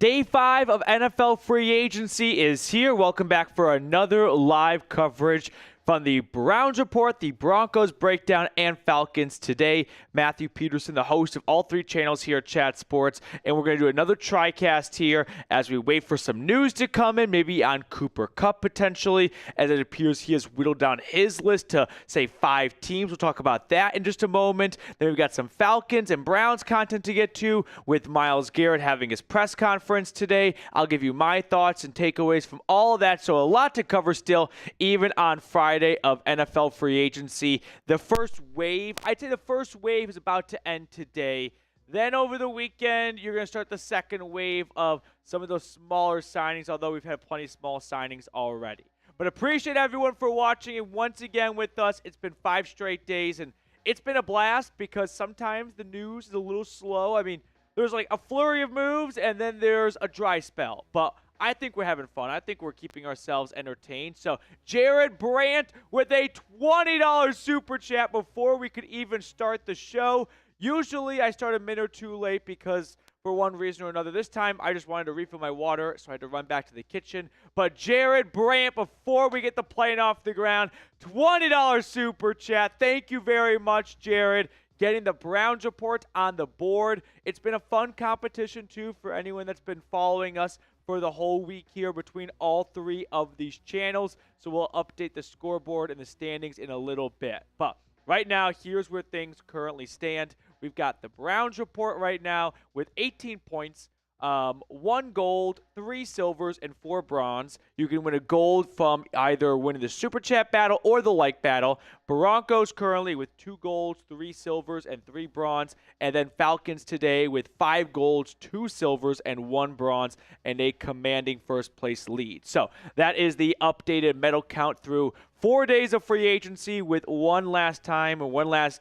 Day 5 of NFL free agency is here. Welcome back for another live coverage from the Browns Report, the Broncos Breakdown, and Falcons Today. Matthew Peterson, the host of all three channels here at Chat Sports, and we're going to do another TriCast here as we wait for some news to come in, maybe on Cooper Kupp potentially, as it appears he has whittled down his list to, say, 5 teams. We'll talk about that in just a moment. Then we've got some Falcons and Browns content to get to with Myles Garrett having his press conference today. I'll give you my thoughts and takeaways from all of that, so a lot to cover still, even on Friday of NFL free agency. The first wave, I'd say the first wave is about to end today. Then over the weekend, you're going to start the second wave of some of those smaller signings, although we've had plenty of small signings already. But appreciate everyone for watching and once again with us. It's been 5 straight days, and it's been a blast because sometimes the news is a little slow. I mean, there's like a flurry of moves, and then there's a dry spell. But I think we're having fun. I think we're keeping ourselves entertained. So Jared Brandt with a $20 super chat before we could even start the show. Usually I start a minute or two late because for one reason or another. This time I just wanted to refill my water, so I had to run back to the kitchen. But Jared Brandt, before we get the plane off the ground, $20 super chat. Thank you very much, Jared. Getting the Browns Report on the board. It's been a fun competition, too, for anyone that's been following us for the whole week here between all 3 of these channels. So we'll update the scoreboard and the standings in a little bit. But right now, here's where things currently stand. We've got the Browns Report right now with 18 points, 1 gold, 3 silvers, and 4 bronze. You can win a gold from either winning the Super Chat battle or the like battle. Broncos currently with 2 golds, 3 silvers, and 3 bronze. And then Falcons today with 5 golds, 2 silvers, and 1 bronze, and a commanding first place lead. So that is the updated medal count through 4 days of free agency with one last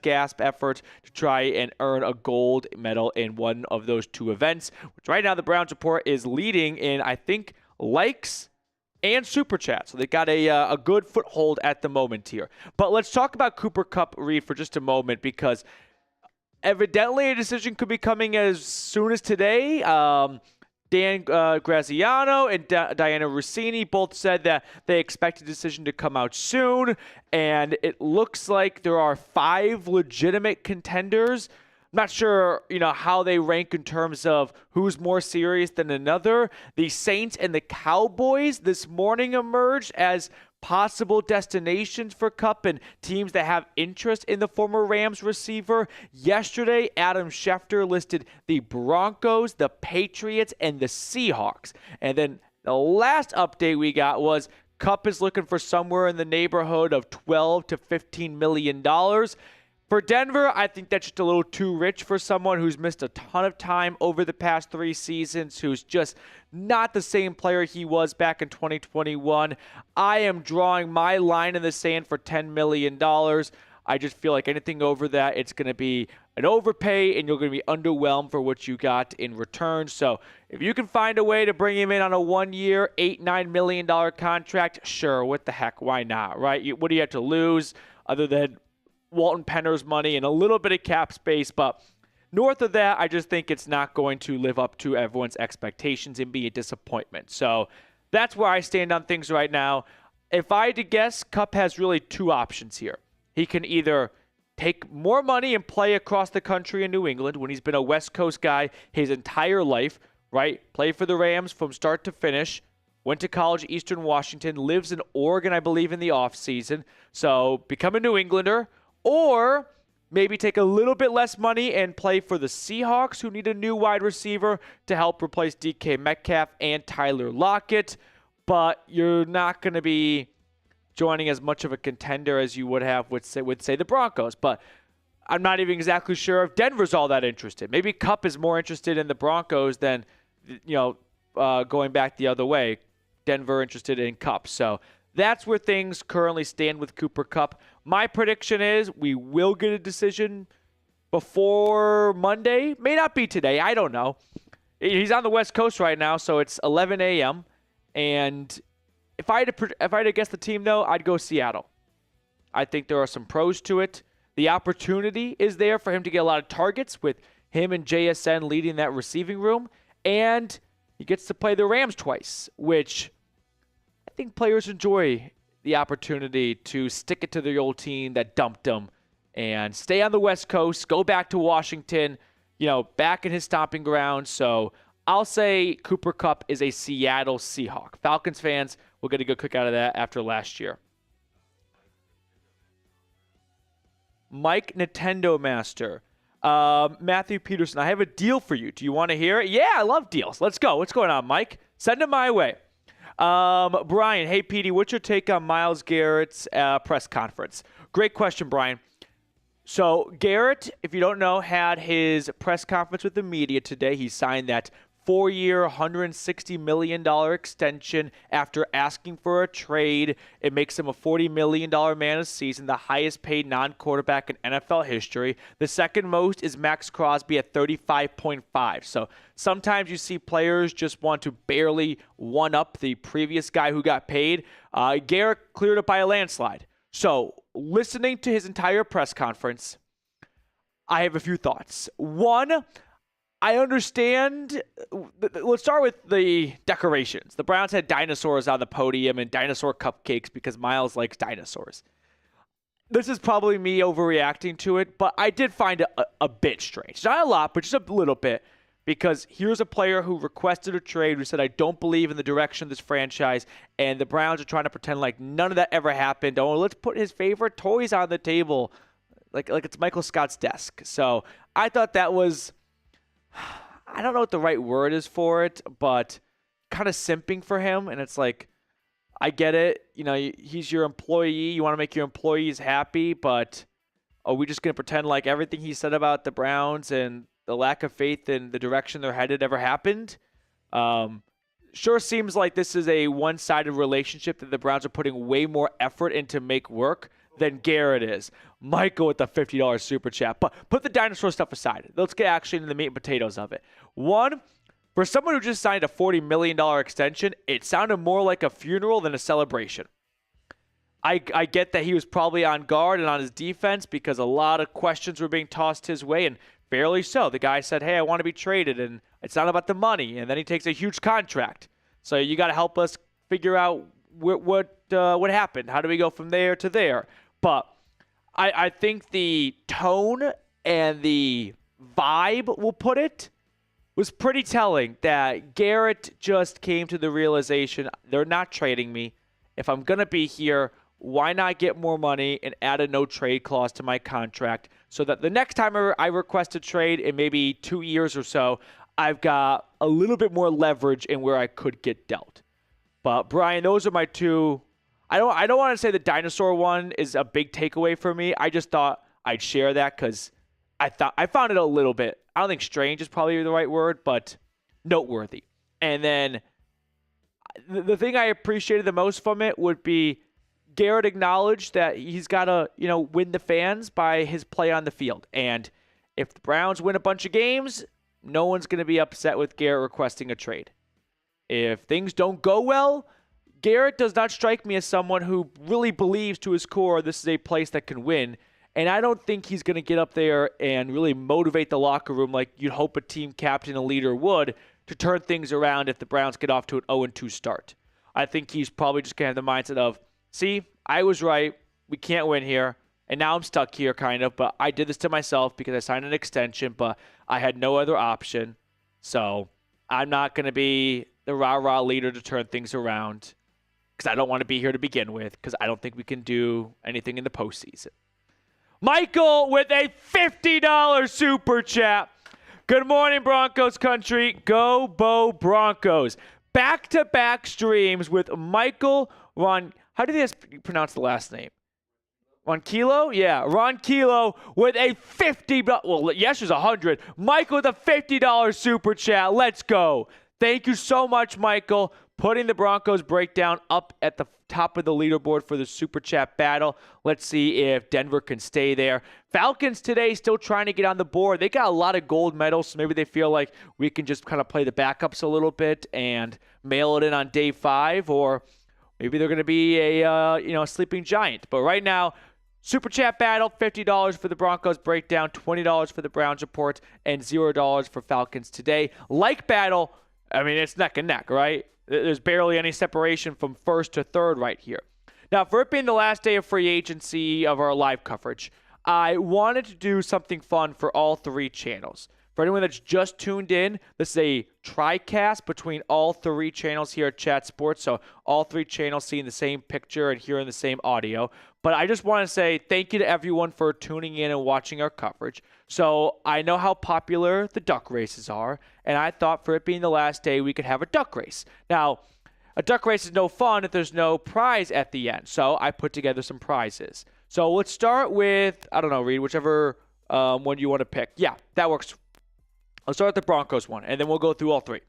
gasp effort to try and earn a gold medal in one of those 2 events, which right now the Browns Report is leading in, I think, likes and super chat. So they got a good foothold at the moment here. But let's talk about Cooper Kupp, Reed, for just a moment, because evidently a decision could be coming as soon as today. Dan Graziano and Diana Rossini both said that they expect a decision to come out soon, and it looks like there are 5 legitimate contenders. I'm not sure, how they rank in terms of who's more serious than another. The Saints and the Cowboys this morning emerged as possible destinations for Kupp and teams that have interest in the former Rams receiver. Yesterday, Adam Schefter listed the Broncos, the Patriots, and the Seahawks. And then the last update we got was Kupp is looking for somewhere in the neighborhood of $12 to $15 million. For Denver, I think that's just a little too rich for someone who's missed a ton of time over the past 3 seasons, who's just not the same player he was back in 2021. I am drawing my line in the sand for $10 million. I just feel like anything over that, it's going to be an overpay, and you're going to be underwhelmed for what you got in return. So if you can find a way to bring him in on a 1-year, $8-9 million contract, sure, what the heck, why not, right? What do you have to lose other than Walton Penner's money and a little bit of cap space? But north of that, I just think it's not going to live up to everyone's expectations and be a disappointment. So that's where I stand on things right now. If I had to guess, Kupp has really 2 options here. He can either take more money and play across the country in New England when he's been a West Coast guy his entire life, right? Played for the Rams from start to finish. Went to college at Eastern Washington. Lives in Oregon, I believe, in the offseason. So become a New Englander. Or maybe take a little bit less money and play for the Seahawks, who need a new wide receiver to help replace DK Metcalf and Tyler Lockett. But you're not going to be joining as much of a contender as you would have with, say, the Broncos. But I'm not even exactly sure if Denver's all that interested. Maybe Kupp is more interested in the Broncos than, going back the other way. Denver interested in Kupp. So that's where things currently stand with Cooper Kupp. My prediction is we will get a decision before Monday. May not be today. I don't know. He's on the West Coast right now, so it's 11 a.m. And if I had to guess the team, though, I'd go Seattle. I think there are some pros to it. The opportunity is there for him to get a lot of targets with him and JSN leading that receiving room. And he gets to play the Rams twice, which I think players enjoy the opportunity to stick it to their old team that dumped them and stay on the West Coast, go back to Washington, back in his stomping ground. So I'll say Cooper Kupp is a Seattle Seahawk. Falcons fans will get a good kick out of that after last year. Mike Nintendo Master. Matthew Peterson, I have a deal for you. Do you want to hear it? Yeah, I love deals. Let's go. What's going on, Mike? Send it my way. Brian, hey, Petey, what's your take on Myles Garrett's press conference? Great question, Brian. So Garrett, if you don't know, had his press conference with the media today. He signed that 4-year, $160 million extension after asking for a trade. It makes him a $40 million man a season, the highest paid non-quarterback in NFL history. The second most is Max Crosby at 35.5. So sometimes you see players just want to barely one-up the previous guy who got paid. Garrett cleared it by a landslide. So listening to his entire press conference, I have a few thoughts. One, I understand. Let's start with the decorations. The Browns had dinosaurs on the podium and dinosaur cupcakes because Myles likes dinosaurs. This is probably me overreacting to it, but I did find it a bit strange. Not a lot, but just a little bit, because here's a player who requested a trade, who said, I don't believe in the direction of this franchise, and the Browns are trying to pretend like none of that ever happened. Oh, let's put his favorite toys on the table like it's Michael Scott's desk. So I thought that was, I don't know what the right word is for it, but kind of simping for him. And it's like, I get it. He's your employee. You want to make your employees happy, but are we just going to pretend like everything he said about the Browns and the lack of faith in the direction they're headed ever happened? Sure seems like this is a one-sided relationship that the Browns are putting way more effort into make work than Garrett is. Michael with the $50 super chat. But put the dinosaur stuff aside. Let's get actually into the meat and potatoes of it. One, for someone who just signed a $40 million extension, it sounded more like a funeral than a celebration. I get that he was probably on guard and on his defense because a lot of questions were being tossed his way, and fairly so. The guy said, hey, I want to be traded, and it's not about the money. And then he takes a huge contract. So you got to help us figure out what happened. How do we go from there to there? But I think the tone and the vibe, we'll put it, was pretty telling that Garrett just came to the realization they're not trading me. If I'm going to be here, why not get more money and add a no-trade clause to my contract so that the next time I request a trade in maybe 2 years or so, I've got a little bit more leverage in where I could get dealt. But, Brian, those are my two. I don't want to say the dinosaur one is a big takeaway for me. I just thought I'd share that because I found it a little bit, I don't think strange is probably the right word, but noteworthy. And then the thing I appreciated the most from it would be Garrett acknowledged that he's got to, win the fans by his play on the field. And if the Browns win a bunch of games, no one's going to be upset with Garrett requesting a trade. If things don't go well, Garrett does not strike me as someone who really believes to his core this is a place that can win. And I don't think he's going to get up there and really motivate the locker room like you'd hope a team captain and leader would to turn things around if the Browns get off to an 0-2 start. I think he's probably just going to have the mindset of, see, I was right. We can't win here. And now I'm stuck here kind of. But I did this to myself because I signed an extension, but I had no other option. So I'm not going to be the rah-rah leader to turn things around because I don't want to be here to begin with because I don't think we can do anything in the postseason. Michael with a $50 super chat. Good morning, Broncos country. Go Bo Broncos. Back-to-back streams with Michael Ron. How do they pronounce the last name? Ronquillo? Yeah, Ronquillo with a $50. Well, yes, there's 100. Michael with a $50 super chat. Let's go. Thank you so much, Michael. Putting the Broncos breakdown up at the top of the leaderboard for the super chat battle. Let's see if Denver can stay there. Falcons today still trying to get on the board. They got a lot of gold medals, so maybe they feel like we can just kind of play the backups a little bit and mail it in on day 5, or maybe they're going to be a sleeping giant. But right now, super chat battle, $50 for the Broncos breakdown, $20 for the Browns report, and $0 for Falcons today. Like battle, I mean, it's neck and neck, right? There's barely any separation from first to third right here. Now, for it being the last day of free agency of our live coverage, I wanted to do something fun for all three channels. For anyone that's just tuned in, this is a tri-cast between all three channels here at Chat Sports. So all three channels seeing the same picture and hearing the same audio. But I just want to say thank you to everyone for tuning in and watching our coverage. So I know how popular the duck races are, and I thought for it being the last day, we could have a duck race. Now, a duck race is no fun if there's no prize at the end. So I put together some prizes. So let's start with, I don't know, Reed, whichever one you want to pick. Yeah, that works. I'll start with the Broncos one, and then we'll go through all three.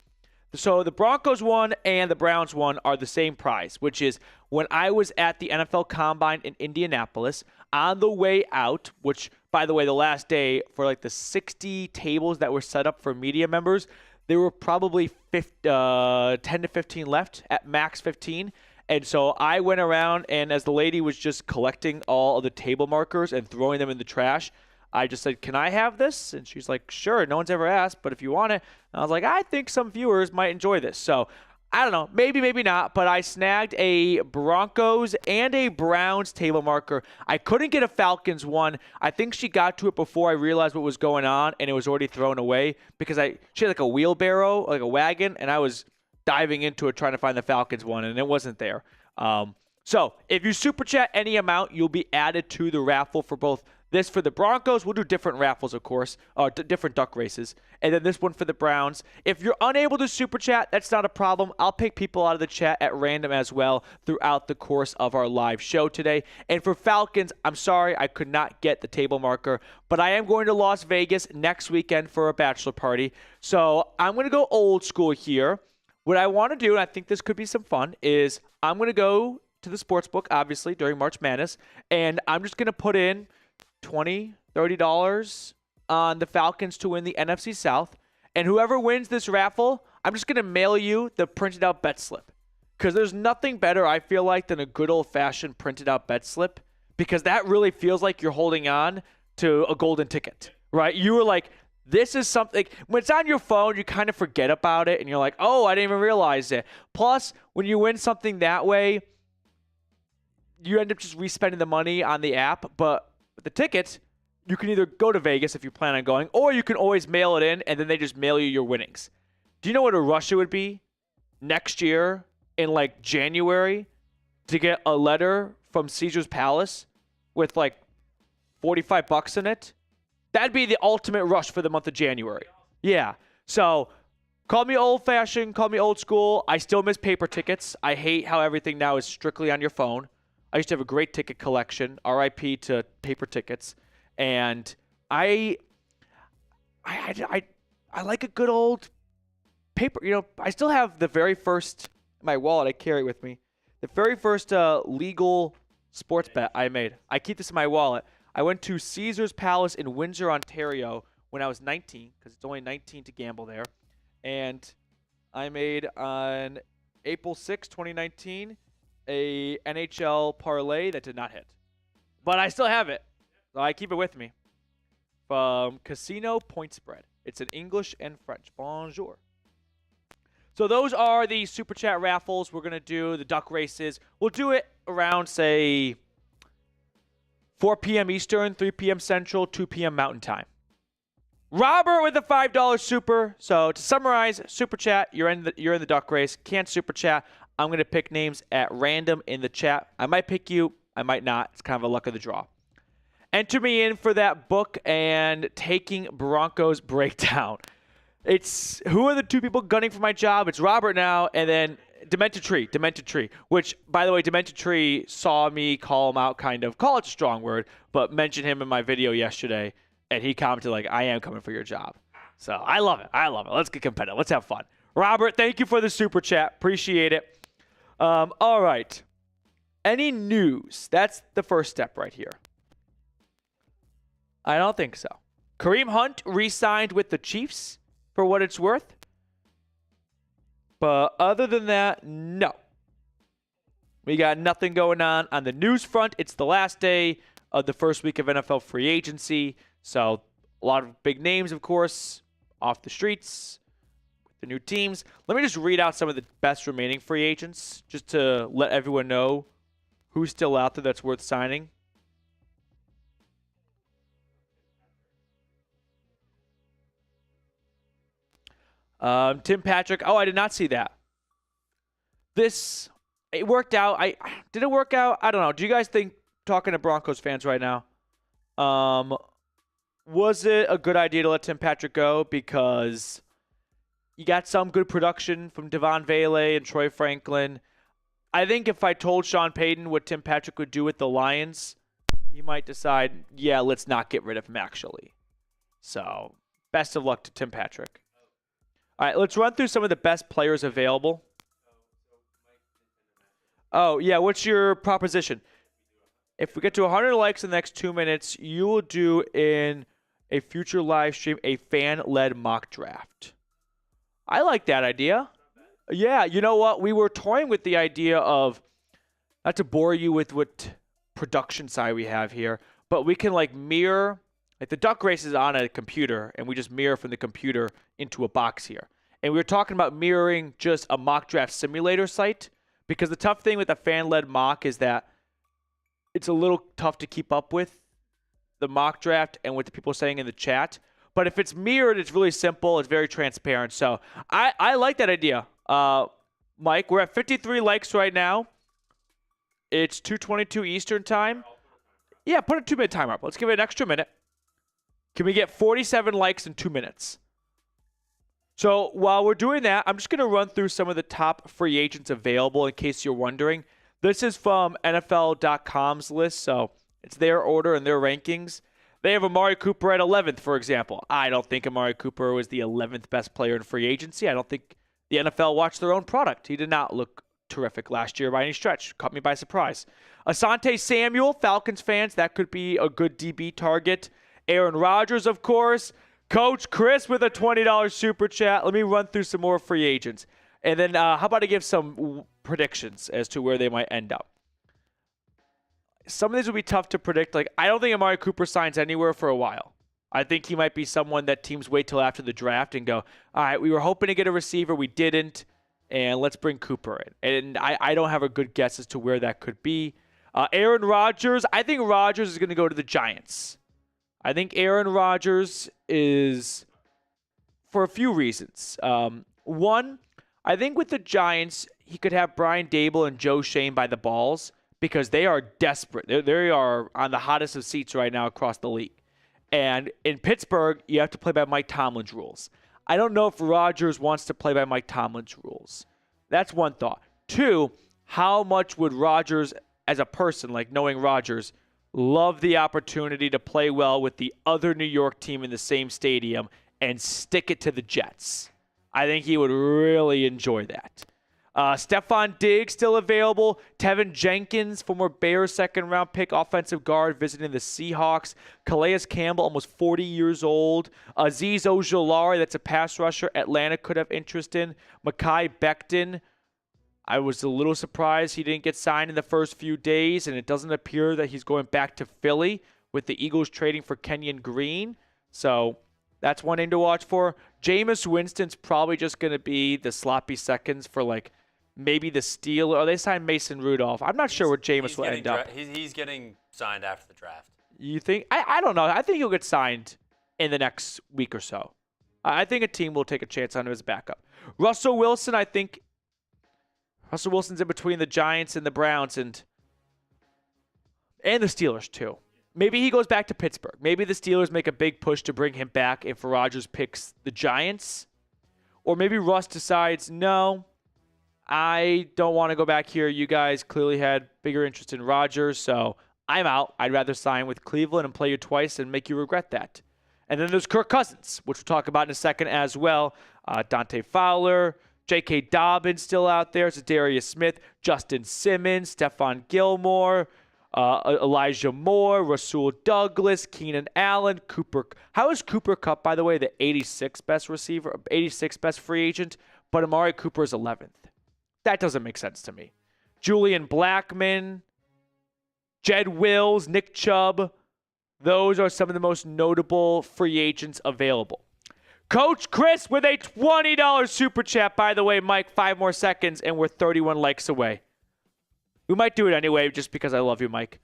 So the Broncos one and the Browns one are the same prize, which is when I was at the NFL Combine in Indianapolis, on the way out, which, by the way, the last day for like the 60 tables that were set up for media members, there were probably 10 to 15 left, at max 15. And so I went around, and as the lady was just collecting all of the table markers and throwing them in the trash, I just said, can I have this? And she's like, sure, no one's ever asked, but if you want it. And I was like, I think some viewers might enjoy this. So I don't know, maybe not, but I snagged a Broncos and a Browns table marker. I couldn't get a Falcons one. I think she got to it before I realized what was going on, and it was already thrown away because she had like a wheelbarrow, like a wagon, and I was diving into it trying to find the Falcons one, and it wasn't there. So if you super chat any amount, you'll be added to the raffle for both. This for the Broncos, we'll do different raffles, of course, different duck races. And then this one for the Browns. If you're unable to super chat, that's not a problem. I'll pick people out of the chat at random as well throughout the course of our live show today. And for Falcons, I'm sorry I could not get the table marker, but I am going to Las Vegas next weekend for a bachelor party. So I'm going to go old school here. What I want to do, and I think this could be some fun, is I'm going to go to the sportsbook, obviously, during March Madness, and I'm just going to put in $20, $30 on the Falcons to win the NFC South. And whoever wins this raffle, I'm just going to mail you the printed out bet slip. Because there's nothing better, I feel like, than a good old-fashioned printed out bet slip. Because that really feels like you're holding on to a golden ticket, right? You were like, this is something, when it's on your phone, you kind of forget about it. And you're like, oh, I didn't even realize it. Plus, when you win something that way, you end up just respending the money on the app. But with the tickets, you can either go to Vegas if you plan on going, or you can always mail it in, and then they just mail you your winnings. Do you know what a rush it would be next year in like January to get a letter from Caesar's Palace with like $45 in it? That'd be the ultimate rush for the month of January. Yeah. So call me old-fashioned, call me old school. I still miss paper tickets. I hate how everything now is strictly on your phone. I used to have a great ticket collection, RIP to paper tickets, and I like a good old paper. You know, I still have the very first, my wallet I carry with me, the very first legal sports bet I made. I keep this in my wallet. I went to Caesar's Palace in Windsor, Ontario when I was 19, because it's only 19 to gamble there, and I made on April 6, 2019, a NHL parlay that did not hit. But I still have it. So I keep it with me. From Casino Point Spread. It's in English and French. Bonjour. So those are the Super Chat raffles. We're going to do the duck races. We'll do it around, say, 4 p.m. Eastern, 3 p.m. Central, 2 p.m. Mountain Time. Robert with the $5 super. So to summarize, Super Chat, you're in the duck race. Can't Super Chat. I'm going to pick names at random in the chat. I might pick you. I might not. It's kind of a luck of the draw. Enter me in for that book and taking Broncos breakdown. It's who are the two people gunning for my job? It's Robert now, and then Demented Tree, which, by the way, Demented Tree saw me call him out, kind of. Call it a strong word, but mentioned him in my video yesterday, and he commented like, I am coming for your job. So I love it. Let's get competitive. Let's have fun. Robert, thank you for the super chat. Appreciate it. All right. Any news? That's the first step right here. I don't think so. Kareem Hunt re-signed with the Chiefs for what it's worth. But other than that, no. We got nothing going on the news front. It's the last day of the first week of NFL free agency. So a lot of big names, of course, off the streets. the new teams. Let me just read out some of the best remaining free agents just to let everyone know who's still out there that's worth signing. Tim Patrick. Oh, I did not see that. It worked out. Did it work out? I don't know. Do you guys think, talking to Broncos fans right now, was it a good idea to let Tim Patrick go? Because you got some good production from Devon Vele and Troy Franklin. I think if I told Sean Payton what Tim Patrick would do with the Lions, he might decide, yeah, let's not get rid of him actually. So, best of luck to Tim Patrick. All right, let's run through some of the best players available. Oh, yeah, what's your proposition? If we get to 100 likes in the next 2 minutes, you will do in a future live stream a fan-led mock draft. I like that idea. Yeah, you know what? We were toying with the idea of, not to bore you with what production side we have here, but we can like mirror, like the duck race is on a computer, and we just mirror from the computer into a box here. And we were talking about mirroring just a mock draft simulator site, because the tough thing with a fan-led mock is that it's a little tough to keep up with the mock draft and what the people are saying in the chat. But if it's mirrored, it's really simple. It's very transparent. So I like that idea. Mike, we're at 53 likes right now. It's 2:22 Eastern time. Yeah, put a 2-minute timer up. Let's give it an extra minute. Can we get 47 likes in 2 minutes? So while we're doing that, I'm just going to run through some of the top free agents available in case you're wondering. This is from NFL.com's list, so it's their order and their rankings. They have Amari Cooper at 11th, for example. I don't think Amari Cooper was the 11th best player in free agency. I don't think the NFL watched their own product. He did not look terrific last year by any stretch. Caught me by surprise. Asante Samuel, Falcons fans, that could be a good DB target. Aaron Rodgers, of course. Coach Chris with a $20 super chat. Let me run through some more free agents. And then how about I give some predictions as to where they might end up. Some of these will be tough to predict. Like, I don't think Amari Cooper signs anywhere for a while. I think he might be someone that teams wait till after the draft and go, all right, we were hoping to get a receiver. We didn't. And let's bring Cooper in. And I don't have a good guess as to where that could be. Aaron Rodgers. I think Rodgers is going to go to the Giants. I think Aaron Rodgers is, for a few reasons. One, I think with the Giants, he could have Brian Dable and Joe Shane by the balls because they are desperate. They are on the hottest of seats right now across the league. And in Pittsburgh, you have to play by Mike Tomlin's rules. I don't know if Rodgers wants to play by Mike Tomlin's rules. That's one thought. Two, how much would Rodgers, as a person, like knowing Rodgers, love the opportunity to play well with the other New York team in the same stadium and stick it to the Jets? I think he would really enjoy that. Stephon Diggs still available. Tevin Jenkins, former Bears second-round pick, offensive guard, visiting the Seahawks. Calais Campbell, almost 40 years old. Azeez Ojulari, that's a pass rusher. Atlanta could have interest in. Mekhi Becton. I was a little surprised he didn't get signed in the first few days, and it doesn't appear that he's going back to Philly with the Eagles trading for Kenyon Green. So that's one name to watch for. Jameis Winston's probably just going to be the sloppy seconds for like maybe the Steelers. Or they signed Mason Rudolph. I'm not sure where Jameis will end up. He's getting signed after the draft. You think? I don't know. I think he'll get signed in the next week or so. I think a team will take a chance on him as backup. Russell Wilson, I think. Russell Wilson's in between the Giants and the Browns and the Steelers too. Maybe he goes back to Pittsburgh. Maybe the Steelers make a big push to bring him back if Rodgers picks the Giants. Or maybe Russ decides, no, I don't want to go back here. You guys clearly had bigger interest in Rodgers, so I'm out. I'd rather sign with Cleveland and play you twice and make you regret that. And then there's Kirk Cousins, which we'll talk about in a second as well. Dante Fowler, J.K. Dobbins still out there. Zadarius Smith, Justin Simmons, Stephon Gilmore, Elijah Moore, Rasul Douglas, Keenan Allen, Cooper. How is Cooper Kupp, by the way, the 86th best receiver, 86th best free agent, but Amari Cooper is 11th? That doesn't make sense to me. Julian Blackmon, Jed Wills, Nick Chubb. Those are some of the most notable free agents available. Coach Chris with a $20 super chat. By the way, Mike, 5 more seconds, and we're 31 likes away. We might do it anyway just because I love you, Mike.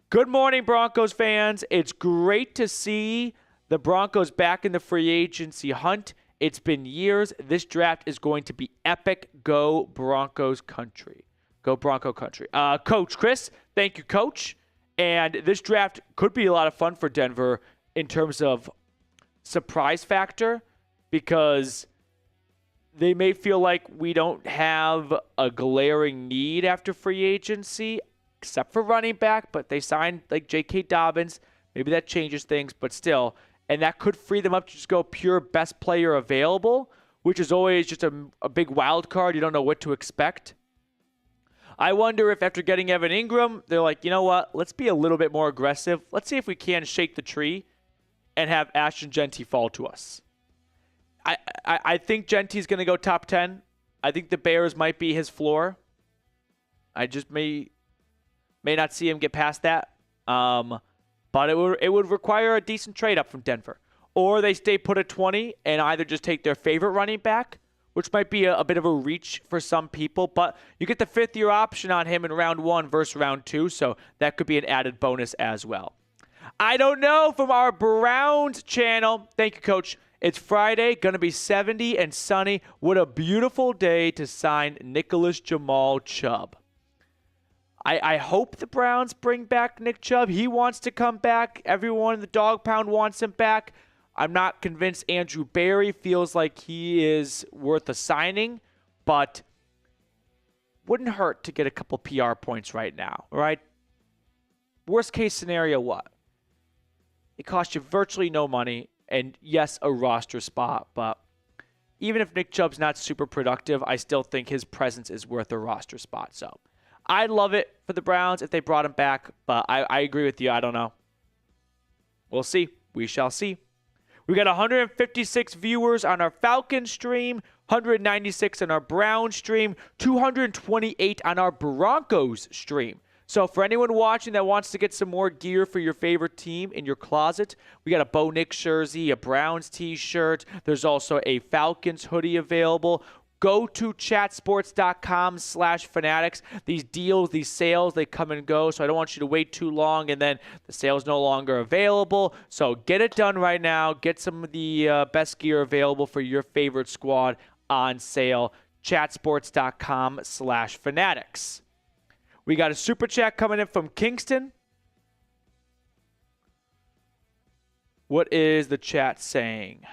Good morning, Broncos fans. It's great to see the Broncos back in the free agency hunt. It's been years. This draft is going to be epic. Go Broncos country. Go Bronco country. Coach Chris, thank you, Coach. And this draft could be a lot of fun for Denver in terms of surprise factor because they may feel like we don't have a glaring need after free agency, except for running back, but they signed like J.K. Dobbins. Maybe that changes things, but still. And that could free them up to just go pure best player available, which is always just a big wild card. You don't know what to expect. I wonder if after getting Evan Ingram, they're like, you know what? Let's be a little bit more aggressive. Let's see if we can shake the tree and have Ashton Genty fall to us. I think Genty's going to go top 10. I think the Bears might be his floor. I just may not see him get past that. But it would require a decent trade up from Denver. Or they stay put at 20 and either just take their favorite running back, which might be a bit of a reach for some people. But you get the 5th-year option on him in round 1 versus round 2, so that could be an added bonus as well. I don't know from our Browns channel. Thank you, Coach. It's Friday, going to be 70 and sunny. What a beautiful day to sign Nicholas Jamal Chubb. I hope the Browns bring back Nick Chubb. He wants to come back. Everyone in the dog pound wants him back. I'm not convinced Andrew Berry feels like he is worth a signing, but wouldn't hurt to get a couple PR points right now, right? Worst case scenario, what? It costs you virtually no money, and yes, a roster spot, but even if Nick Chubb's not super productive, I still think his presence is worth a roster spot. So I'd love it for the Browns if they brought him back, but I agree with you. I don't know. We'll see. We shall see. We got 156 viewers on our Falcons stream, 196 on our Browns stream, 228 on our Broncos stream. So for anyone watching that wants to get some more gear for your favorite team in your closet, we got a Bo Nix jersey, a Browns t-shirt. There's also a Falcons hoodie available. Go to chatsports.com/fanatics. These deals, these sales, they come and go, so I don't want you to wait too long and then the sale's no longer available. So get it done right now. Get some of the best gear available for your favorite squad on sale. chatsports.com/fanatics. We got a super chat coming in from Kingston. What is the chat saying?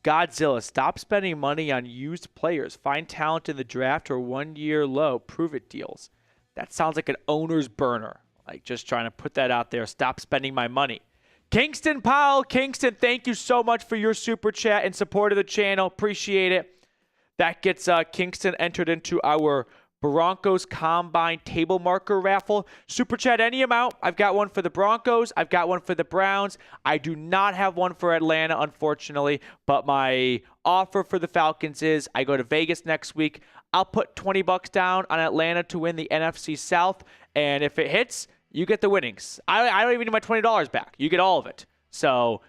Godzilla, stop spending money on used players. Find talent in the draft or 1-year low. Prove it deals. That sounds like an owner's burner. Like just trying to put that out there. Stop spending my money. Kingston Powell. Kingston, thank you so much for your super chat and support of the channel. Appreciate it. That gets Kingston entered into our Broncos Combine table marker raffle. Super chat any amount. I've got one for the Broncos. I've got one for the Browns. I do not have one for Atlanta, unfortunately, but my offer for the Falcons is I go to Vegas next week. I'll put $20 down on Atlanta to win the NFC South, and if it hits, you get the winnings. I don't even need my $20 back. You get all of it. So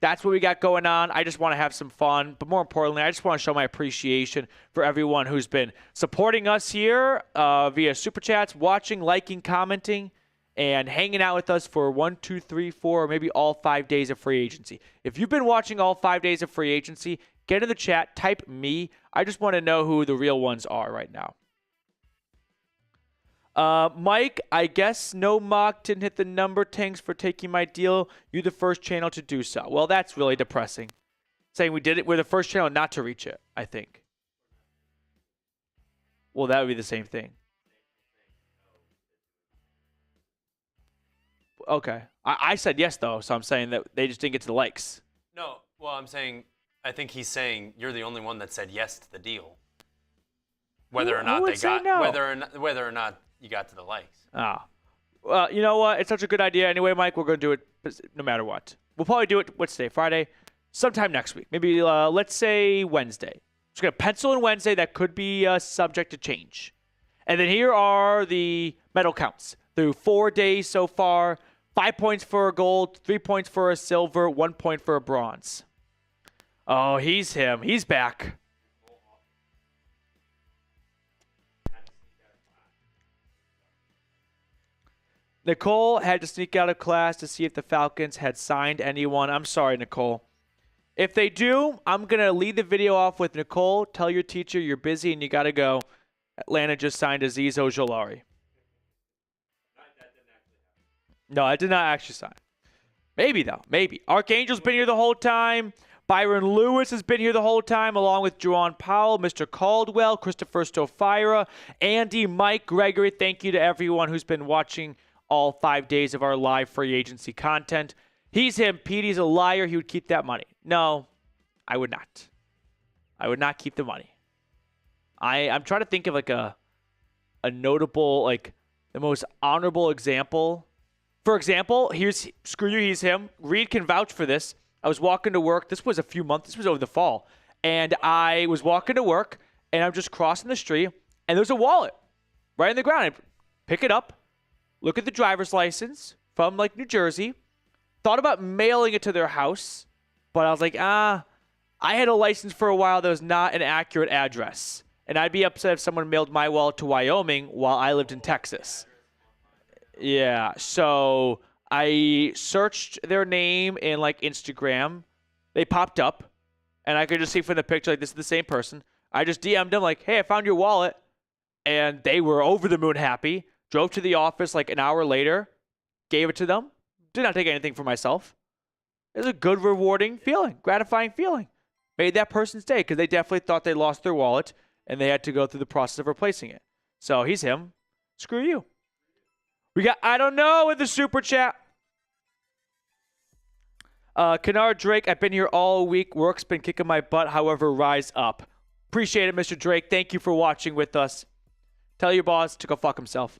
that's what we got going on. I just want to have some fun. But more importantly, I just want to show my appreciation for everyone who's been supporting us here via Super Chats, watching, liking, commenting, and hanging out with us for 1, 2, 3, 4, or maybe all 5 days of free agency. If you've been watching all 5 days of free agency, get in the chat, type me. I just want to know who the real ones are right now. Mike, I guess no mock didn't hit the number. Thanks for taking my deal. You're the first channel to do so. Well, that's really depressing. Saying we did it. We're the first channel not to reach it, I think. Well, that would be the same thing. Okay. I said yes, though, so I'm saying that they just didn't get to the likes. No, well, I think he's saying you're the only one that said yes to the deal. Whether or not whether or not you got to the likes. Well, you know what? It's such a good idea anyway, Mike. We're going to do it no matter what. We'll probably do it, what's today, Friday? Sometime next week. Maybe, let's say Wednesday. Just going to pencil in Wednesday. That could be subject to change. And then here are the medal counts. Through 4 days so far, 5 points for a gold, 3 points for a silver, 1 point for a bronze. Oh, he's him. He's back. Nicole had to sneak out of class to see if the Falcons had signed anyone. I'm sorry, Nicole. If they do, I'm going to lead the video off with Nicole. Tell your teacher you're busy and you got to go. Atlanta just signed Azeez Ojulari. No, I did not actually sign. Maybe, though. Maybe. Archangel's been here the whole time. Byron Lewis has been here the whole time, along with Juwan Powell, Mr. Caldwell, Christopher Stofira, Andy, Mike, Gregory. Thank you to everyone who's been watching all 5 days of our live free agency content. He's him. Petey's a liar. He would keep that money. No, I would not. I would not keep the money. I'm trying to think of like a notable, like the most honorable example. For example, screw you, he's him. Reed can vouch for this. I was walking to work. This was a few months. This was over the fall. And I was walking to work, and I'm just crossing the street, and there's a wallet right on the ground. I pick it up, look at the driver's license from, like, New Jersey. Thought about mailing it to their house, but I was like, I had a license for a while that was not an accurate address. And I'd be upset if someone mailed my wallet to Wyoming while I lived in Texas. Yeah, so I searched their name in, like, Instagram. They popped up, and I could just see from the picture, like, this is the same person. I just DM'd them, like, hey, I found your wallet. And they were over the moon happy. Drove to the office, like, an hour later. Gave it to them. Did not take anything for myself. It was a good, rewarding feeling. Gratifying feeling. Made that person's day, because they definitely thought they lost their wallet, and they had to go through the process of replacing it. So, he's him. Screw you. We got, I don't know, with the super chat. Kennard Drake, I've been here all week. Work's been kicking my butt. However, rise up. Appreciate it, Mr. Drake. Thank you for watching with us. Tell your boss to go fuck himself.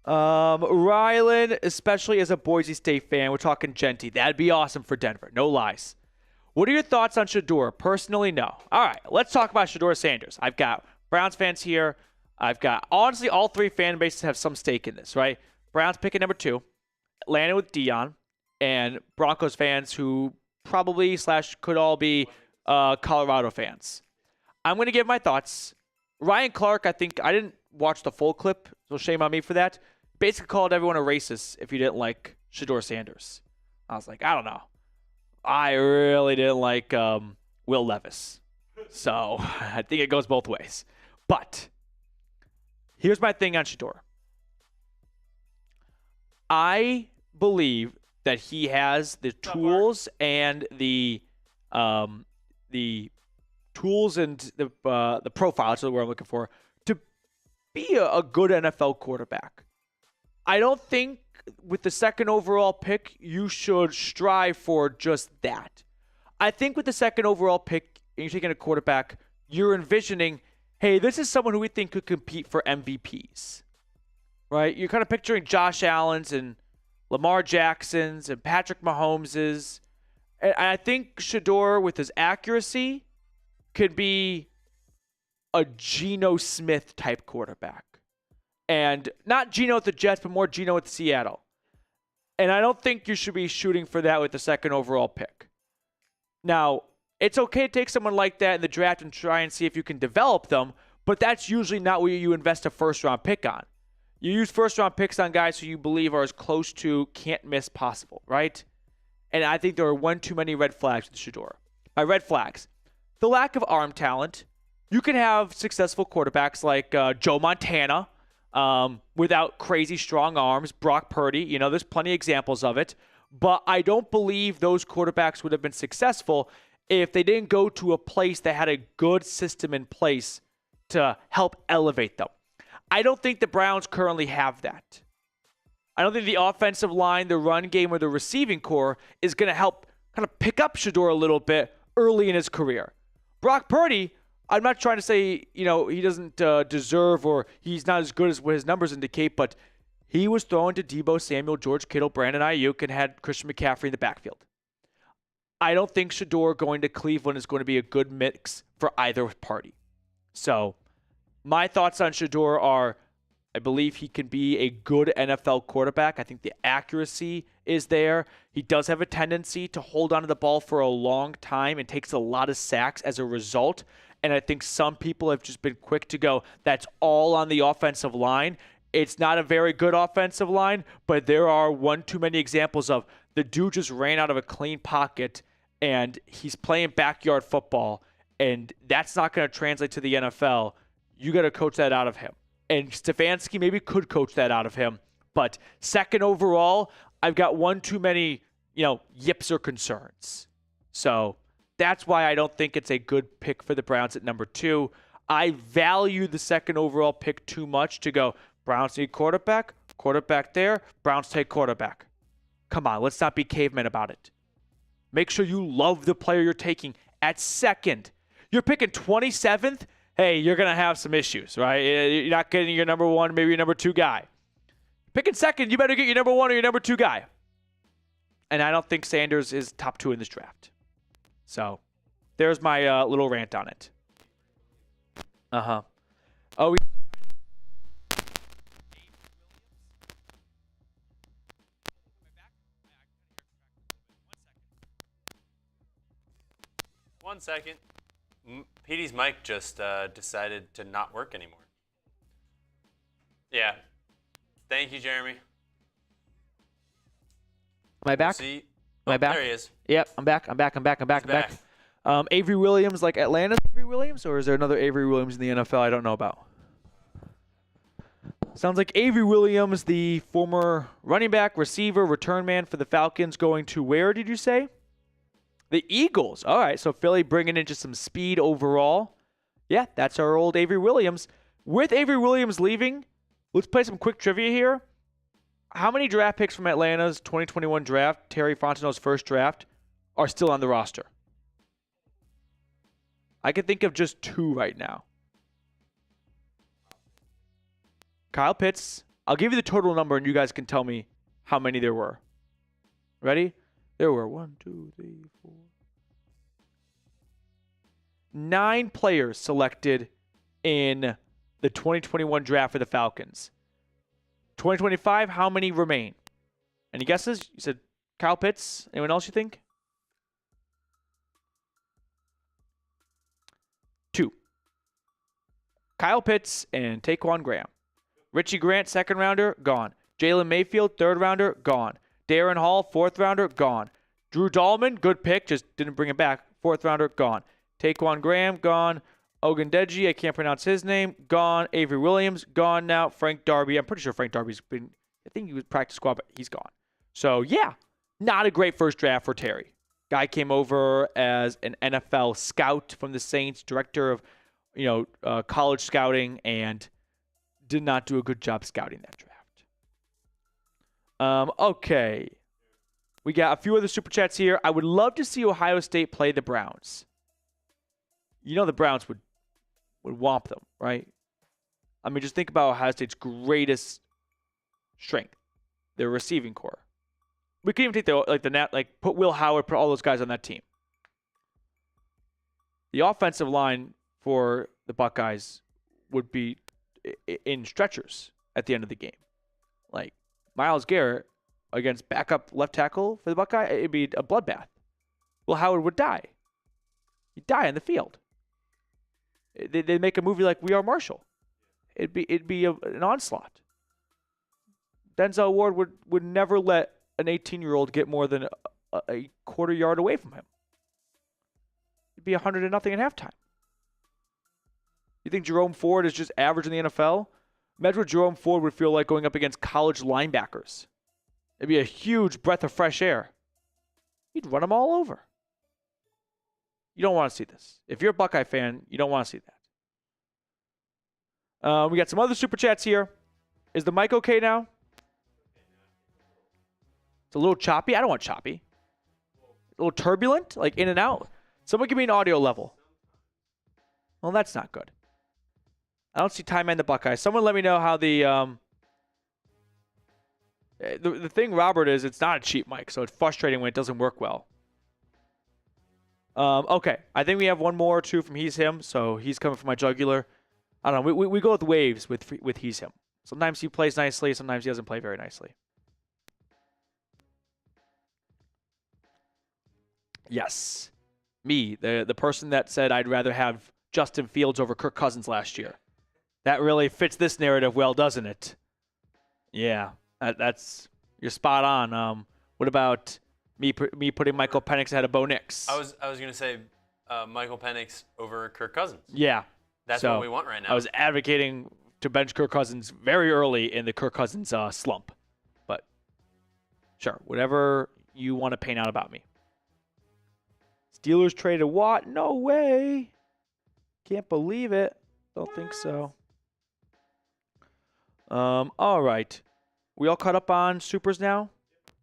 Rylan, especially as a Boise State fan, we're talking Genty. That'd be awesome for Denver. No lies. What are your thoughts on Shedeur? Personally, no. All right, let's talk about Shedeur Sanders. I've got Browns fans here. I've got, honestly, all three fan bases have some stake in this, right? Browns picking number 2, landing with Dion, and Broncos fans who probably / could all be Colorado fans. I'm going to give my thoughts. Ryan Clark, I think, I didn't watch the full clip, so shame on me for that. Basically called everyone a racist if you didn't like Shedeur Sanders. I was like, I don't know. I really didn't like Will Levis. So I think it goes both ways. But here's my thing on Shedeur. I believe that he has the tools and the tools and the profile, that's the word I'm looking for, to be a good NFL quarterback. I don't think with the second overall pick, you should strive for just that. I think with the second overall pick, and you're taking a quarterback, you're envisioning, hey, this is someone who we think could compete for MVPs, right? You're kind of picturing Josh Allen's and Lamar Jackson's and Patrick Mahomes's. And I think Shedeur, with his accuracy, could be a Geno Smith type quarterback. And not Geno with the Jets, but more Geno with Seattle. And I don't think you should be shooting for that with the second overall pick. Now, it's okay to take someone like that in the draft and try and see if you can develop them, but that's usually not where you invest a first-round pick on. You use first-round picks on guys who you believe are as close to can't-miss possible, right? And I think there are one too many red flags with Shedeur. By red flags, the lack of arm talent. You can have successful quarterbacks like Joe Montana without crazy strong arms, Brock Purdy. There's plenty of examples of it. But I don't believe those quarterbacks would have been successful if they didn't go to a place that had a good system in place to help elevate them. I don't think the Browns currently have that. I don't think the offensive line, the run game, or the receiving core is going to help kind of pick up Shedeur a little bit early in his career. Brock Purdy, I'm not trying to say, he doesn't deserve or he's not as good as what his numbers indicate, but he was thrown to Deebo Samuel, George Kittle, Brandon Ayuk, and had Christian McCaffrey in the backfield. I don't think Shedeur going to Cleveland is going to be a good mix for either party. So my thoughts on Shedeur are, I believe he can be a good NFL quarterback. I think the accuracy is there. He does have a tendency to hold onto the ball for a long time and takes a lot of sacks as a result. And I think some people have just been quick to go, that's all on the offensive line. It's not a very good offensive line, but there are one too many examples of the dude just ran out of a clean pocket and he's playing backyard football, and that's not going to translate to the NFL. You got to coach that out of him. And Stefanski maybe could coach that out of him. But second overall, I've got one too many, yips or concerns. So that's why I don't think it's a good pick for the Browns at number 2. I value the second overall pick too much to go, Browns need quarterback there, Browns take quarterback. Come on, let's not be cavemen about it. Make sure you love the player you're taking at second. You're picking 27th, hey, you're going to have some issues, right? You're not getting your number 1, maybe your number 2 guy. Picking second, you better get your number 1 or your number 2 guy. And I don't think Sanders is top 2 in this draft. So there's my little rant on it. Oh, we 1 second. Petey's mic just decided to not work anymore. Yeah. Thank you, Jeremy. Am I back? Am I back? There he is. Yep, I'm back. Avery Williams, like Atlanta's Avery Williams, or is there another Avery Williams in the NFL I don't know about? Sounds like Avery Williams, the former running back, receiver, return man for the Falcons, going to where did you say? The Eagles. All right, so Philly bringing in just some speed overall. Yeah, that's our old Avery Williams. With Avery Williams leaving, let's play some quick trivia here. How many draft picks from Atlanta's 2021 draft, Terry Fontenot's first draft, are still on the roster? I can think of just 2 right now. Kyle Pitts. I'll give you the total number, and you guys can tell me how many there were. Ready? There were 1, 2, 3, 4. 9 players selected in the 2021 draft for the Falcons. 2025, how many remain? Any guesses? You said Kyle Pitts. Anyone else you think? 2. Kyle Pitts and Taquan Graham. Richie Grant, second rounder, gone. Jalen Mayfield, third rounder, gone. Darren Hall, fourth rounder, gone. Drew Dahlman, good pick, just didn't bring it back. Fourth rounder, gone. Taquan Graham, gone. Ogundeji, I can't pronounce his name, gone. Avery Williams, gone now. Frank Darby, I'm pretty sure Frank Darby's been, I think he was practice squad, but he's gone. So, yeah, not a great first draft for Terry. Guy came over as an NFL scout from the Saints, director of, college scouting, and did not do a good job scouting that draft. Okay. We got a few other super chats here. I would love to see Ohio State play the Browns. The Browns would whomp them, right? I mean, just think about Ohio State's greatest strength, their receiving core. We could even take put Will Howard, put all those guys on that team. The offensive line for the Buckeyes would be in stretchers at the end of the game. Like Myles Garrett against backup left tackle for the Buckeye, it'd be a bloodbath. Will Howard would die. He'd die on the field. They'd make a movie like We Are Marshall. It'd be an onslaught. Denzel Ward would never let an 18-year-old get more than a quarter yard away from him. It'd be 100-0 at halftime. You think Jerome Ford is just average in the NFL? Imagine what Jerome Ford would feel like going up against college linebackers. It'd be a huge breath of fresh air. He'd run them all over. You don't want to see this. If you're a Buckeye fan, you don't want to see that. We got some other super chats here. Is the mic okay now? It's a little choppy. I don't want choppy. A little turbulent, like in and out. Someone give me an audio level. Well, that's not good. I don't see time in the Buckeyes. Someone let me know how the thing, Robert, is it's not a cheap mic, so it's frustrating when it doesn't work well. Okay, I think we have one more or two from He's Him, so he's coming from my jugular. I don't know. We go with waves with He's Him. Sometimes he plays nicely, sometimes he doesn't play very nicely. Yes. Me, the person that said I'd rather have Justin Fields over Kirk Cousins last year. That really fits this narrative well, doesn't it? Yeah, that's you're spot on. What about me putting Michael Penix ahead of Bo Nix? I was gonna say Michael Penix over Kirk Cousins. Yeah, that's what we want right now. I was advocating to bench Kirk Cousins very early in the Kirk Cousins slump, but sure, whatever you want to paint out about me. Steelers traded Watt? No way. Can't believe it. Don't think so. All right. We all caught up on supers now?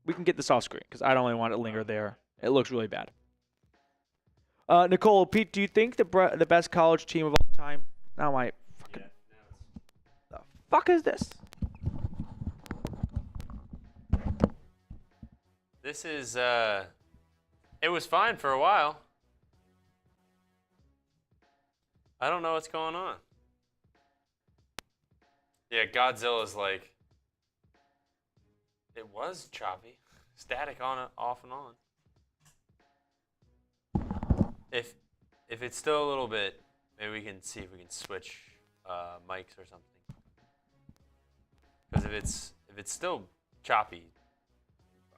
We can get this off screen because I don't really want it to linger there. It looks really bad. Nicole, Pete, do you think the best college team of all time? Now my fucking... The fuck is this? This is, it was fine for a while. I don't know what's going on. Yeah, Godzilla's like, it was choppy. Static on, off and on. If it's still a little bit, maybe we can see if we can switch mics or something. Because if it's still choppy.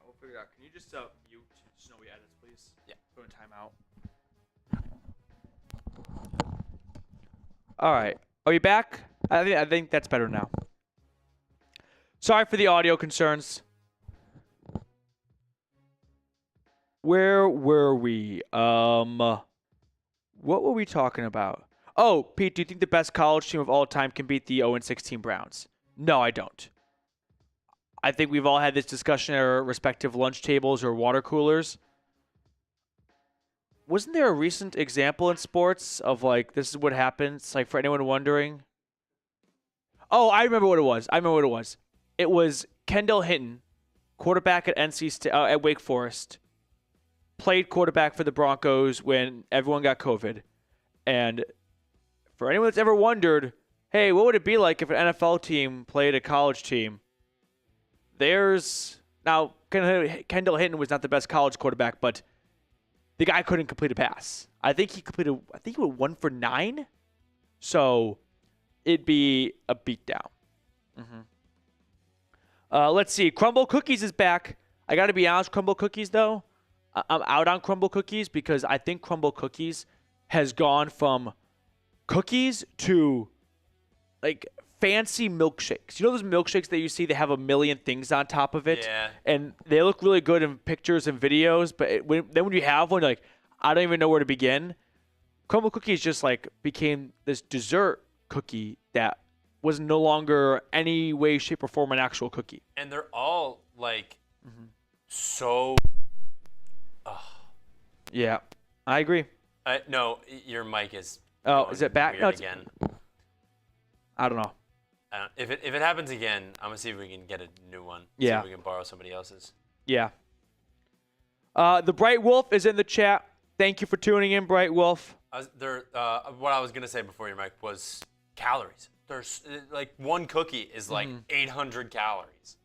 We'll figure it out. Can you just mute Snowy Edits, please? Yeah. Go in timeout. All right. Are you back? I think that's better now. Sorry for the audio concerns. Where were we? What were we talking about? Oh, Pete, do you think the best college team of all time can beat the 0-16 Browns? No, I don't. I think we've all had this discussion at our respective lunch tables or water coolers. Wasn't there a recent example in sports of, like, this is what happens? Like, for anyone wondering. Oh, I remember what it was. It was Kendall Hinton, quarterback at at Wake Forest, played quarterback for the Broncos when everyone got COVID. And for anyone that's ever wondered, hey, what would it be like if an NFL team played a college team? Now, Kendall Hinton was not the best college quarterback, but the guy couldn't complete a pass. I think he went 1 for 9. So it'd be a beatdown. Let's see. Crumble Cookies is back. I got to be honest, Crumble Cookies, though. I'm out on Crumble Cookies because I think Crumble Cookies has gone from cookies to, like, fancy milkshakes. You know those milkshakes that you see that have a million things on top of it? Yeah. And they look really good in pictures and videos, but when you have one, you're like, I don't even know where to begin. Crumble Cookies just, like, became this dessert cookie that was no longer any way, shape, or form an actual cookie. And they're all, like, so... Yeah, I agree. No, your mic is... Oh, is it back? No, again. I don't know. If it happens again, I'm going to see if we can get a new one. Yeah. See if we can borrow somebody else's. Yeah. The Bright Wolf is in the chat. Thank you for tuning in, Bright Wolf. What I was going to say before your mic was calories. There's like one cookie is like 800 calories.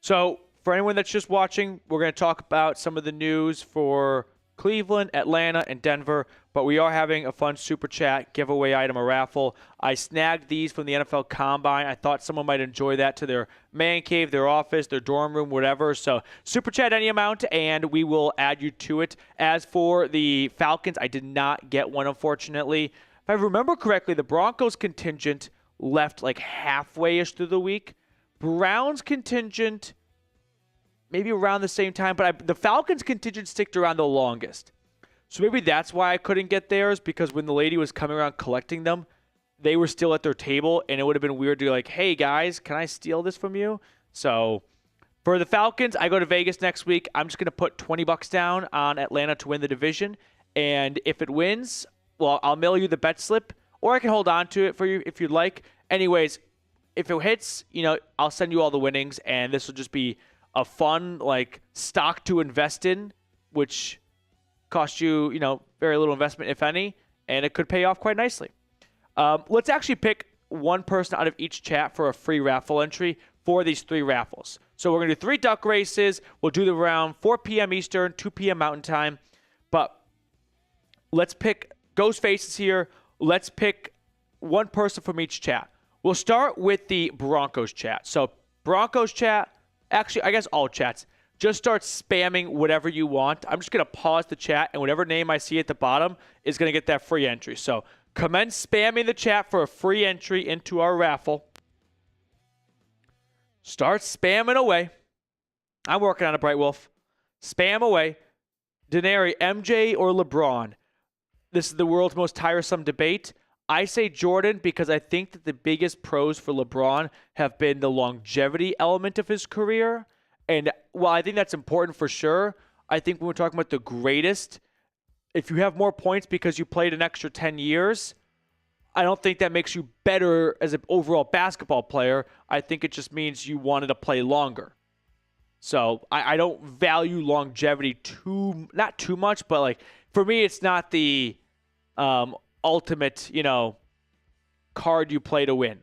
So for anyone that's just watching, we're going to talk about some of the news for Cleveland, Atlanta, and Denver, but we are having a fun super chat giveaway item, a raffle. I snagged these from the NFL Combine. I thought someone might enjoy that to their man cave, their office, their dorm room, whatever. So super chat any amount, and we will add you to it. As for the Falcons, I did not get one, unfortunately. If I remember correctly, the Broncos contingent left like halfway-ish through the week. Browns contingent maybe around the same time, but the Falcons contingent sticked around the longest. So maybe that's why I couldn't get theirs, because when the lady was coming around collecting them, they were still at their table, and it would have been weird to be like, hey, guys, can I steal this from you? So for the Falcons, I go to Vegas next week. I'm just going to put $20 down on Atlanta to win the division, and if it wins, well, I'll mail you the bet slip, or I can hold on to it for you if you'd like. Anyways, if it hits, I'll send you all the winnings, and this will just be a fun, like, stock to invest in, which costs you, very little investment, if any, and it could pay off quite nicely. Let's actually pick one person out of each chat for a free raffle entry for these 3 raffles. So we're going to do 3 duck races. We'll do them around 4 p.m. Eastern, 2 p.m. Mountain Time. let's pick Ghost Faces here. Let's pick one person from each chat. We'll start with the Broncos chat. So Broncos chat, actually, I guess all chats, just start spamming whatever you want. I'm just going to pause the chat, and whatever name I see at the bottom is going to get that free entry. So commence spamming the chat for a free entry into our raffle. Start spamming away. I'm working on it, Bright Wolf. Spam away. Denary, MJ or LeBron? This is the world's most tiresome debate. I say Jordan because I think that the biggest pros for LeBron have been the longevity element of his career. And while I think that's important for sure, I think when we're talking about the greatest, if you have more points because you played an extra 10 years, I don't think that makes you better as an overall basketball player. I think it just means you wanted to play longer. So I don't value longevity not too much, but like for me, it's not the ultimate, card you play to win.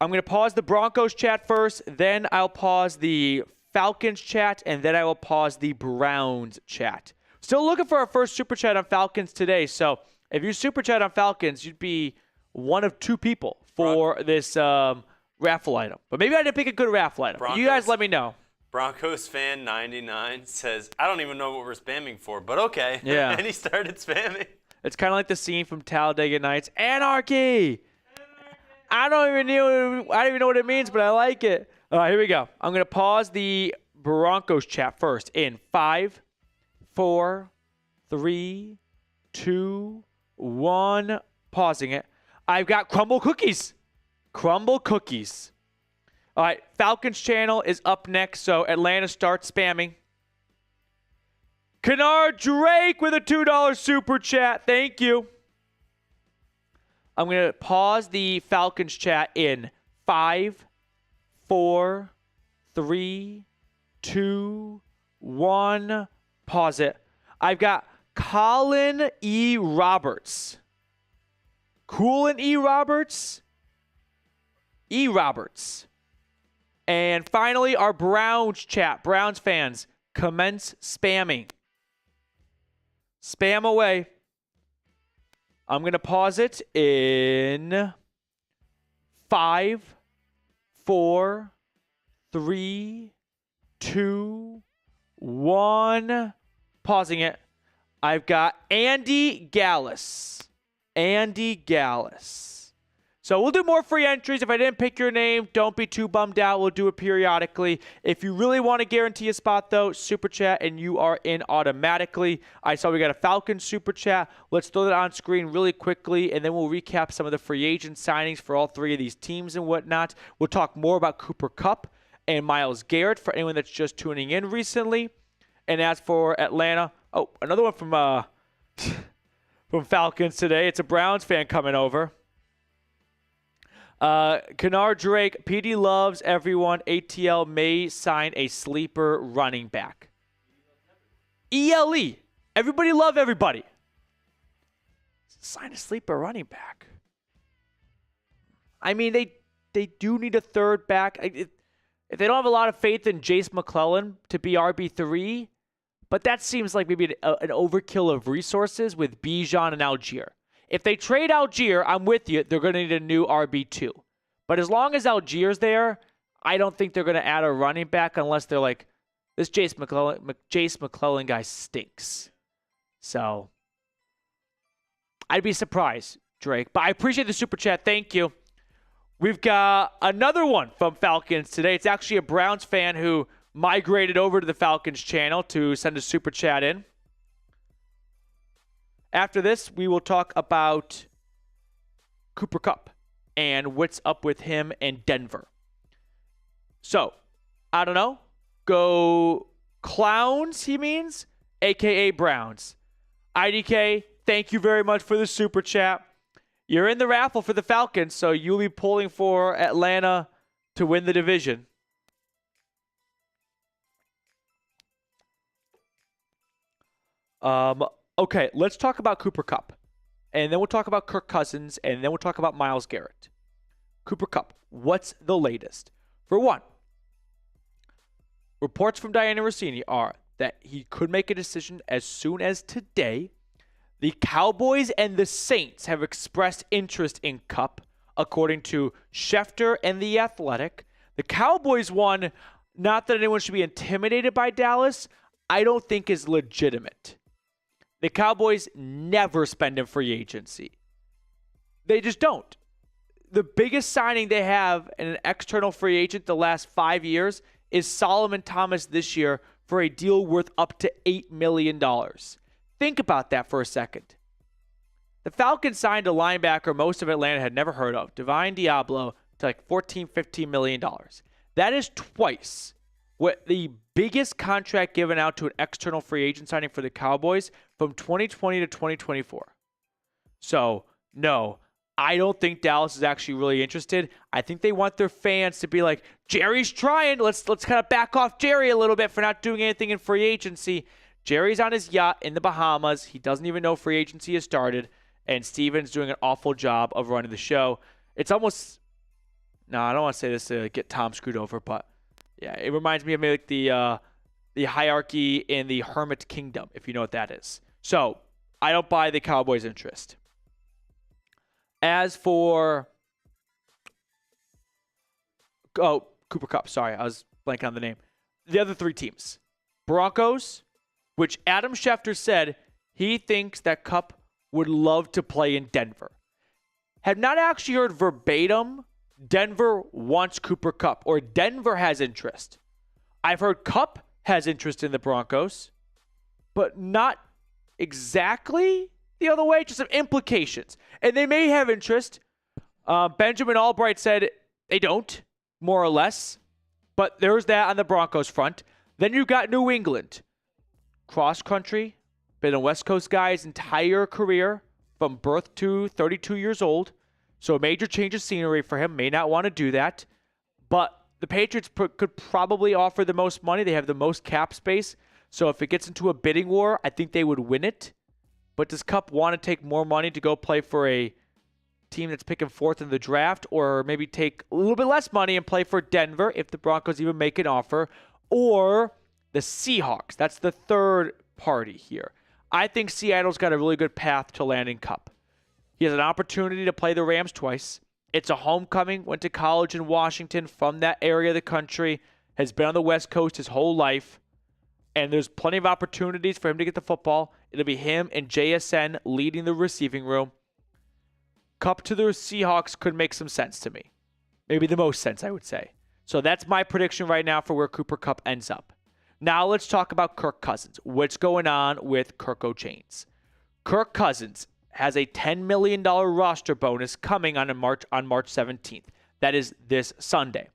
I'm going to pause the Broncos chat first, then I'll pause the Falcons chat, and then I will pause the Browns chat. Still looking for our first super chat on Falcons today. So if you super chat on Falcons, you'd be one of two people for this raffle item. But maybe I didn't pick a good raffle item. You guys let me know. Broncos fan 99 says, I don't even know what we're spamming for, but okay. Yeah. And he started spamming. It's kind of like the scene from Talladega Nights. Anarchy! I don't even know what it means, but I like it. All right, here we go. I'm going to pause the Broncos chat first in 5, 4, 3, 2, 1. Pausing it. I've got crumble cookies. Crumble cookies. All right, Falcons channel is up next, so Atlanta starts spamming. Kennard Drake with a $2 super chat. Thank you. I'm going to pause the Falcons chat in 5, 4, 3, 2, 1. Pause it. I've got Colin E. Roberts. Coolin E. Roberts. E. Roberts. And finally, our Browns chat. Browns fans, commence spamming. Spam away. I'm going to pause it in 5, 4, 3, 2, 1. Pausing it. I've got Andy Gallus. Andy Gallus. So we'll do more free entries. If I didn't pick your name, don't be too bummed out. We'll do it periodically. If you really want to guarantee a spot, though, super chat, and you are in automatically. I saw we got a Falcons super chat. Let's throw that on screen really quickly, and then we'll recap some of the free agent signings for all three of these teams and whatnot. We'll talk more about Cooper Kupp and Myles Garrett for anyone that's just tuning in recently. And as for Atlanta, another one from Falcons today. It's a Browns fan coming over. Kennard Drake, PD loves everyone. ATL may sign a sleeper running back. ELE. Everybody love everybody. Sign a sleeper running back. I mean, they do need a third back. If they don't have a lot of faith in Jace McClellan to be RB3, but that seems like maybe an overkill of resources with Bijan and Algier. If they trade Algier, I'm with you. They're going to need a new RB2. But as long as Algier's there, I don't think they're going to add a running back unless they're like, this Jace McClellan guy stinks. So I'd be surprised, Drake. But I appreciate the super chat. Thank you. We've got another one from Falcons today. It's actually a Browns fan who migrated over to the Falcons channel to send a super chat in. After this, we will talk about Cooper Kupp and what's up with him in Denver. So, I don't know. Go Clowns, he means, a.k.a. Browns. IDK, thank you very much for the super chat. You're in the raffle for the Falcons, so you'll be pulling for Atlanta to win the division. Okay, let's talk about Cooper Kupp. And then we'll talk about Kirk Cousins, and then we'll talk about Myles Garrett. Cooper Kupp, what's the latest? For one, reports from Diana Rossini are that he could make a decision as soon as today. The Cowboys and the Saints have expressed interest in Kupp, according to Schefter and The Athletic. The Cowboys one, not that anyone should be intimidated by Dallas, I don't think is legitimate. The Cowboys never spend in free agency. They just don't. The biggest signing they have in an external free agent the last 5 years is Solomon Thomas this year for a deal worth up to $8 million. Think about that for a second. The Falcons signed a linebacker most of Atlanta had never heard of, Divine Diablo, to like $14, $15 million. That is twice what the biggest contract given out to an external free agent signing for the Cowboys from 2020 to 2024. So, no, I don't think Dallas is actually really interested. I think they want their fans to be like, Jerry's trying. Let's kind of back off Jerry a little bit for not doing anything in free agency. Jerry's on his yacht in the Bahamas. He doesn't even know free agency has started. And Steven's doing an awful job of running the show. It's almost, no, I don't want to say this to get Tom screwed over, but yeah, it reminds me of maybe like the hierarchy in the Hermit Kingdom, if you know what that is. So I don't buy the Cowboys' interest. As for, Cooper Kupp, sorry, I was blanking on the name. The other three teams, Broncos, which Adam Schefter said he thinks that Kupp would love to play in Denver. Have not actually heard verbatim Denver wants Cooper Kupp or Denver has interest. I've heard Kupp has interest in the Broncos, but not exactly the other way, just some implications. And they may have interest. Benjamin Albright said they don't, more or less. But there's that on the Broncos front. Then you got New England. Cross country, been a West Coast guy his entire career from birth to 32 years old. So a major change of scenery for him. May not want to do that. But the Patriots could probably offer the most money. They have the most cap space. So if it gets into a bidding war, I think they would win it. But does Kupp want to take more money to go play for a team that's picking fourth in the draft, or maybe take a little bit less money and play for Denver if the Broncos even make an offer, or the Seahawks? That's the third party here. I think Seattle's got a really good path to landing Kupp. He has an opportunity to play the Rams twice. It's a homecoming, went to college in Washington from that area of the country, has been on the West Coast his whole life, and there's plenty of opportunities for him to get the football. It'll be him and JSN leading the receiving room. Kupp to the Seahawks could make some sense to me. Maybe the most sense, I would say. So that's my prediction right now for where Cooper Kupp ends up. Now let's talk about Kirk Cousins. What's going on with Kirk O'Chains? Kirk Cousins has a $10 million roster bonus coming on March 17th. That is this Sunday.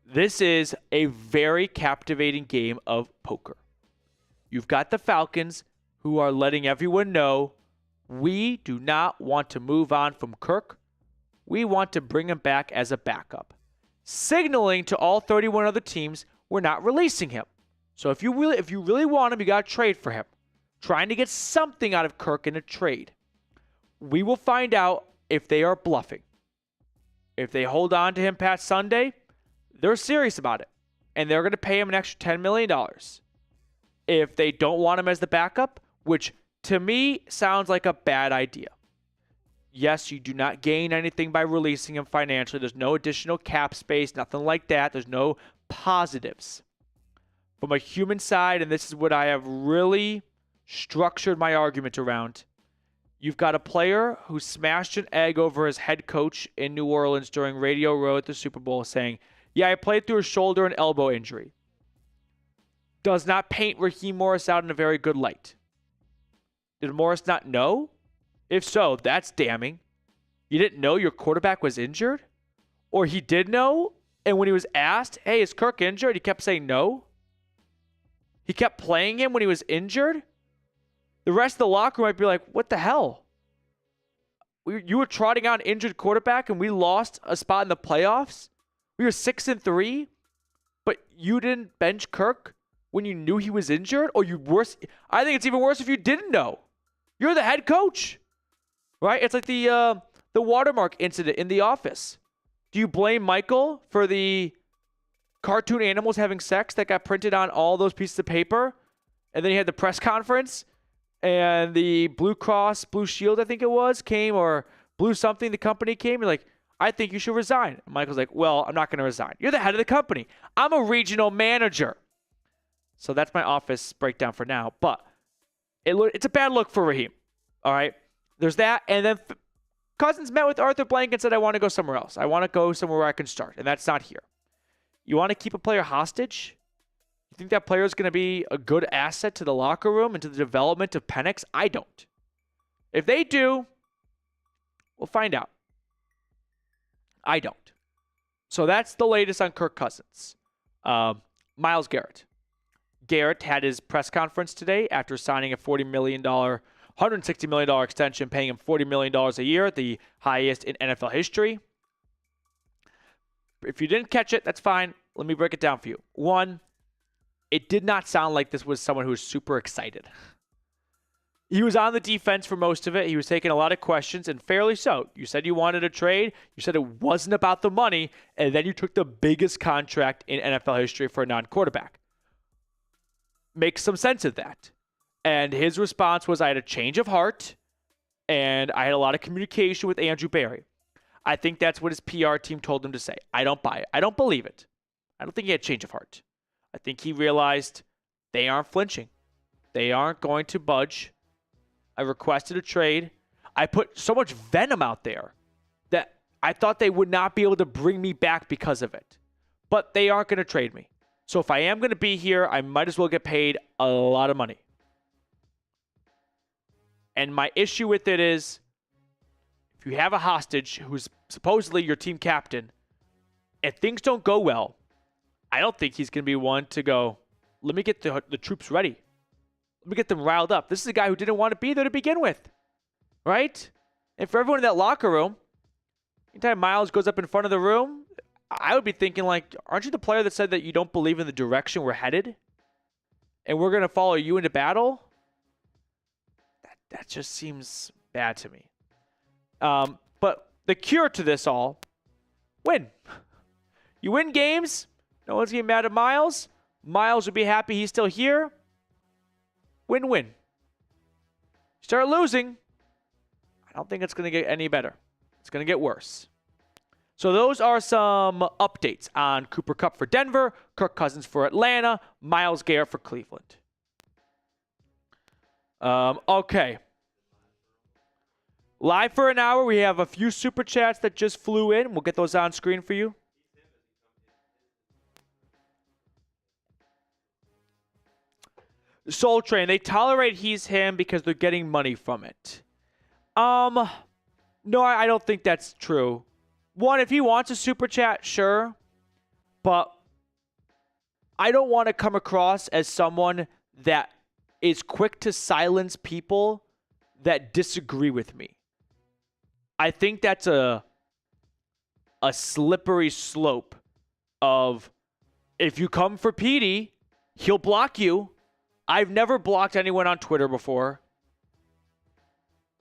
This is a very captivating game of poker. You've got the Falcons, who are letting everyone know we do not want to move on from Kirk. We want to bring him back as a backup, signaling to all 31 other teams we're not releasing him. So if you really want him, you got to trade for him. Trying to get something out of Kirk in a trade. We will find out if they are bluffing. If they hold on to him past Sunday, they're serious about it, and they're going to pay him an extra $10 million. If they don't want him as the backup, which to me sounds like a bad idea. Yes, you do not gain anything by releasing him financially. There's no additional cap space, nothing like that. There's no positives. From a human side, and this is what I have really structured my argument around, you've got a player who smashed an egg over his head coach in New Orleans during Radio Row at the Super Bowl saying, yeah, I played through a shoulder and elbow injury. Does not paint Raheem Morris out in a very good light. Did Morris not know? If so, that's damning. You didn't know your quarterback was injured? Or he did know, and when he was asked, hey, is Kirk injured? He kept saying no. He kept playing him when he was injured. The rest of the locker room might be like, what the hell? You were trotting out an injured quarterback and we lost a spot in the playoffs? We were 6-3, but you didn't bench Kirk when you knew he was injured? Or worse, I think it's even worse if you didn't know. You're the head coach, right? It's like the watermark incident in The Office. Do you blame Michael for the cartoon animals having sex that got printed on all those pieces of paper And then he had the press conference, and the Blue Cross, Blue Shield, I think it was, came, or Blue something, the company came. You're like, I think you should resign. And Michael's like, well, I'm not going to resign. You're the head of the company. I'm a regional manager. So that's my office breakdown for now. But it's a bad look for Raheem. All right? There's that. And then Cousins met with Arthur Blank and said, I want to go somewhere else. I want to go somewhere where I can start. And that's not here. You want to keep a player hostage? You think that player is going to be a good asset to the locker room and to the development of Penix? I don't. If they do, we'll find out. I don't. So that's the latest on Kirk Cousins. Myles Garrett. Garrett had his press conference today after signing a $160 million extension, paying him $40 million a year, the highest in NFL history. If you didn't catch it, that's fine. Let me break it down for you. One, it did not sound like this was someone who was super excited. He was on the defense for most of it. He was taking a lot of questions, and fairly so. You said you wanted a trade. You said it wasn't about the money, and then you took the biggest contract in NFL history for a non-quarterback. Makes some sense of that. And his response was, I had a change of heart, and I had a lot of communication with Andrew Berry. I think that's what his PR team told him to say. I don't buy it. I don't believe it. I don't think he had a change of heart. I think he realized they aren't flinching. They aren't going to budge. I requested a trade. I put so much venom out there that I thought they would not be able to bring me back because of it. But they aren't going to trade me. So if I am going to be here, I might as well get paid a lot of money. And my issue with it is, if you have a hostage who's supposedly your team captain, if things don't go well, I don't think he's going to be one to go, let me get the troops ready. Let me get them riled up. This is a guy who didn't want to be there to begin with, right? And for everyone in that locker room, anytime Myles goes up in front of the room, I would be thinking like, aren't you the player that said that you don't believe in the direction we're headed? And we're going to follow you into battle? That just seems bad to me. But the cure to this all, win. You win games, no one's getting mad at Myles. Myles would be happy he's still here. Win-win. Start losing, I don't think it's going to get any better. It's going to get worse. So those are some updates on Cooper Kupp for Denver, Kirk Cousins for Atlanta, Myles Garrett for Cleveland. Okay. Live for an hour. We have a few super chats that just flew in. We'll get those on screen for you. Soul Train, they tolerate he's him because they're getting money from it. No, I don't think that's true. One, if he wants a super chat, sure. But I don't want to come across as someone that is quick to silence people that disagree with me. I think that's a slippery slope of, if you come for Petey, he'll block you. I've never blocked anyone on Twitter before.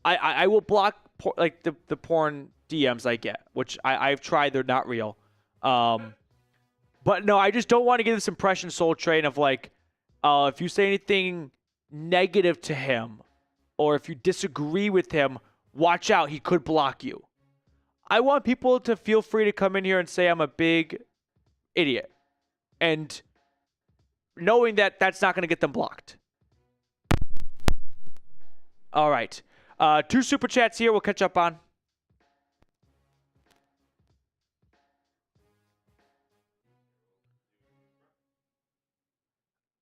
I will block like the porn DMs I get, which I've tried. They're not real. But no, I just don't want to give this impression, Soul Train, of like, if you say anything negative to him or if you disagree with him, watch out, he could block you. I want people to feel free to come in here and say I'm a big idiot. And knowing that that's not going to get them blocked. All right. 2 super chats here we'll catch up on.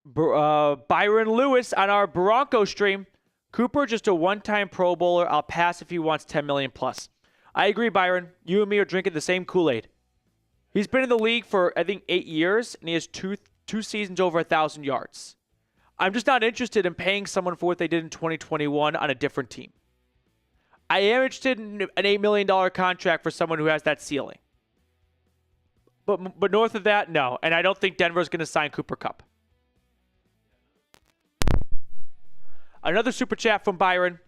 Byron Lewis on our Bronco stream. Cooper, just a one-time Pro Bowler. I'll pass if he wants $10 million plus. I agree, Byron. You and me are drinking the same Kool-Aid. He's been in the league for, I think, 8 years, and he has two seasons over 1,000 yards. I'm just not interested in paying someone for what they did in 2021 on a different team. I am interested in an $8 million contract for someone who has that ceiling. But north of that, no. And I don't think Denver's going to sign Cooper Kupp. Another super chat from Byron.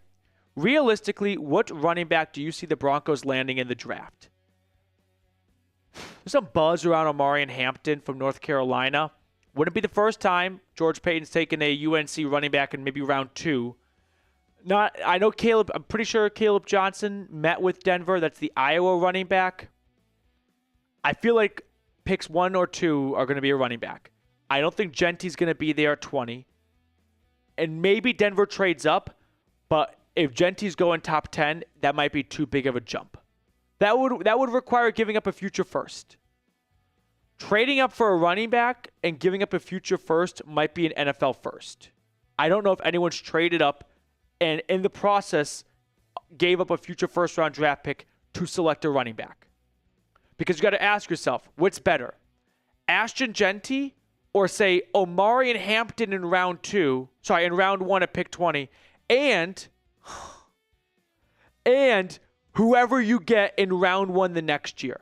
Realistically, what running back do you see the Broncos landing in the draft? There's some buzz around Omarion Hampton from North Carolina. Wouldn't be the first time George Payton's taken a UNC running back in maybe round 2. I'm pretty sure Caleb Johnson met with Denver. That's the Iowa running back. I feel like picks 1 or 2 are going to be a running back. I don't think Genty's going to be there at 20. And maybe Denver trades up, but if Genty's going top 10, that might be too big of a jump. That would require giving up a future first. Trading up for a running back and giving up a future first might be an NFL first. I don't know if anyone's traded up and in the process gave up a future first round draft pick to select a running back. Because you got to ask yourself, what's better? Ashton Genty or say Omari and Hampton in round 1 at pick 20 and whoever you get in round 1 the next year.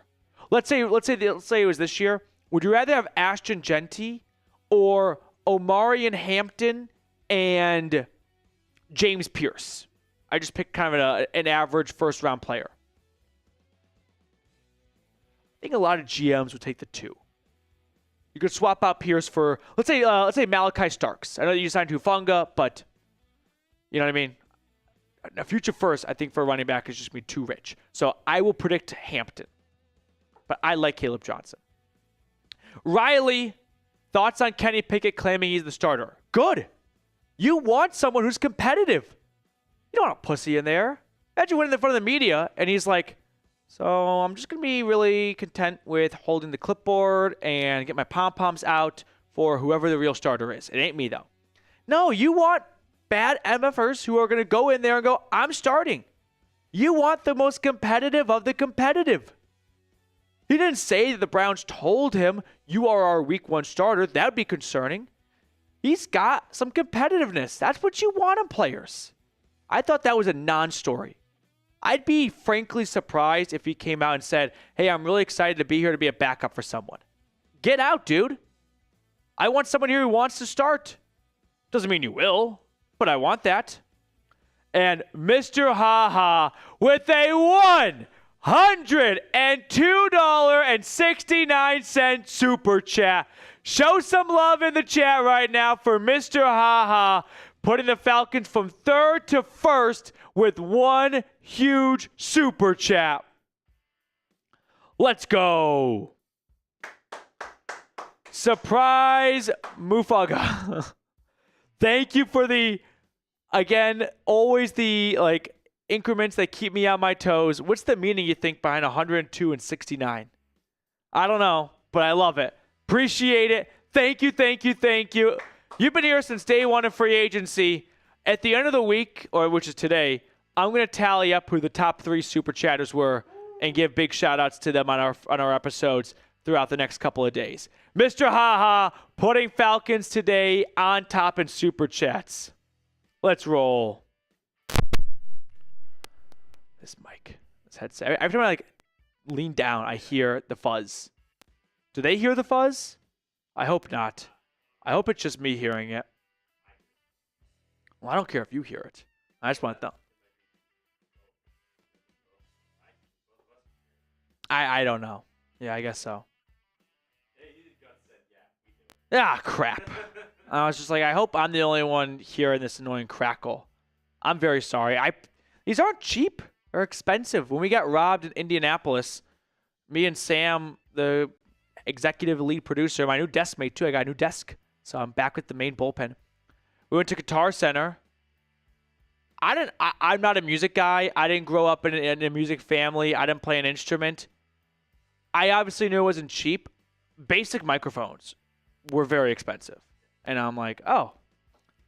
Let's say it was this year. Would you rather have Ashton Genty or Omari and Hampton and James Pierce? I just picked kind of an average first round player. I think a lot of GMs would take the 2. You could swap out Pierce for let's say Maliek Starks. I know that you signed Hufanga, but you know what I mean. A future first, I think for a running back is just be too rich. So I will predict Hampton, but I like Caleb Johnson. Riley, thoughts on Kenny Pickett claiming he's the starter? Good. You want someone who's competitive. You don't want a pussy in there. Imagine winning in front of the media, and he's like, so I'm just going to be really content with holding the clipboard and get my pom-poms out for whoever the real starter is. It ain't me, though. No, you want bad MFers who are going to go in there and go, I'm starting. You want the most competitive of the competitive. He didn't say that the Browns told him, you are our week 1 starter. That would be concerning. He's got some competitiveness. That's what you want in players. I thought that was a non-story. I'd be frankly surprised if he came out and said, hey, I'm really excited to be here to be a backup for someone. Get out, dude. I want someone here who wants to start. Doesn't mean you will, but I want that. And Mr. Ha-Ha with a $102.69 super chat. Show some love in the chat right now for Mr. Ha-Ha, putting the Falcons from 3rd to 1st with 1 huge super chat. Let's go. Surprise Mufaga. Thank you for always the increments that keep me on my toes. What's the meaning you think behind 102 and 69? I don't know, but I love it. Appreciate it. Thank you. You've been here since day 1 of free agency. At the end of the week, which is today, I'm going to tally up who the top 3 super chatters were and give big shout outs to them on our episodes throughout the next couple of days. Mr. Ha-Ha putting Falcons today on top in super chats. Let's roll. This mic, this headset. Every time I lean down, I hear the fuzz. Do they hear the fuzz? I hope not. I hope it's just me hearing it. Well, I don't care if you hear it. I just want to know. I don't know. Yeah, I guess so. Crap. I was just like, I hope I'm the only one hearing this annoying crackle. I'm very sorry. These aren't cheap or expensive. When we got robbed in Indianapolis, me and Sam, the executive lead producer, my new desk mate too, I got a new desk. So I'm back with the main bullpen. We went to Guitar Center. I'm not a music guy. I didn't grow up in a music family. I didn't play an instrument. I obviously knew it wasn't cheap. Basic microphones were very expensive. And I'm like, oh,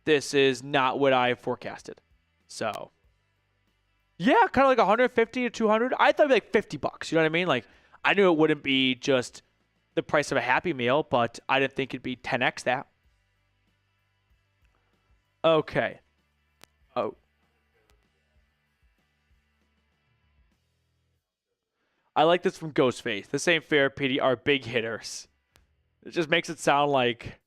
this is not what I forecasted. So, yeah, kind of like 150 to 200. I thought it'd be like $50. You know what I mean? Like, I knew it wouldn't be just the price of a Happy Meal, but I didn't think it'd be 10x that. Okay. Oh. I like this from Ghostface. This ain't fair, PD, are big hitters. It just makes it sound like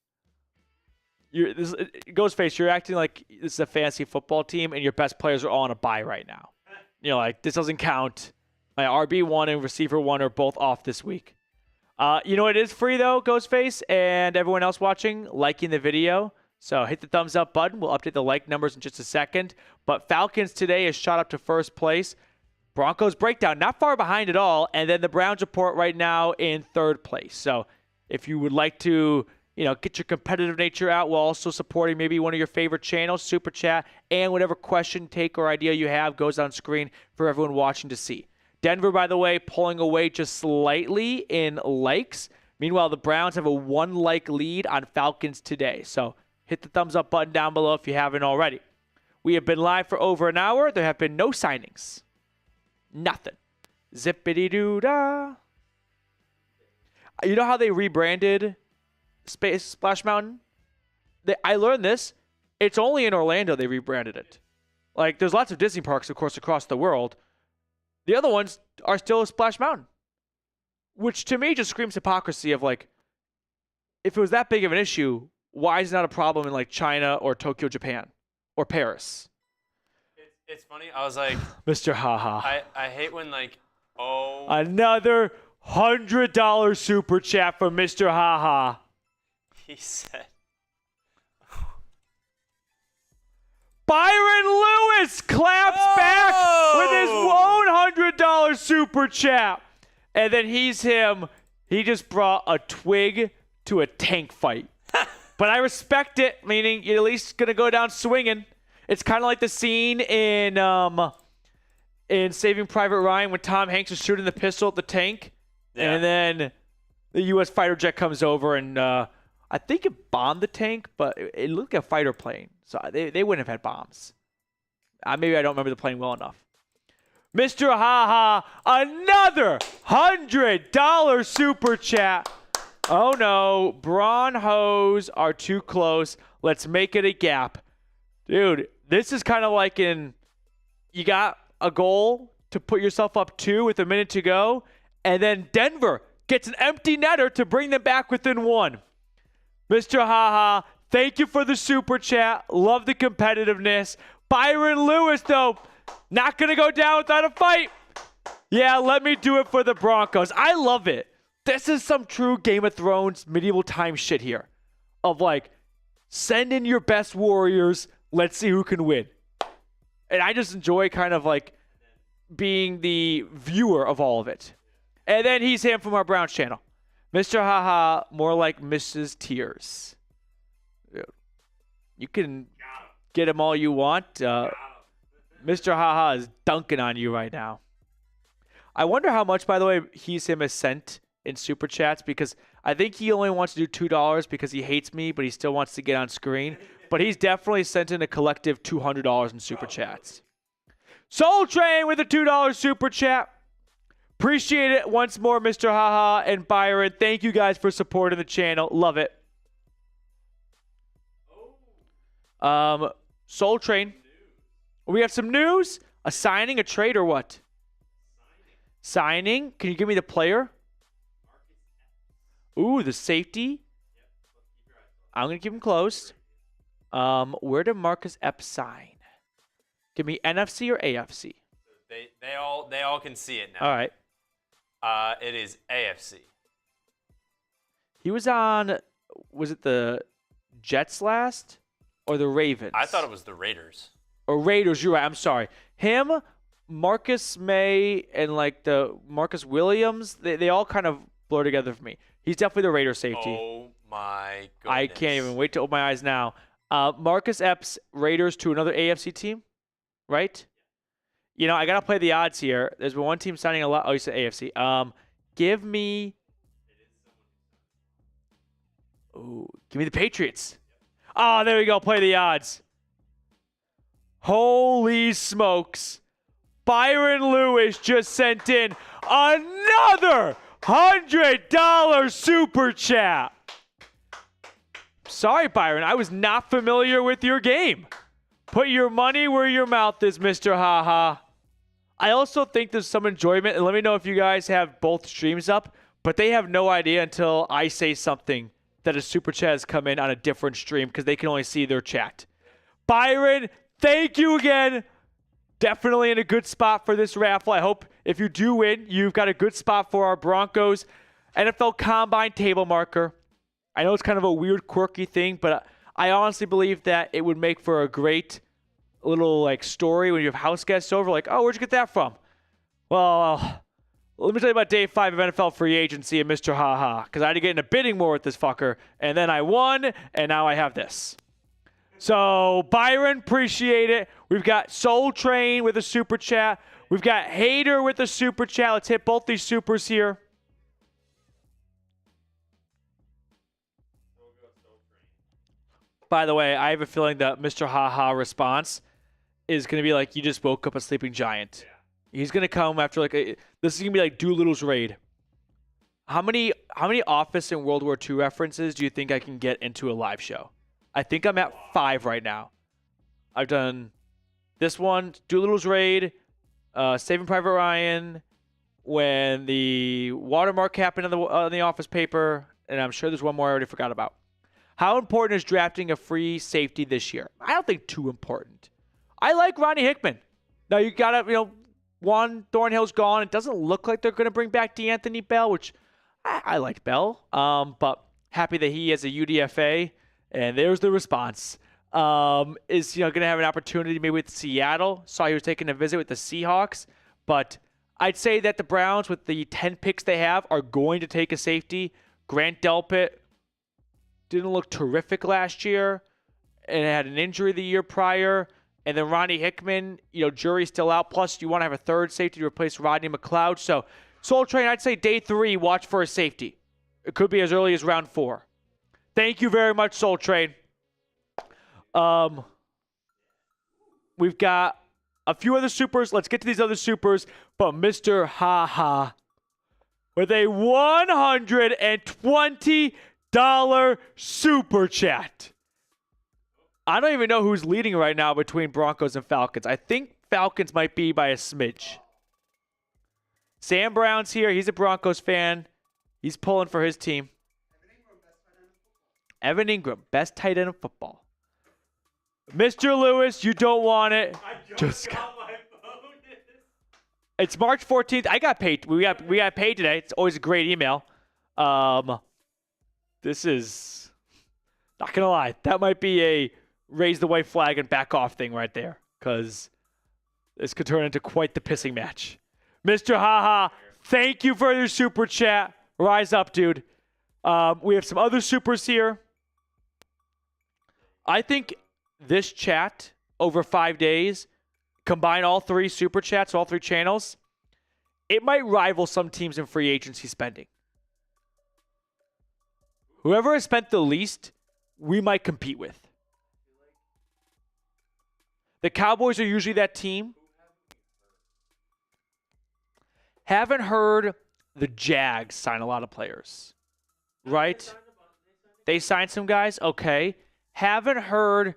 Ghostface, you're acting like this is a fantasy football team and your best players are all on a bye right now. You're like, this doesn't count. My RB1 and receiver 1 are both off this week. You know it is free though, Ghostface, and everyone else watching, liking the video. So hit the thumbs up button. We'll update the like numbers in just a second. But Falcons today is shot up to first place. Broncos breakdown, not far behind at all. And then the Browns report right now in third place. So if you would like to, get your competitive nature out while also supporting maybe one of your favorite channels, Super Chat, and whatever question, take, or idea you have goes on screen for everyone watching to see. Denver, by the way, pulling away just slightly in likes. Meanwhile, the Browns have a 1-like lead on Falcons today. So hit the thumbs up button down below if you haven't already. We have been live for over an hour. There have been no signings. Nothing. Zippity-doo-dah. You know how they rebranded Splash Mountain? I learned this. It's only in Orlando they rebranded it. Like, there's lots of Disney parks, of course, across the world. The other ones are still Splash Mountain. Which, to me, just screams hypocrisy of, like, if it was that big of an issue, why is it not a problem in, like, China or Tokyo, Japan? Or Paris? It's funny. I was like, Mr. Haha. I hate when Another $100 super chat from Mr. Haha. He said. Byron Lewis claps back with his $100 super chat. And then he's him. He just brought a twig to a tank fight. But I respect it, meaning you're at least going to go down swinging. It's kind of like the scene in Saving Private Ryan when Tom Hanks is shooting the pistol at the tank. Yeah. And then the U.S. fighter jet comes over and I think it bombed the tank, but it looked like a fighter plane. So they wouldn't have had bombs. Maybe I don't remember the plane well enough. Mr. Haha, another $100 super chat. Oh no, Braun Hose are too close. Let's make it a gap. Dude, this is kind of like you got a goal to put yourself up 2 with a minute to go, and then Denver gets an empty netter to bring them back within 1. Mr. Haha, thank you for the super chat. Love the competitiveness. Byron Lewis, though, not going to go down without a fight. Yeah, let me do it for the Broncos. I love it. This is some true Game of Thrones medieval time shit here. Of like, send in your best warriors. Let's see who can win. And I just enjoy kind of like being the viewer of all of it. And then he's him from our Browns channel. Mr. Haha, more like Mrs. Tears. You can get him all you want. Mr. Haha is dunking on you right now. I wonder how much, by the way, he's him has sent in super chats, because I think he only wants to do $2 because he hates me, but he still wants to get on screen. But he's definitely sent in a collective $200 in super chats. Soul Train with a $2 super chat. Appreciate it once more, Mr. Haha and Byron. Thank you guys for supporting the channel. Love it. Soul Train. We have some news. A signing, a trade, or what? Signing. Can you give me the player? Ooh, the safety. I'm going to keep him close. Where did Marcus Epps sign? Give me NFC or AFC? They all can see it now. All right. It is AFC. He was on, was it the Jets last or the Ravens? I thought it was the Raiders. Or Raiders, you're right. I'm sorry. Him, Marcus May, and like the Marcus Williams, they all kind of blur together for me. He's definitely the Raider safety. Oh my goodness. I can't even wait to open my eyes now. Marcus Epps, Raiders to another AFC team, right? You know, I got to play the odds here. There's been one team signing a lot. Oh, you said AFC. Give me the Patriots. Oh, there we go. Play the odds. Holy smokes. Byron Lewis just sent in another $100 super chat. Sorry, Byron. I was not familiar with your game. Put your money where your mouth is, Mr. Haha. I also think there's some enjoyment, and let me know if you guys have both streams up, but they have no idea until I say something that a super chat has come in on a different stream because they can only see their chat. Byron, thank you again. Definitely in a good spot for this raffle. I hope if you do win, you've got a good spot for our Broncos. NFL Combine table marker. I know it's kind of a weird, quirky thing, but I honestly believe that it would make for a great little like story when you have house guests over. Like, oh, where'd you get that from? Well, let me tell you about day 5 of NFL free agency and Mr. Ha-Ha, because I had to get in a bidding war with this fucker, and then I won, and now I have this. So, Byron, appreciate it. We've got Soul Train with a super chat. We've got Hater with a super chat. Let's hit both these supers here. By the way, I have a feeling that Mr. Ha-Ha response is going to be like, you just woke up a sleeping giant. Yeah. He's going to come after like, this is going to be like Doolittle's raid. How many Office and World War II references do you think I can get into a live show? I think I'm at 5 right now. I've done this one, Doolittle's raid, Saving Private Ryan, when the watermark happened on the Office paper, and I'm sure there's one more I already forgot about. How important is drafting a free safety this year? I don't think too important. I like Ronnie Hickman. Now you gotta, Juan Thornhill's gone. It doesn't look like they're gonna bring back D'Anthony Bell, which I liked Bell. But happy that he has a UDFA. And there's the response. Is gonna have an opportunity maybe with Seattle. Saw he was taking a visit with the Seahawks. But I'd say that the Browns, with the 10 picks they have, are going to take a safety. Grant Delpit didn't look terrific last year and had an injury the year prior. And then Ronnie Hickman, jury's still out. Plus, you want to have a third safety to replace Rodney McLeod. So, Soul Train, I'd say day 3, watch for a safety. It could be as early as round 4. Thank you very much, Soul Train. We've got a few other supers. Let's get to these other supers. But Mr. Ha-Ha with a $120 super chat. I don't even know who's leading right now between Broncos and Falcons. I think Falcons might be by a smidge. Sam Brown's here. He's a Broncos fan. He's pulling for his team. Evan Ingram, best tight end of football. Mr. Lewis, you don't want it. I just got my bonus. It's March 14th. I got paid. We got paid today. It's always a great email. This is, not going to lie, that might be a raise the white flag and back off thing right there, because this could turn into quite the pissing match. Mr. Ha-Ha, thank you for your super chat. Rise up, dude. We have some other supers here. I think this chat over 5 days, combine all 3 super chats, all 3 channels, it might rival some teams in free agency spending. Whoever has spent the least, we might compete with. The Cowboys are usually that team. Haven't heard the Jags sign a lot of players. Right? They signed some guys? Okay. Haven't heard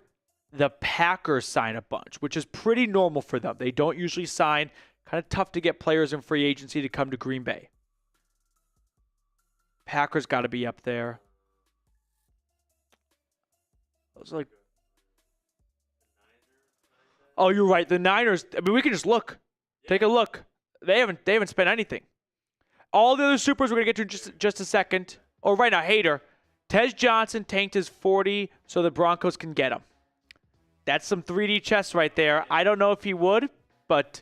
the Packers sign a bunch, which is pretty normal for them. They don't usually sign. Kind of tough to get players in free agency to come to Green Bay. Packers got to be up there. Those are like, oh, you're right. The Niners. I mean, we can just look. Take a look. They haven't spent anything. All the other supers we're gonna get to in just a second. Oh, right now, Hater. Tez Johnson tanked his 40 so the Broncos can get him. That's some 3D chess right there. I don't know if he would, but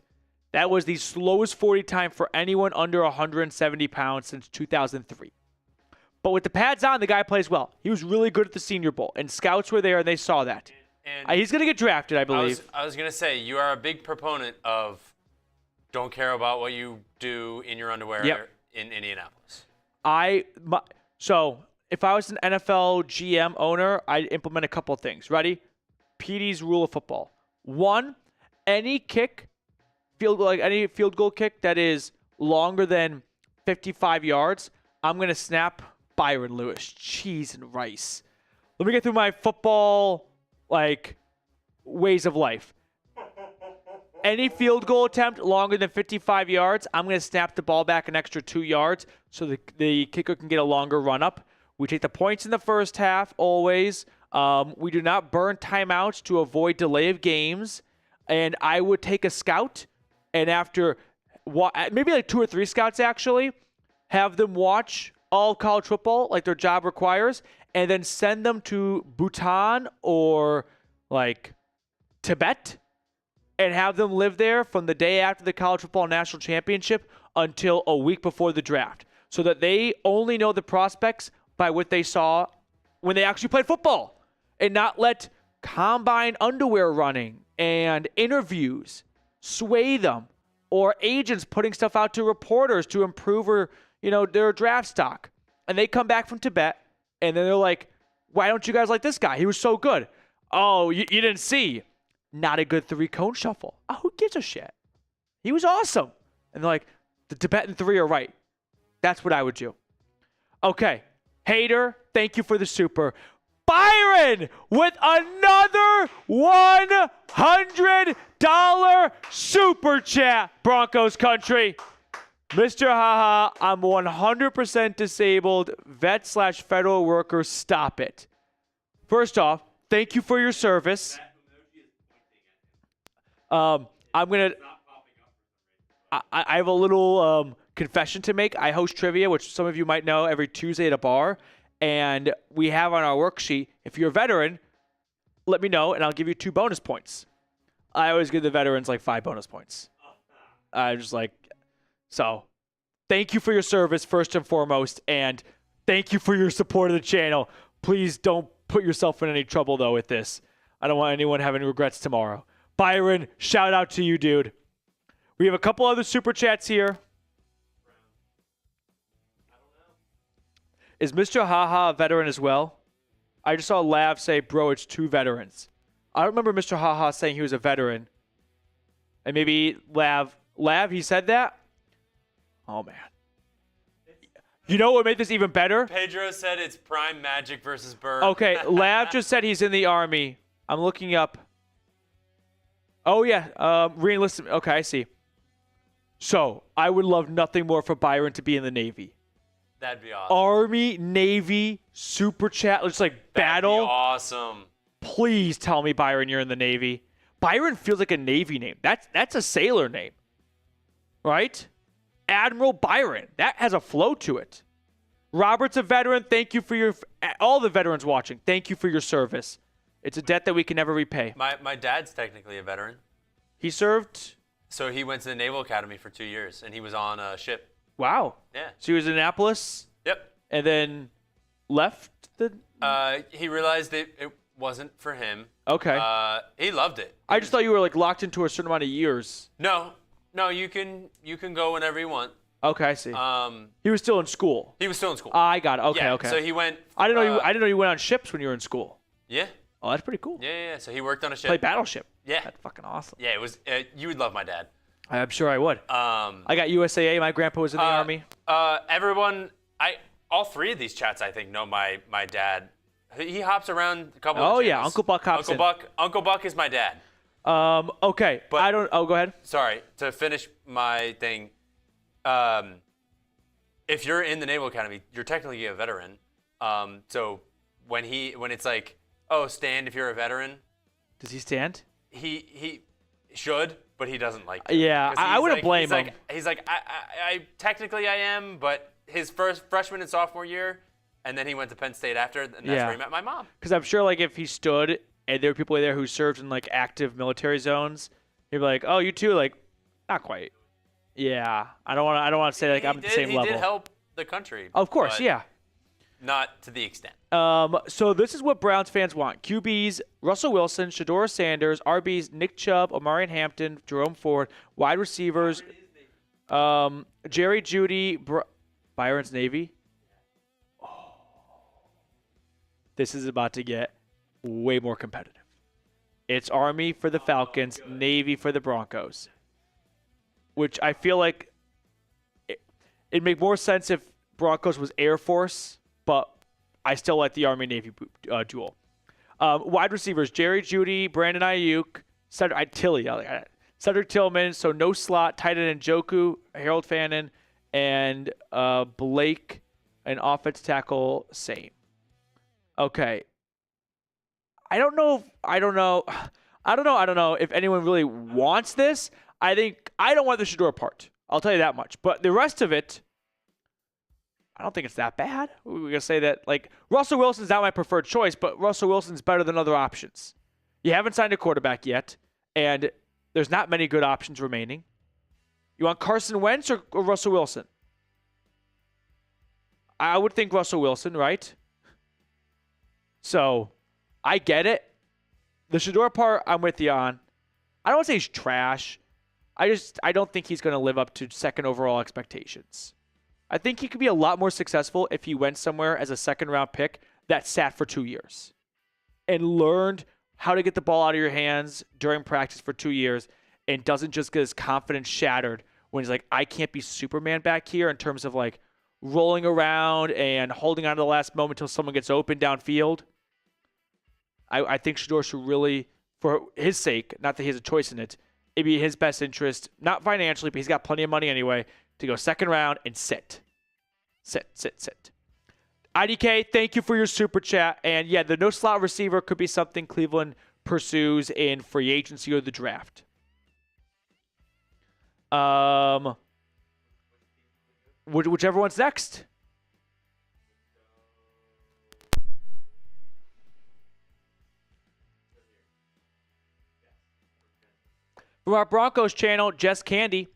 that was the slowest 40 time for anyone under 170 pounds since 2003. But with the pads on, the guy plays well. He was really good at the Senior Bowl, and scouts were there, and they saw that. And he's going to get drafted, I believe. I was going to say, you are a big proponent of don't care about what you do in your underwear in Indianapolis. So if I was an NFL GM owner, I'd implement a couple of things. Ready? PD's rule of football. 1, any any field goal kick that is longer than 55 yards, I'm going to snap Byron Lewis, cheese and rice. Let me get through my football, ways of life. Any field goal attempt longer than 55 yards, I'm going to snap the ball back an extra 2 yards so the kicker can get a longer run up. We take the points in the first half, always. We do not burn timeouts to avoid delay of games. And I would take a scout, and after maybe 2 or 3 scouts actually, have them watch all college football like their job requires, and then send them to Bhutan or like Tibet and have them live there from the day after the college football national championship until a week before the draft, so that they only know the prospects by what they saw when they actually played football, and not let combine underwear running and interviews sway them, or agents putting stuff out to reporters to improve their draft stock. And they come back from Tibet, and then they're like, why don't you guys like this guy? He was so good. Oh, you didn't see. Not a good 3-cone shuffle. Oh, who gives a shit? He was awesome. And they're like, the Tibetan 3 are right. That's what I would do. Okay. Hater, thank you for the super. Byron with another $100 super chat, Broncos country. Mr. Haha, I'm 100% disabled. Vet/federal worker, stop it. First off, thank you for your service. I have a little confession to make. I host trivia, which some of you might know, every Tuesday at a bar. And we have on our worksheet, if you're a veteran, let me know, and I'll give you 2 bonus points. I always give the veterans like 5 bonus points. I'm just like, so thank you for your service, first and foremost, and thank you for your support of the channel. Please don't put yourself in any trouble, though, with this. I don't want anyone having regrets tomorrow. Byron, shout out to you, dude. We have a couple other super chats here. Is Mr. Haha a veteran as well? I just saw Lav say, bro, it's 2 veterans. I don't remember Mr. Haha saying he was a veteran. And maybe Lav, he said that? Oh, man. You know what made this even better? Pedro said it's prime Magic versus Bird. Okay, Lav just said he's in the Army. I'm looking up. Oh, yeah. Re-enlistment. Okay, I see. So, I would love nothing more for Byron to be in the Navy. That'd be awesome. Army, Navy, super chat, looks like battle. That'd be awesome. Please tell me, Byron, you're in the Navy. Byron feels like a Navy name. That's a sailor name, right? Admiral Byron. That has a flow to it. Robert's a veteran. Thank you for all the veterans watching. Thank you for your service. It's a debt that we can never repay. My dad's technically a veteran. He served? So he went to the Naval Academy for 2 years, and he was on a ship. Wow. Yeah. So he was in Annapolis? Yep. And then left the... He realized it wasn't for him. Okay. He loved it. I just thought you were like locked into a certain amount of years. No, you can go whenever you want. Okay, I see. He was still in school. He was still in school. I got it. Okay, yeah, okay. So he went. I didn't know you went on ships when you were in school. Yeah. Oh, that's pretty cool. Yeah. So he worked on a ship. Played Battleship. Yeah. That's fucking awesome. Yeah, it was. You would love my dad. I'm sure I would. I got USAA. My grandpa was in the Army. Everyone, all 3 of these chats, I think, know my dad. He hops around a couple of channels. Yeah, Uncle Buck hops in. Uncle Buck is my dad. Okay, but I don't. Oh, go ahead. Sorry, to finish my thing. If you're in the Naval Academy, you're technically a veteran. So when it's like, oh, stand if you're a veteran. Does he stand? He should, but he doesn't like to. Yeah, I wouldn't blame him. He's like, I technically I am, but his first freshman and sophomore year, and then he went to Penn State after, and that's where he met my mom. Because I'm sure, like, if he stood and there were people there who served in like active military zones, he'd be like, "Oh, you too?" Like, not quite. Yeah, I don't want to say like I'm at the same level. He did help the country. Of course, yeah. Not to the extent. So this is what Browns fans want: QBs, Russell Wilson, Shedeur Sanders; RBs, Nick Chubb, Omarion Hampton, Jerome Ford; wide receivers, Jerry Jeudy, Byron's Navy. Oh. This is about to get way more competitive. It's Army for the Falcons, Navy for the Broncos. Which I feel like it'd make more sense if Broncos was Air Force, but I still like the Army-Navy duel. Wide receivers, Jerry Jeudy, Brandon Ayuk, Cedric Tillman, so no slot, tight end Njoku, Harold Fannin, and Blake, and offensive tackle, same. Okay. I don't know if anyone really wants this. I don't want the Shedeur part. I'll tell you that much. But the rest of it, I don't think it's that bad. We're going to say that, like, Russell Wilson's not my preferred choice, but Russell Wilson's better than other options. You haven't signed a quarterback yet, and there's not many good options remaining. You want Carson Wentz or Russell Wilson? I would think Russell Wilson, right? So, I get it. The Shedeur part, I'm with you on. I don't want to say he's trash. I don't think he's going to live up to second overall expectations. I think he could be a lot more successful if he went somewhere as a second-round pick that sat for 2 years and learned how to get the ball out of your hands during practice for 2 years and doesn't just get his confidence shattered when he's like, I can't be Superman back here in terms of like rolling around and holding on to the last moment until someone gets open downfield. I think Shedeur should really, for his sake, not that he has a choice in it, it'd be his best interest, not financially, but he's got plenty of money anyway, to go second round and sit. Sit. IDK, thank you for your super chat. And yeah, the no slot receiver could be something Cleveland pursues in free agency or the draft. Whichever one's next. From our Broncos channel, Jess Candy,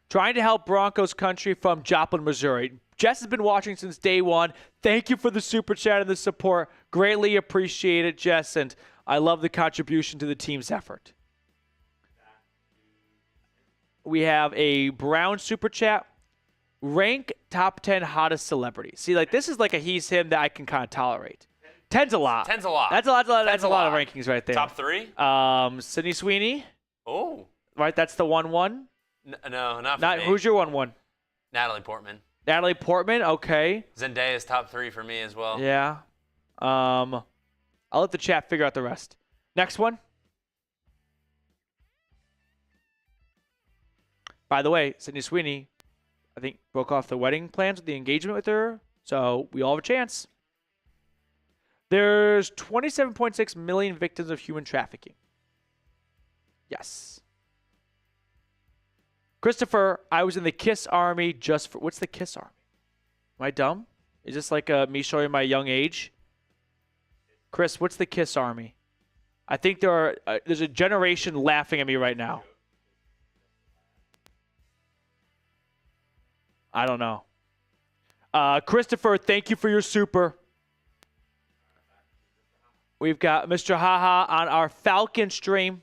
trying to help Broncos country from Joplin, Missouri. Jess has been watching since day one. Thank you for the super chat and the support. Greatly appreciate it, Jess, and I love the contribution to the team's effort. We have a Brown super chat. Rank top 10 hottest celebrities. See, like this is like a he's him that I can kind of tolerate. 10's a lot. That's a lot. That's a lot of rankings right there. Top 3? Sydney Sweeney. Oh. Right, that's the 1-1. No, not for me. Who's your 1-1? Natalie Portman. Natalie Portman, okay. Zendaya's top 3 for me as well. Yeah. I'll let the chat figure out the rest. Next one. By the way, Sydney Sweeney, I think, broke off the wedding plans with the engagement with her, so we all have a chance. There's 27.6 million victims of human trafficking. Yes. Christopher, I was in the KISS Army just for... What's the KISS Army? Am I dumb? Is this like me showing my young age? Chris, what's the KISS Army? I think there's a generation laughing at me right now. I don't know. Christopher, thank you for your super. We've got Mr. Haha on our Falcon stream.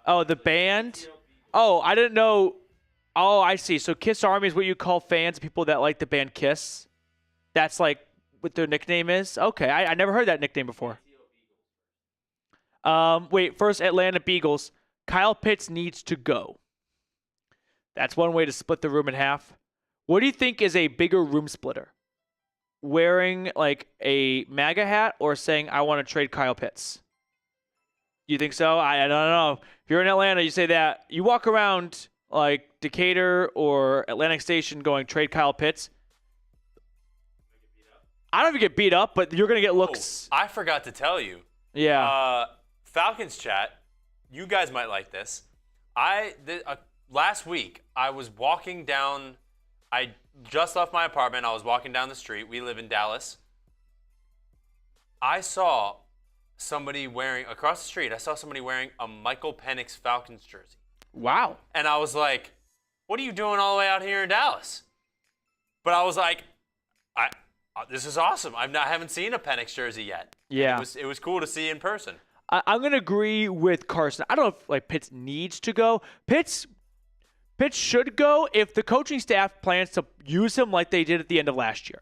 Oh, the band? Oh, I didn't know. Oh, I see. So KISS Army is what you call fans, people that like the band KISS. That's like what their nickname is? Okay, I never heard that nickname before. Wait, first Atlanta Beagles. Kyle Pitts needs to go. That's one way to split the room in half. What do you think is a bigger room splitter? Wearing like a MAGA hat or saying, I want to trade Kyle Pitts? You think so? I don't know. If you're in Atlanta, you say that. You walk around like Decatur or Atlantic Station going, trade Kyle Pitts. I don't know if you get beat up, but you're going to get looks. Oh, I forgot to tell you. Yeah. Falcons chat, you guys might like this. Last week, I was walking down, I just left my apartment. I was walking down the street. We live in Dallas. I saw somebody wearing, across the street, a Michael Penix Falcons jersey. Wow. And I was like, what are you doing all the way out here in Dallas? But I was like, this is awesome. I haven't seen a Penix jersey yet. Yeah. It was cool to see in person. I'm going to agree with Carson. I don't know if like Pitts needs to go. Pitts should go if the coaching staff plans to use him like they did at the end of last year.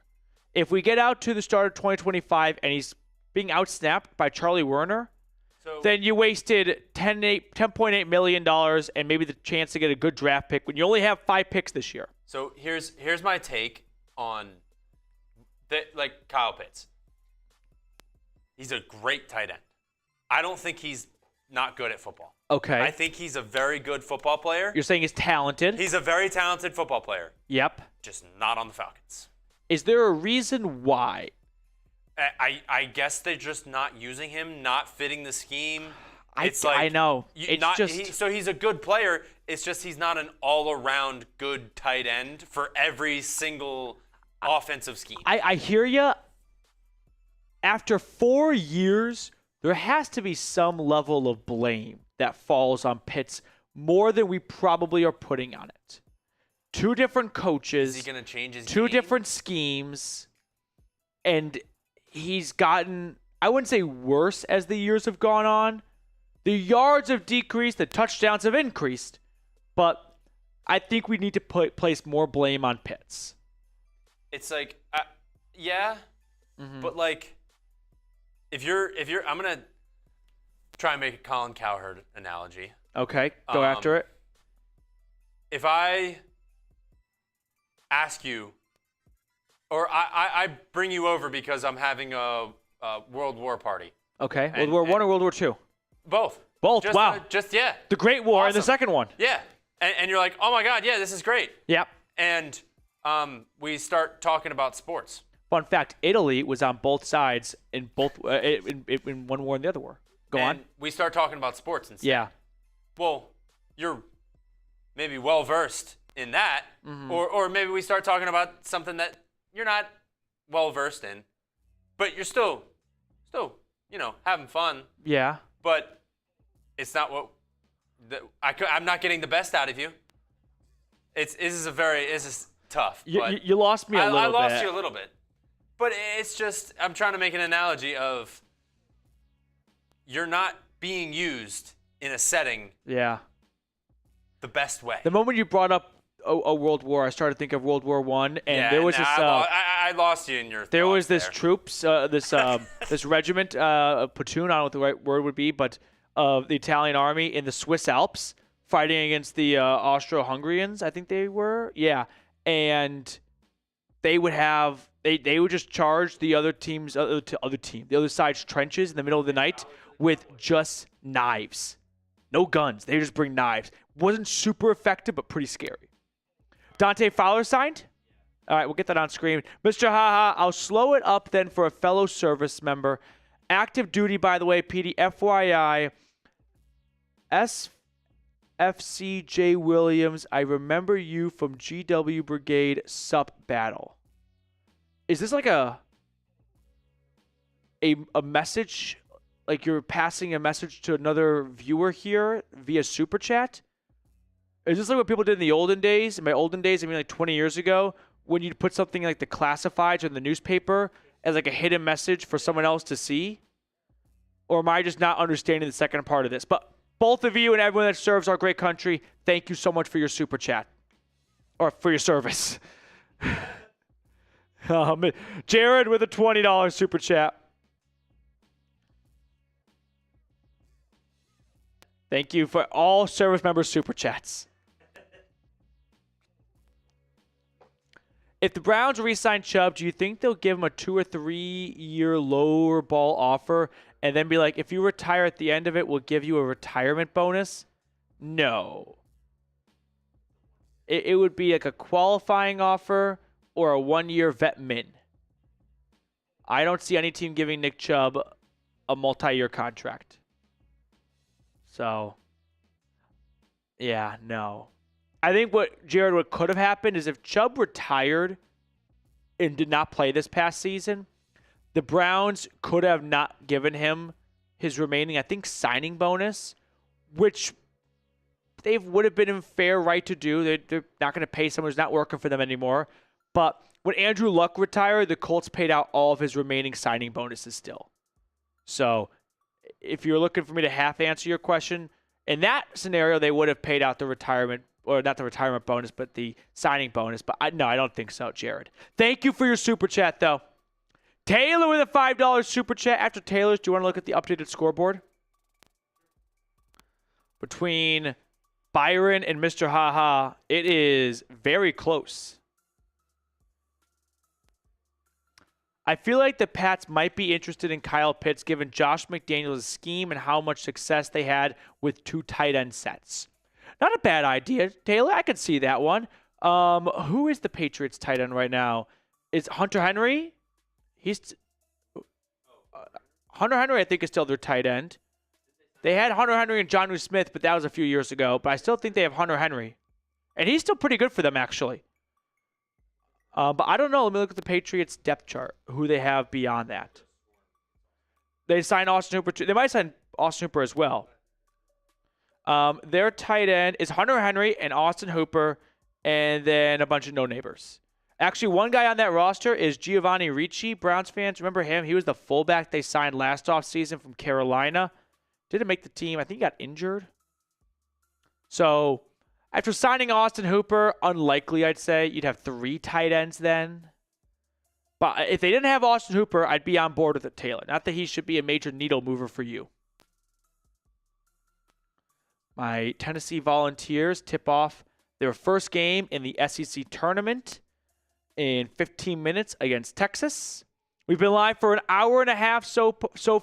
If we get out to the start of 2025 and he's being outsnapped by Charlie Werner, then you wasted $10.8 million and maybe the chance to get a good draft pick when you only have 5 picks this year. So here's my take on Kyle Pitts. He's a great tight end. I don't think he's not good at football. Okay. I think he's a very good football player. You're saying he's talented? He's a very talented football player. Yep. Just not on the Falcons. Is there a reason why? I guess they're just not using him, not fitting the scheme. I know. So he's a good player. It's just he's not an all-around good tight end for every single offensive scheme. I hear you. After 4 years, there has to be some level of blame that falls on Pitts more than we probably are putting on it. 2 different coaches. Is he going to change his 2 game? different schemes. And he's gotten, I wouldn't say worse as the years have gone on. The yards have decreased, the touchdowns have increased. But I think we need to place more blame on Pitts. It's like, yeah, but like, if you're, I'm gonna try and make a Colin Cowherd analogy. Okay, go after it. If I ask you, or I bring you over because I'm having a World War party. Okay, World War I or World War II? Both. Both. Wow. Yeah. The Great War Awesome. and the second one. Yeah, and you're like, oh my God, yeah, this is great. Yep. And we start talking about sports. Fun fact: Italy was on both sides in both in one war and the other war. Go on. We start talking about sports instead. Yeah. Well, you're maybe well versed in that, or maybe we start talking about something that you're not well versed in, but you're still having fun. Yeah. But it's not what I'm not getting the best out of you. This is tough. You lost me a little bit. I lost you a little bit. But it's just, I'm trying to make an analogy of you're not being used in a setting the best way. The moment you brought up a world war, I started to think of World War I, and there was this. I lost you in your. There was this there. troops, this regiment, platoon. I don't know what the right word would be, but of the Italian army in the Swiss Alps fighting against the Austro-Hungarians. I think they were, and they would have. They would just charge the other the other side's trenches in the middle of the night with just knives. No guns. They just bring knives. Wasn't super effective, but pretty scary. Dante Fowler signed? All right, we'll get that on screen. Mr. Haha, I'll slow it up then for a fellow service member. Active duty, by the way, PD, FYI. SFCJ Williams, I remember you from GW Brigade Sup Battle. Is this like a message, like you're passing a message to another viewer here via Super Chat? Is this like what people did in the olden days? In my olden days, I mean like 20 years ago, when you'd put something like the classifieds or in the newspaper as like a hidden message for someone else to see? Or am I just not understanding the second part of this? But both of you and everyone that serves our great country, thank you so much for your Super Chat. Or for your service. Jared with a $20 Super Chat. Thank you for all service members' Super Chats. If the Browns re-sign Chubb, do you think they'll give him a 2 or 3 year lower ball offer and then be like, if you retire at the end of it, we'll give you a retirement bonus? No. It would be like a qualifying offer or a 1 year vet min. I don't see any team giving Nick Chubb a multi-year contract. So, yeah, no. I think what could have happened is if Chubb retired and did not play this past season, the Browns could have not given him his remaining, I think, signing bonus, which they would have been in fair right to do. They're not going to pay someone who's not working for them anymore. But when Andrew Luck retired, the Colts paid out all of his remaining signing bonuses still. So if you're looking for me to half answer your question, in that scenario, they would have paid out the retirement, or not the retirement bonus, but the signing bonus. But I don't think so, Jared. Thank you for your Super Chat, though. Taylor with a $5 Super Chat. After Taylor's, do you want to look at the updated scoreboard? Between Byron and Mr. Haha, it is very close. I feel like the Pats might be interested in Kyle Pitts given Josh McDaniels' scheme and how much success they had with 2 tight end sets. Not a bad idea, Taylor. I could see that one. Who is the Patriots tight end right now? Is Hunter Henry? Hunter Henry, I think, is still their tight end. They had Hunter Henry and Jonnu Smith, but that was a few years ago. But I still think they have Hunter Henry. And he's still pretty good for them, actually. But I don't know. Let me look at the Patriots depth chart, who they have beyond that. They signed Austin Hooper, too. They might sign Austin Hooper as well. Their tight end is Hunter Henry and Austin Hooper, and then a bunch of no-neighbors. Actually, one guy on that roster is Giovanni Ricci. Browns fans, remember him? He was the fullback they signed last offseason from Carolina. Didn't make the team. I think he got injured. So, after signing Austin Hooper, unlikely, I'd say. You'd have 3 tight ends then. But if they didn't have Austin Hooper, I'd be on board with it, Taylor. Not that he should be a major needle mover for you. My Tennessee Volunteers tip off their first game in the SEC tournament in 15 minutes against Texas. We've been live for an hour and a half so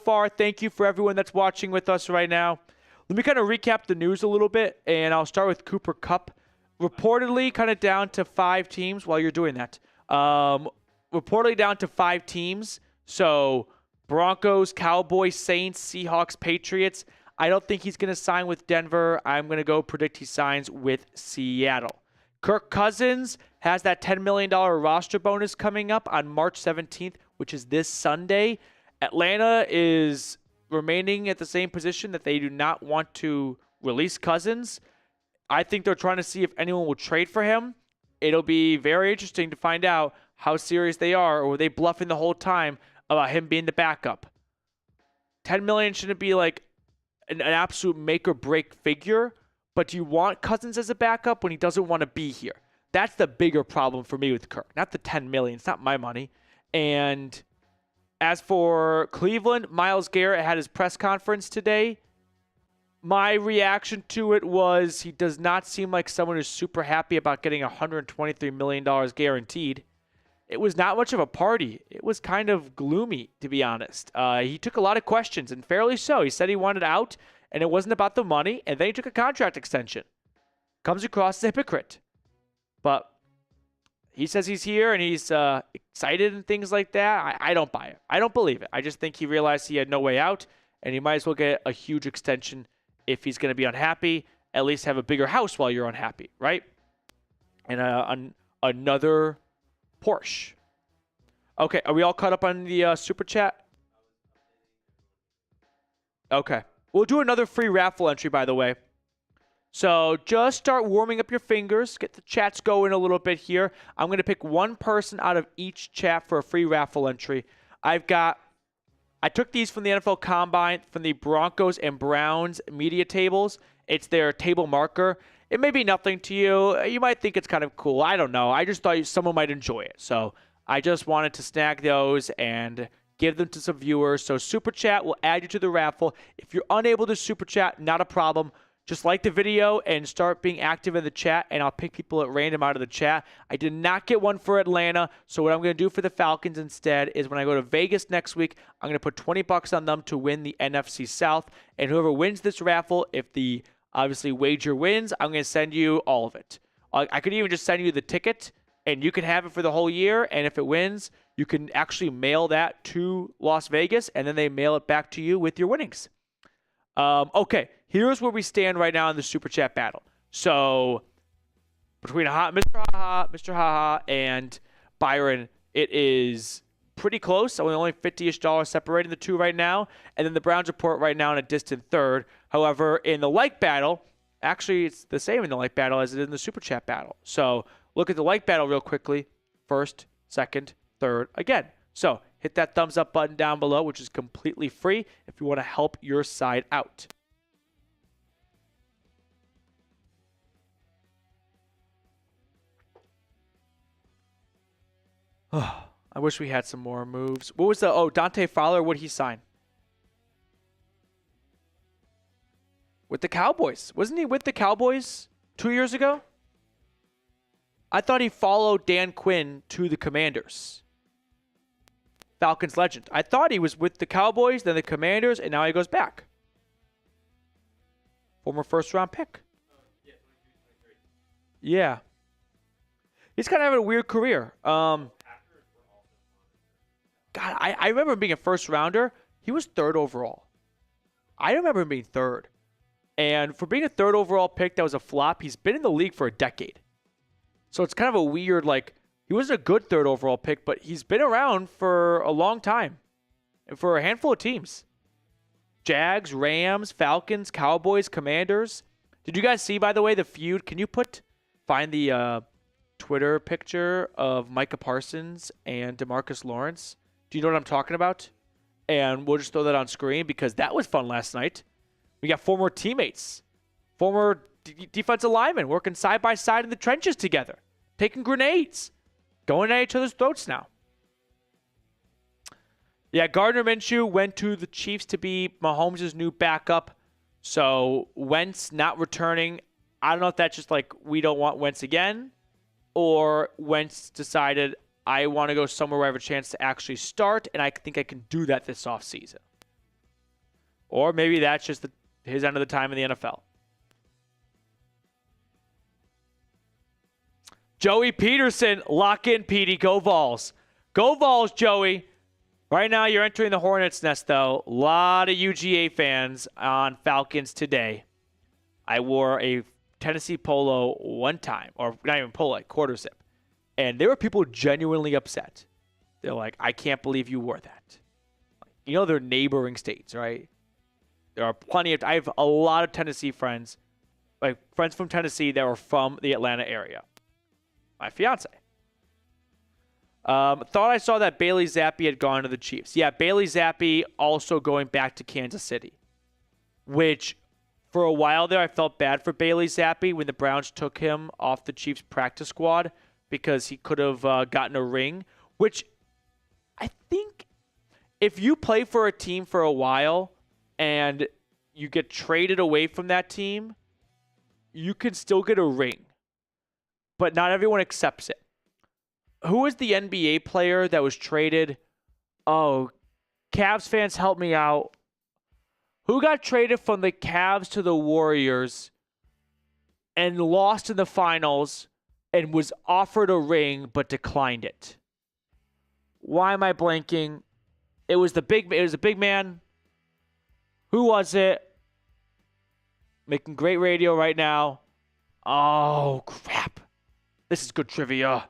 far. Thank you for everyone that's watching with us right now. Let me kind of recap the news a little bit, and I'll start with Cooper Kupp. Reportedly kind of down to 5 teams while you're doing that. Reportedly down to 5 teams. So Broncos, Cowboys, Saints, Seahawks, Patriots. I don't think he's going to sign with Denver. I'm going to go predict he signs with Seattle. Kirk Cousins has that $10 million roster bonus coming up on March 17th, which is this Sunday. Atlanta is remaining at the same position that they do not want to release Cousins. I think they're trying to see if anyone will trade for him. It'll be very interesting to find out how serious they are, or were they bluffing the whole time about him being the backup. $10 million shouldn't be like an absolute make or break figure, but do you want Cousins as a backup when he doesn't want to be here? That's the bigger problem for me with Kirk, not the $10 million. It's not my money. And as for Cleveland, Myles Garrett had his press conference today. My reaction to it was he does not seem like someone who's super happy about getting $123 million guaranteed. It was not much of a party. It was kind of gloomy, to be honest. He took a lot of questions, and fairly so. He said he wanted out, and it wasn't about the money, and then he took a contract extension. Comes across as a hypocrite. But he says he's here, and he's excited and things like that. I don't buy it. I don't believe it. I just think he realized he had no way out, and he might as well get a huge extension if he's going to be unhappy. At least have a bigger house while you're unhappy, right? And another Porsche. Okay, are we all caught up on the super chat? Okay. We'll do another free raffle entry, by the way. So just start warming up your fingers. Get the chats going a little bit here. I'm going to pick one person out of each chat for a free raffle entry. I took these from the NFL Combine, from the Broncos and Browns media tables. It's their table marker. It may be nothing to you. You might think it's kind of cool. I don't know. I just thought someone might enjoy it. So I just wanted to snag those and give them to some viewers. So Super Chat will add you to the raffle. If you're unable to Super Chat, not a problem. Just like the video and start being active in the chat, and I'll pick people at random out of the chat. I did not get one for Atlanta, so what I'm going to do for the Falcons instead is when I go to Vegas next week, I'm going to put $20 on them to win the NFC South, and whoever wins this raffle, if the obviously wager wins, I'm going to send you all of it. I could even just send you the ticket, and you can have it for the whole year, and if it wins, you can actually mail that to Las Vegas, and then they mail it back to you with your winnings. Okay, here's where we stand right now in the Super Chat battle. So, between Mr. Haha, and Byron, it is pretty close. Only $50-ish separating the two right now. And then the Browns report right now in a distant third. However, in the like battle, actually it's the same in the like battle as it is in the Super Chat battle. So, look at the like battle real quickly. First, second, third, again. So, hit that thumbs up button down below, which is completely free if you want to help your side out. I wish we had some more moves. What was Dante Fowler, what did he sign? With the Cowboys. Wasn't he with the Cowboys 2 years ago? I thought he followed Dan Quinn to the Commanders. Falcons legend. I thought he was with the Cowboys, then the Commanders, and now he goes back. Former first-round pick. Yeah. He's kind of having a weird career. God, I remember being a first-rounder. He was third overall. I remember him being third. And for being a third overall pick that was a flop, he's been in the league for a decade. So it's kind of a weird, like, he wasn't a good third overall pick, but he's been around for a long time and for a handful of teams. Jags, Rams, Falcons, Cowboys, Commanders. Did you guys see, by the way, the feud? Can you find the Twitter picture of Micah Parsons and DeMarcus Lawrence? Do you know what I'm talking about? And we'll just throw that on screen because that was fun last night. We got former teammates, former defensive linemen working side by side in the trenches together, taking grenades, going at each other's throats now. Yeah, Gardner Minshew went to the Chiefs to be Mahomes' new backup. So Wentz not returning. I don't know if that's just like we don't want Wentz again, or Wentz decided I want to go somewhere where I have a chance to actually start, and I think I can do that this offseason. Or maybe that's just his end of the time in the NFL. Joey Peterson, lock in, Petey. Go Vols. Go Vols, Joey. Right now, you're entering the Hornets' nest, though. A lot of UGA fans on Falcons today. I wore a Tennessee polo one time, or not even polo, like quarter zip. And there were people genuinely upset. They're like, I can't believe you wore that. You know, they're neighboring states, right? There are I have a lot of Tennessee friends, like friends from Tennessee that were from the Atlanta area. My fiance. Thought I saw that Bailey Zappi had gone to the Chiefs. Yeah, Bailey Zappi also going back to Kansas City, which for a while there I felt bad for Bailey Zappi when the Browns took him off the Chiefs practice squad because he could have gotten a ring, which I think if you play for a team for a while and you get traded away from that team, you can still get a ring, but not everyone accepts it. Who was the NBA player that was traded? Oh, Cavs fans, help me out. Who got traded from the Cavs to the Warriors and lost in the finals and was offered a ring but declined it? Why am I blanking? It was a big man. Who was it? Making great radio right now. Oh, crap. This is good trivia.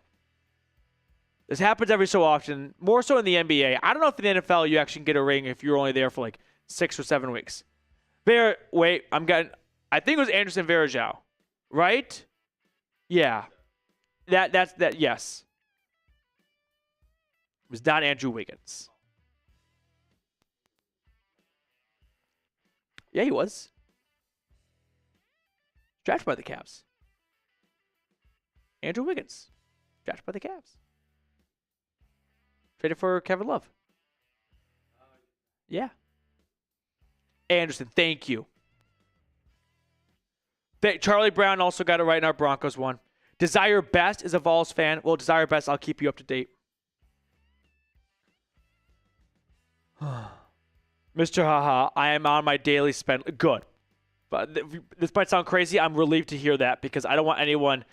This happens every so often, more so in the NBA. I don't know if in the NFL you actually can get a ring if you're only there for like 6 or 7 weeks. I think it was Anderson Varejao, right? Yeah. That's yes. It was not Andrew Wiggins. Yeah, he was. Drafted by the Cavs. Andrew Wiggins. Drafted by the Cavs. Traded for Kevin Love. Yeah. Anderson, thank you. Charlie Brown also got it right in our Broncos one. Desire Best is a Vols fan. Well, Desire Best, I'll keep you up to date. Mr. Haha, I am on my daily spend. Good. But this might sound crazy. I'm relieved to hear that because I don't want anyone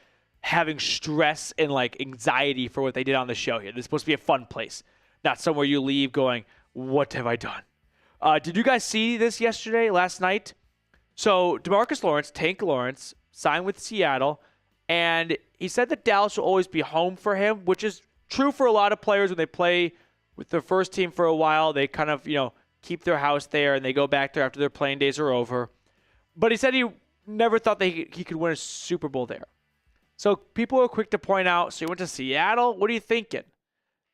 having stress and like anxiety for what they did on the show here. This is supposed to be a fun place, not somewhere you leave going, what have I done? Did you guys see this last night? So DeMarcus Lawrence, Tank Lawrence, signed with Seattle, and he said that Dallas will always be home for him, which is true for a lot of players when they play with their first team for a while. They kind of, keep their house there and they go back there after their playing days are over. But he said he never thought that he could win a Super Bowl there. So people were quick to point out, so he went to Seattle? What are you thinking?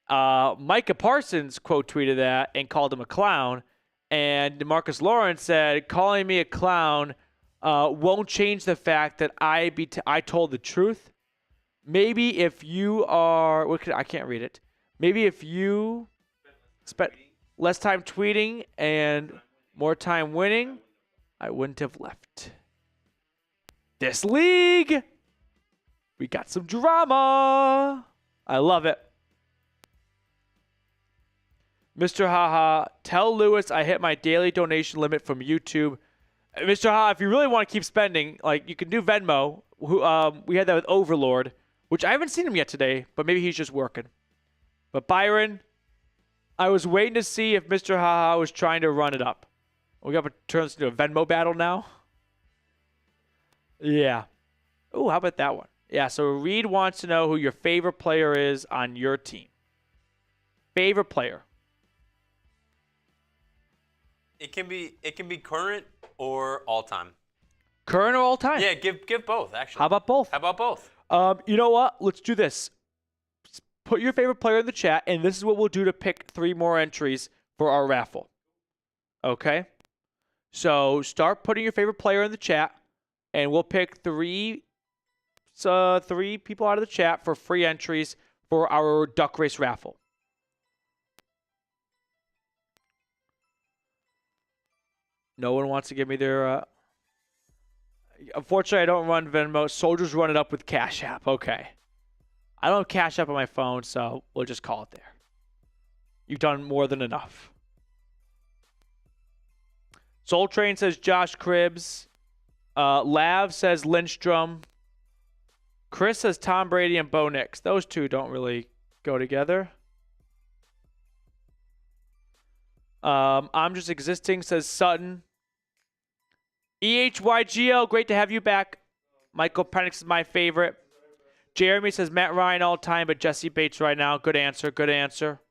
Micah Parsons quote tweeted that and called him a clown. And DeMarcus Lawrence said, calling me a clown won't change the fact that I told the truth. Maybe if you are, I can't read it. Maybe if you spent less time tweeting and more time winning, I wouldn't have left. This league, we got some drama. I love it. Mr. Haha, tell Lewis I hit my daily donation limit from YouTube. Mr. Haha, if you really want to keep spending, you can do Venmo. We had that with Overlord, which I haven't seen him yet today, but maybe he's just working. But Byron, I was waiting to see if Mr. Haha was trying to run it up. We got to turn this into a Venmo battle now. Yeah. Ooh, how about that one? Yeah, so Reed wants to know who your favorite player is on your team. Favorite player. It can be current or all time. Current or all time? Yeah, give both actually. How about both? How about both? You know what? Let's do this. Put your favorite player in the chat, and this is what we'll do to pick 3 more entries for our raffle. Okay? So start putting your favorite player in the chat, and we'll pick 3 people out of the chat for free entries for our duck race raffle. No one wants to give me their... Unfortunately, I don't run Venmo. Soldiers run it up with Cash App. Okay. I don't have Cash App on my phone, so we'll just call it there. You've done more than enough. Soul Train says Josh Cribbs. Lav says Lindstrom. Chris says Tom Brady and Bo Nix. Those two don't really go together. I'm just existing says Sutton. EHYGL, great to have you back. Michael Penix is my favorite. Jeremy says Matt Ryan all time, but Jesse Bates right now. Good answer. Good answer.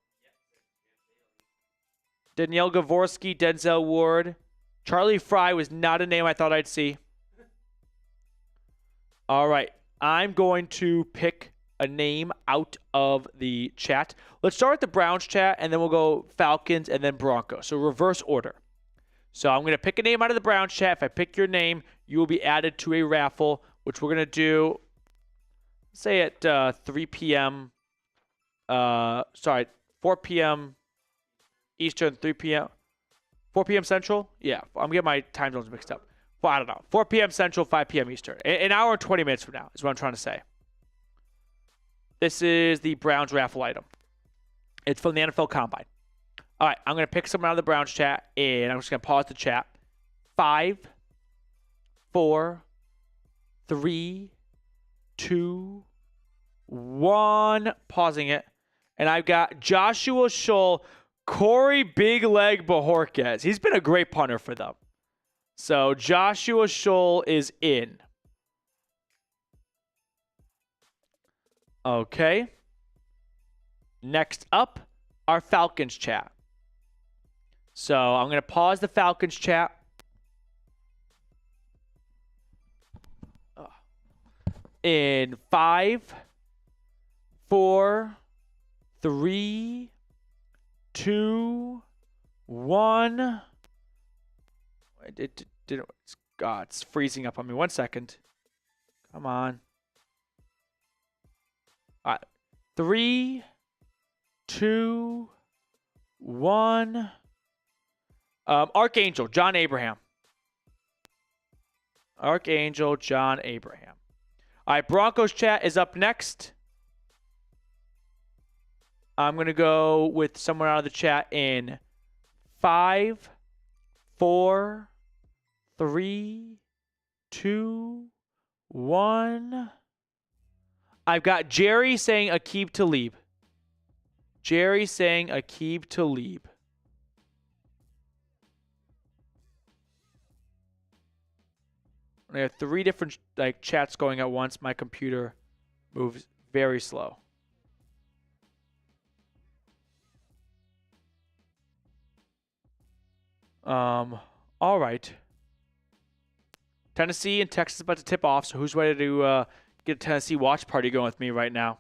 Danielle Gavorsky, Denzel Ward. Charlie Fry was not a name I thought I'd see. All right. I'm going to pick a name out of the chat. Let's start with the Browns chat, and then we'll go Falcons and then Broncos. So reverse order. So I'm going to pick a name out of the Browns chat. If I pick your name, you will be added to a raffle, which we're going to do, say at 3 p.m. 4 p.m. Eastern, 3 p.m. 4 p.m. Central? Yeah, I'm getting my time zones mixed up. Well, I don't know. 4 p.m. Central, 5 p.m. Eastern. An hour and 20 minutes from now is what I'm trying to say. This is the Browns raffle item. It's from the NFL Combine. All right, I'm going to pick someone out of the Browns chat, and I'm just going to pause the chat. 5, 4, 3, 2, 1. Pausing it. And I've got Joshua Scholl, Corey Big Leg Bajorquez. He's been a great punter for them. So Joshua Scholl is in. Okay. Next up, our Falcons chat. So I'm going to pause the Falcons chat. In 5, 4, 3, 2, 1. It didn't. God, it's freezing up on me. 1 second. Come on. All right. 3, 2, 1. Archangel, John Abraham. Archangel, John Abraham. All right, Broncos chat is up next. I'm going to go with someone out of the chat in 5, 4, 3, 2, 1. I've got Jerry saying Aqib Talib. Jerry saying Aqib Talib. I have 3 different chats going at once. My computer moves very slow. All right. Tennessee and Texas about to tip off, so who's ready to get a Tennessee watch party going with me right now?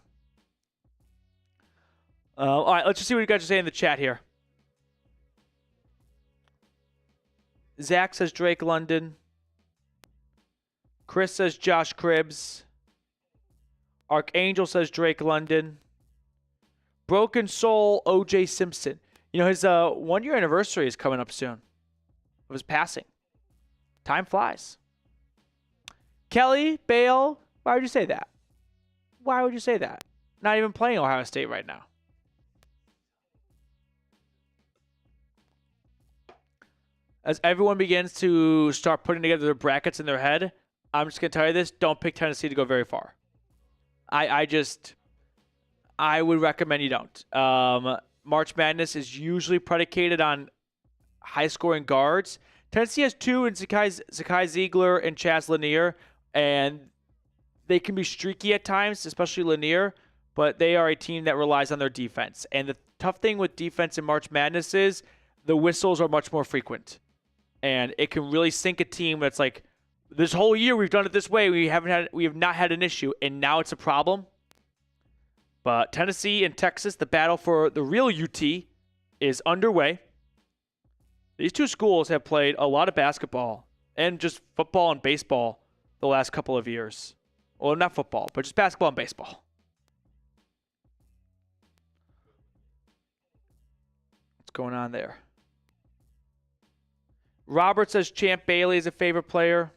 All right, let's just see what you guys are saying in the chat here. Zach says Drake London. Chris says Josh Cribbs. Archangel says Drake London. Broken Soul, O.J. Simpson. You know, his 1-year anniversary is coming up soon of his passing. Time flies. Kelly, Bale, why would you say that? Why would you say that? Not even playing Ohio State right now. As everyone begins to start putting together their brackets in their head, I'm just going to tell you this. Don't pick Tennessee to go very far. I would recommend you don't. March Madness is usually predicated on high-scoring guards. Tennessee has two in Zakai Ziegler and Chaz Lanier, and they can be streaky at times, especially Lanier, but they are a team that relies on their defense. And the tough thing with defense in March Madness is the whistles are much more frequent. And it can really sink a team that's like, this whole year we've done it this way. We have not had an issue, and now it's a problem. But Tennessee and Texas, the battle for the real UT is underway. These two schools have played a lot of basketball and just football and baseball the last couple of years. Well, not football, but just basketball and baseball. What's going on there? Robert says Champ Bailey is a favorite player.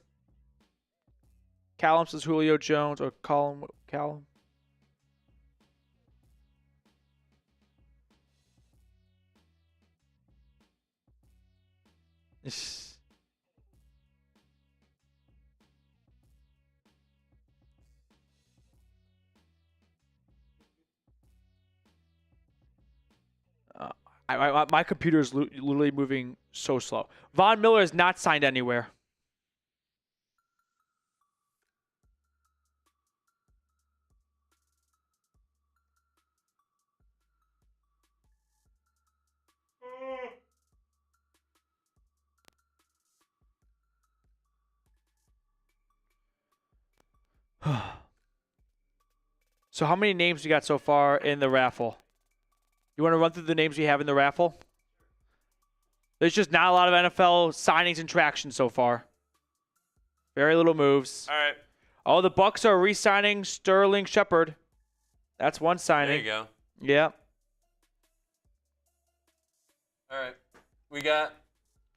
Callum says Julio Jones or Callum. My computer is literally moving so slow. Von Miller is not signed anywhere. So how many names you got so far in the raffle? You want to run through the names we have in the raffle? There's just not a lot of NFL signings and traction so far. Very little moves. All right. Oh, the Bucks are re-signing Sterling Shepard. That's one signing. There you go. Yeah. All right. We got,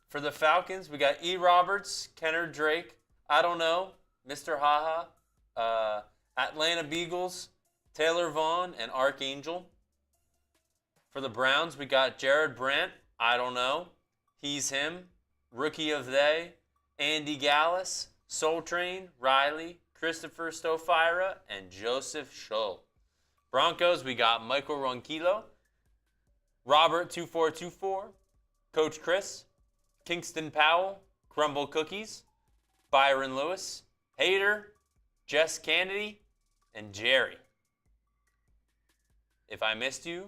for the Falcons, we got E. Roberts, Kenner Drake, I don't know, Mr. Haha, Atlanta Beagles, Taylor Vaughn, and Archangel. For the Browns, we got Jared Brandt, I don't know, he's him, Rookie of They, Andy Gallis, Soul Train, Riley, Christopher Stofira, and Joseph Schull. Broncos, we got Michael Ronquillo, Robert 2424, Coach Chris, Kingston Powell, Crumble Cookies, Byron Lewis, Hader, Jess Kennedy, and Jerry. If I missed you,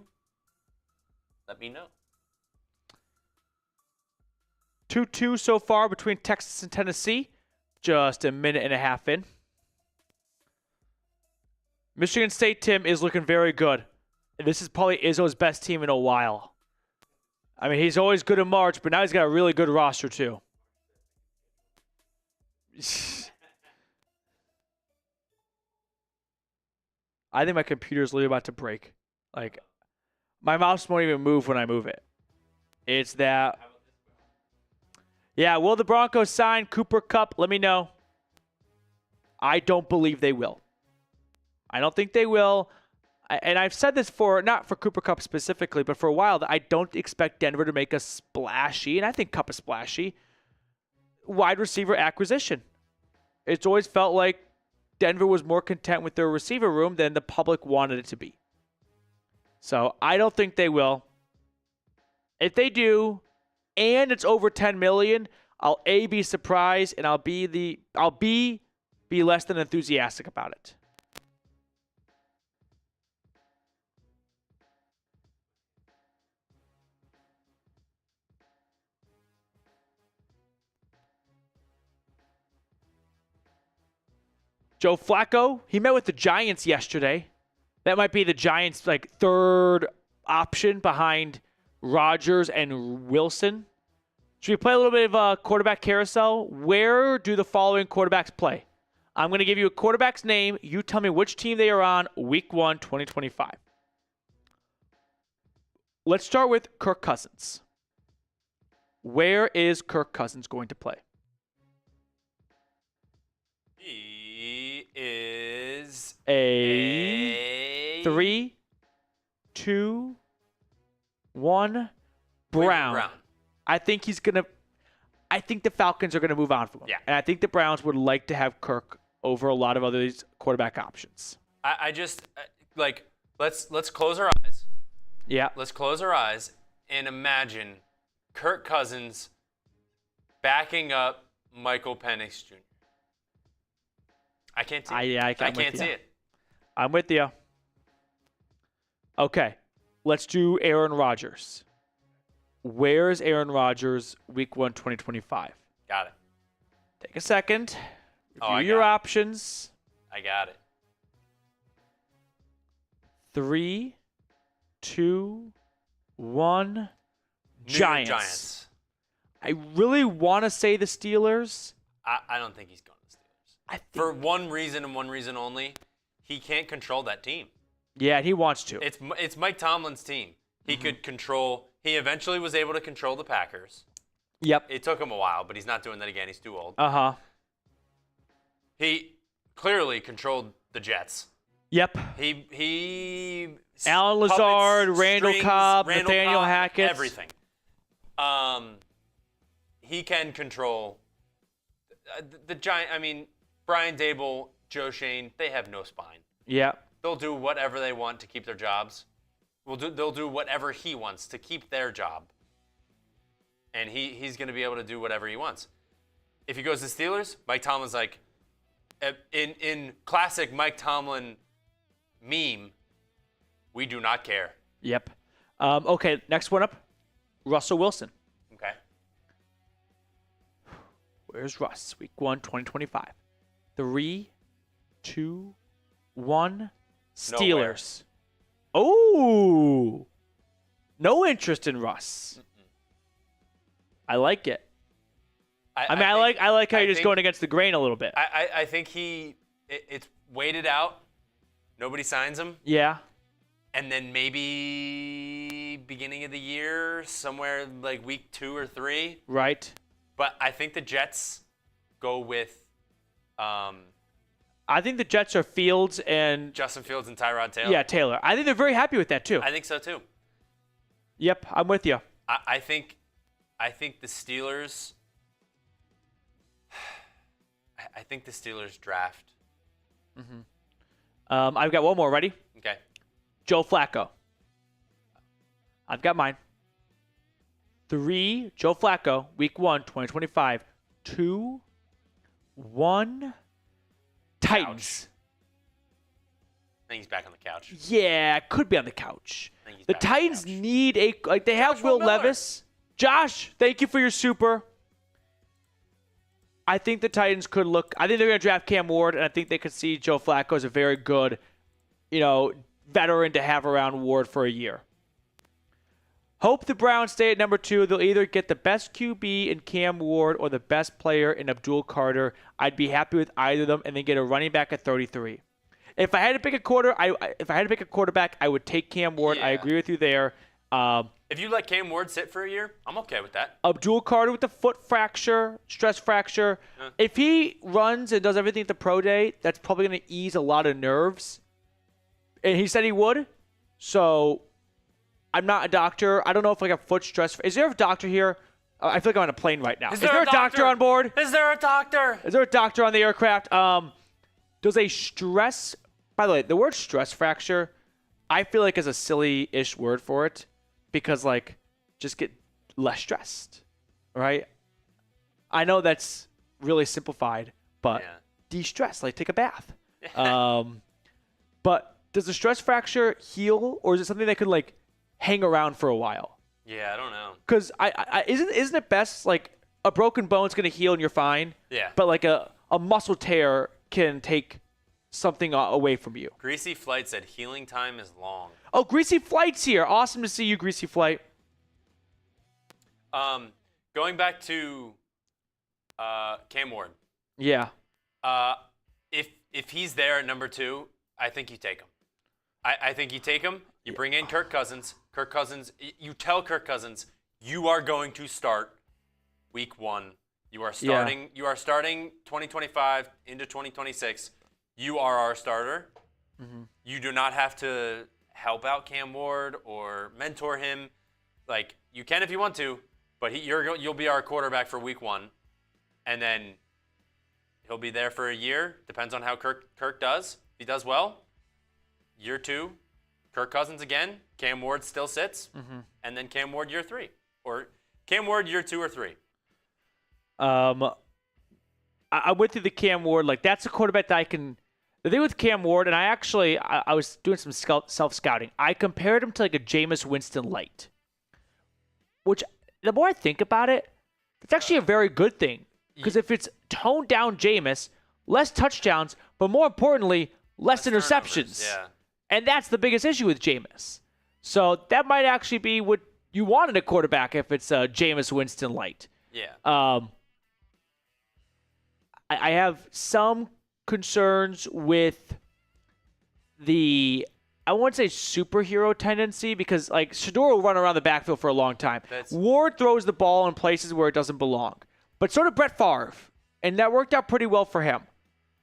let me know. 2-2 so far between Texas and Tennessee. Just a minute and a half in. Michigan State, Tim, is looking very good. This is probably Izzo's best team in a while. I mean, he's always good in March, but now he's got a really good roster, too. I think my computer's literally about to break. Like, my mouse won't even move when I move it. It's that. Yeah, will the Broncos sign Cooper Kupp? Let me know. I don't believe they will. I don't think they will. And I've said this not for Cooper Kupp specifically, but for a while, that I don't expect Denver to make a splashy, and I think Kupp is splashy, wide receiver acquisition. It's always felt like Denver was more content with their receiver room than the public wanted it to be. So I don't think they will. If they do, and it's over $10 million, I'll be surprised, and I'll be less than enthusiastic about it. Joe Flacco, he met with the Giants yesterday. That might be the Giants' third option behind Rodgers and Wilson. Should we play a little bit of a quarterback carousel? Where do the following quarterbacks play? I'm going to give you a quarterback's name. You tell me which team they are on week 1, 2025. Let's start with Kirk Cousins. Where is Kirk Cousins going to play? He is a 3, 2, 1. Brown. I think the Falcons are gonna move on from him. Yeah. And I think the Browns would like to have Kirk over a lot of other quarterback options. I just let's close our eyes. Yeah. Let's close our eyes and imagine Kirk Cousins backing up Michael Penix Jr. I can't see it. I can't see it. I'm with you. Okay, let's do Aaron Rodgers. Where is Aaron Rodgers week 1, 2025? Got it. Take a second. Oh, I Review your got it. options. I got it. 3, 2, 1. New Giants. I really want to say the Steelers. I don't think he's going to the Steelers. I think, For one reason and one reason only, he can't control that team. yeah, he wants to. It's Mike Tomlin's team. He could control. He eventually was able to control the Packers. Yep. It took him a while, but he's not doing that again. He's too old. Uh-huh. He clearly controlled the Jets. Yep. He Alan puppets, Lazard, Randall strings, Cobb, Randall Nathaniel Cobb, Hackett. everything. He can control the Giant. I mean, Brian Dable, Joe Shane, they have no spine. Yeah. They'll do whatever they want to keep their jobs. They'll do whatever he wants to keep their job. And he's going to be able to do whatever he wants. If he goes to Steelers, Mike Tomlin's like, in classic Mike Tomlin meme, we do not care. Yep. Okay, next one up. Russell Wilson. Okay. Where's Russ? Week 1, 2025. 3, 2, 1. Steelers. Oh. No interest in Russ. I like it. I like how you're just going against the grain a little bit. I think it's waited out. Nobody signs him. Yeah. And then maybe beginning of the year, somewhere like week 2 or 3. Right. But I think the Jets go with I think the Jets are Fields and Justin Fields and Tyrod Taylor. Yeah, Taylor. I think they're very happy with that too. I think so too. Yep, I'm with you. I think the Steelers. I think the Steelers draft. I've got one more. Ready? Okay. Joe Flacco. I've got mine. 3, Joe Flacco, week 1, 2025. 2, 1, Titans. I think he's back on the couch. Yeah, could be on the couch. I think he's The back on the Titans couch. need they have Josh Will Miller. Levis. Josh, thank you for your super. I think the Titans could look. I think they're going to draft Cam Ward, and I think they could see Joe Flacco as a very good, veteran to have around Ward for a year. Hope the Browns stay at number 2. They'll either get the best QB in Cam Ward or the best player in Abdul Carter. I'd be happy with either of them, and then get a running back at 33. If I had to pick a quarterback, I would take Cam Ward. Yeah. I agree with you there. If you let Cam Ward sit for a year, I'm okay with that. Abdul Carter with the foot fracture, stress fracture. If he runs and does everything at the pro day, that's probably going to ease a lot of nerves. And he said he would. So I'm not a doctor. I don't know if a foot stress. Is there a doctor here? I feel like I'm on a plane right now. Is there a doctor on board? Is there a doctor? Is there a doctor on the aircraft? Does a stress, by the way, the word stress fracture, I feel like is a silly-ish word for it because, just get less stressed, right? I know that's really simplified, but de-stress, take a bath. But does the stress fracture heal, or is it something that could, hang around for a while? Yeah, I don't know. Because isn't it best, a broken bone's going to heal and you're fine? Yeah. But, a muscle tear can take something away from you. Greasy Flight said healing time is long. Oh, Greasy Flight's here. Awesome to see you, Greasy Flight. Going back to Cam Ward. Yeah. If he's there at number 2, I think you take him. I think you take him. You bring in Kirk Cousins. Kirk Cousins. You tell Kirk Cousins you are going to start week 1. You are starting. Yeah. You are starting 2025 into 2026. You are our starter. Mm-hmm. You do not have to help out Cam Ward or mentor him. You can if you want to, but you'll be our quarterback for week 1, and then he'll be there for a year. Depends on how Kirk does. If he does well, year 2, Kirk Cousins again. Cam Ward still sits, and then Cam Ward year 3, or Cam Ward year 2 or 3. I'm with you, the Cam Ward. Like, that's a quarterback that I can. The thing with Cam Ward, and I was doing some self-scouting. I compared him to like a Jameis Winston light, which the more I think about it, it's actually a very good thing. Because if it's toned down Jameis, less touchdowns, but more importantly, less interceptions. Yeah. And that's the biggest issue with Jameis. So that might actually be what you want in a quarterback if it's a Jameis Winston light. Yeah. I have some concerns with I won't say superhero tendency because like Shador will run around the backfield for a long time. Ward throws the ball in places where it doesn't belong. But so did Brett Favre. And that worked out pretty well for him.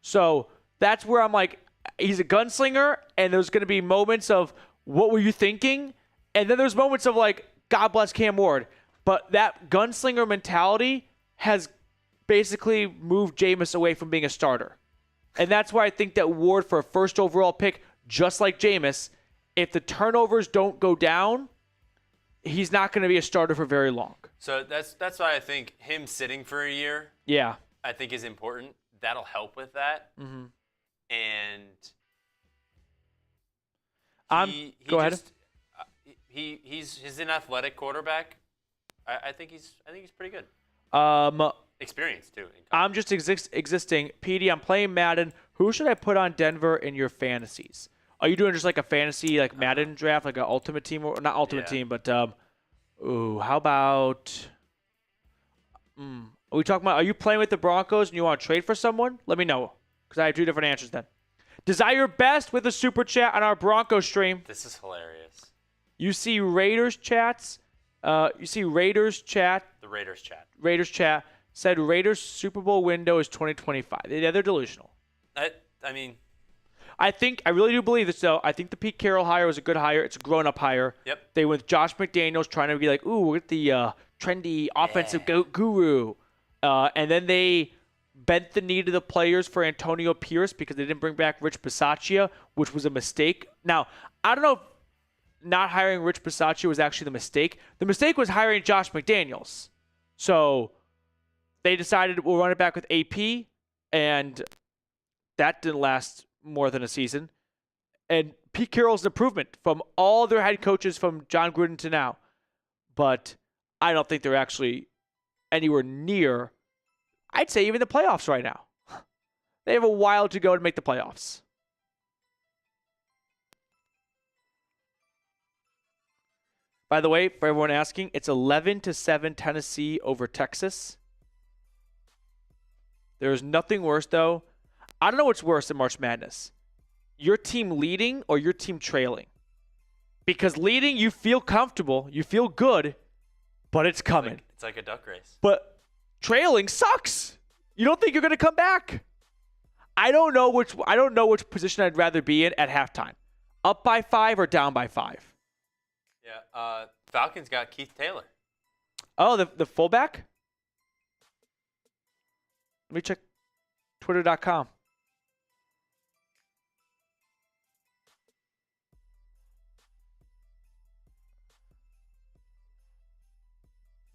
So that's where I'm like, he's a gunslinger, and there's going to be moments of, what were you thinking? And then there's moments of like, God bless Cam Ward. But that gunslinger mentality has basically moved Jameis away from being a starter. And that's why I think that Ward, for a first overall pick, just like Jameis, if the turnovers don't go down, he's not going to be a starter for very long. So that's why I think him sitting for a year, I think is important. That'll help with that. Mm-hmm. And go ahead. He's an athletic quarterback. I think he's pretty good. Experience too. I'm just existing. PD, I'm playing Madden. Who should I put on Denver in your fantasies? Are you doing just like a fantasy like Madden draft, like an ultimate team, or not ultimate team, but how about? Are we talking about? Are you playing with the Broncos and you want to trade for someone? Let me know, because I have two different answers then. Desire best with a super chat on our Broncos stream. This is hilarious. You see Raiders chats. You see Raiders chat. The Raiders chat. Raiders chat said Raiders Super Bowl window is 2025. Yeah, they're delusional. I mean, I really do believe this, though. I think the Pete Carroll hire was a good hire. It's a grown-up hire. Yep. They went with Josh McDaniels trying to be like, ooh, we're the trendy offensive guru. And then they bent the knee to the players for Antonio Pierce because they didn't bring back Rich Bisaccia, which was a mistake. Now, I don't know if not hiring Rich Bisaccia was actually the mistake. The mistake was hiring Josh McDaniels. So they decided we'll run it back with AP, and that didn't last more than a season. And Pete Carroll's an improvement from all their head coaches from John Gruden to now. But I don't think they're actually anywhere near, I'd say, even the playoffs right now. They have a while to go to make the playoffs. By the way, for everyone asking, it's 11-7 Tennessee over Texas. There's nothing worse, though. I don't know what's worse in March Madness. Your team leading or your team trailing. Because leading, you feel comfortable, you feel good, but it's coming. It's like a duck race. But trailing sucks. You don't think you're going to come back. I don't know which position I'd rather be in at halftime. Up by 5 or down by 5. Yeah, Falcons got Keith Taylor. Oh, the fullback? Let me check twitter.com.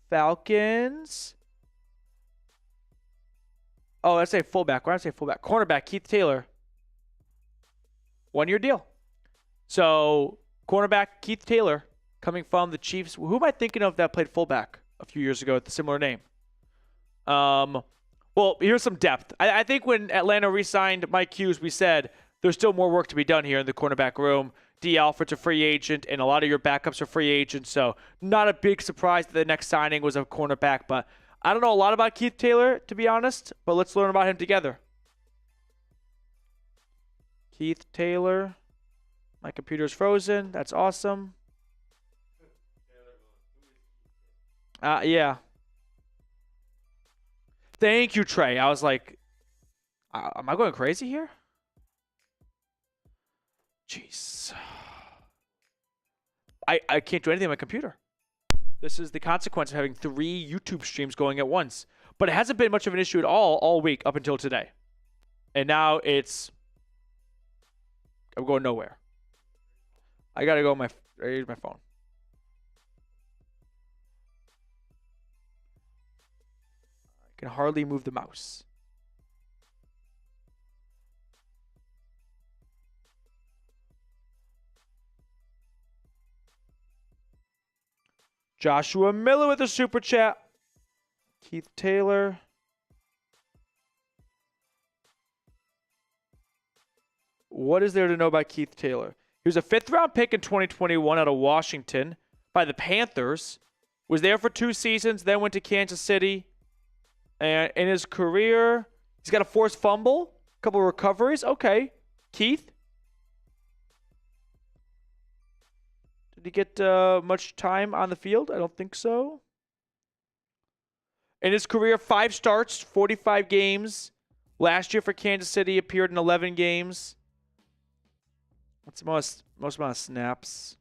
Falcons. Oh, let's say fullback. Why did I say fullback? Cornerback, Keith Taylor. 1-year deal. So, cornerback, Keith Taylor, coming from the Chiefs. Who am I thinking of that played fullback a few years ago with a similar name? Well, here's some depth. I think when Atlanta re-signed Mike Hughes, we said there's still more work to be done here in the cornerback room. D. Alfred's a free agent, and a lot of your backups are free agents, so not a big surprise that the next signing was a cornerback. But I don't know a lot about Keith Taylor, to be honest, but let's learn about him together. Keith Taylor. My computer's frozen. That's awesome. Yeah. Thank you, Trey. I was like, am I going crazy here? Jeez. I can't do anything on my computer. This is the consequence of having 3 YouTube streams going at once. But it hasn't been much of an issue at all week up until today. And now I'm going nowhere. I gotta go use my phone. Can hardly move the mouse. Joshua Miller with a super chat. Keith Taylor. What is there to know about Keith Taylor? He was a 5th-round pick in 2021 out of Washington by the Panthers. Was there for 2 seasons, then went to Kansas City. And in his career, he's got a forced fumble, a couple of recoveries. Okay. Keith? Did he get much time on the field? I don't think so. In his career, 5 starts, 45 games. Last year for Kansas City, appeared in 11 games. What's the most amount of snaps?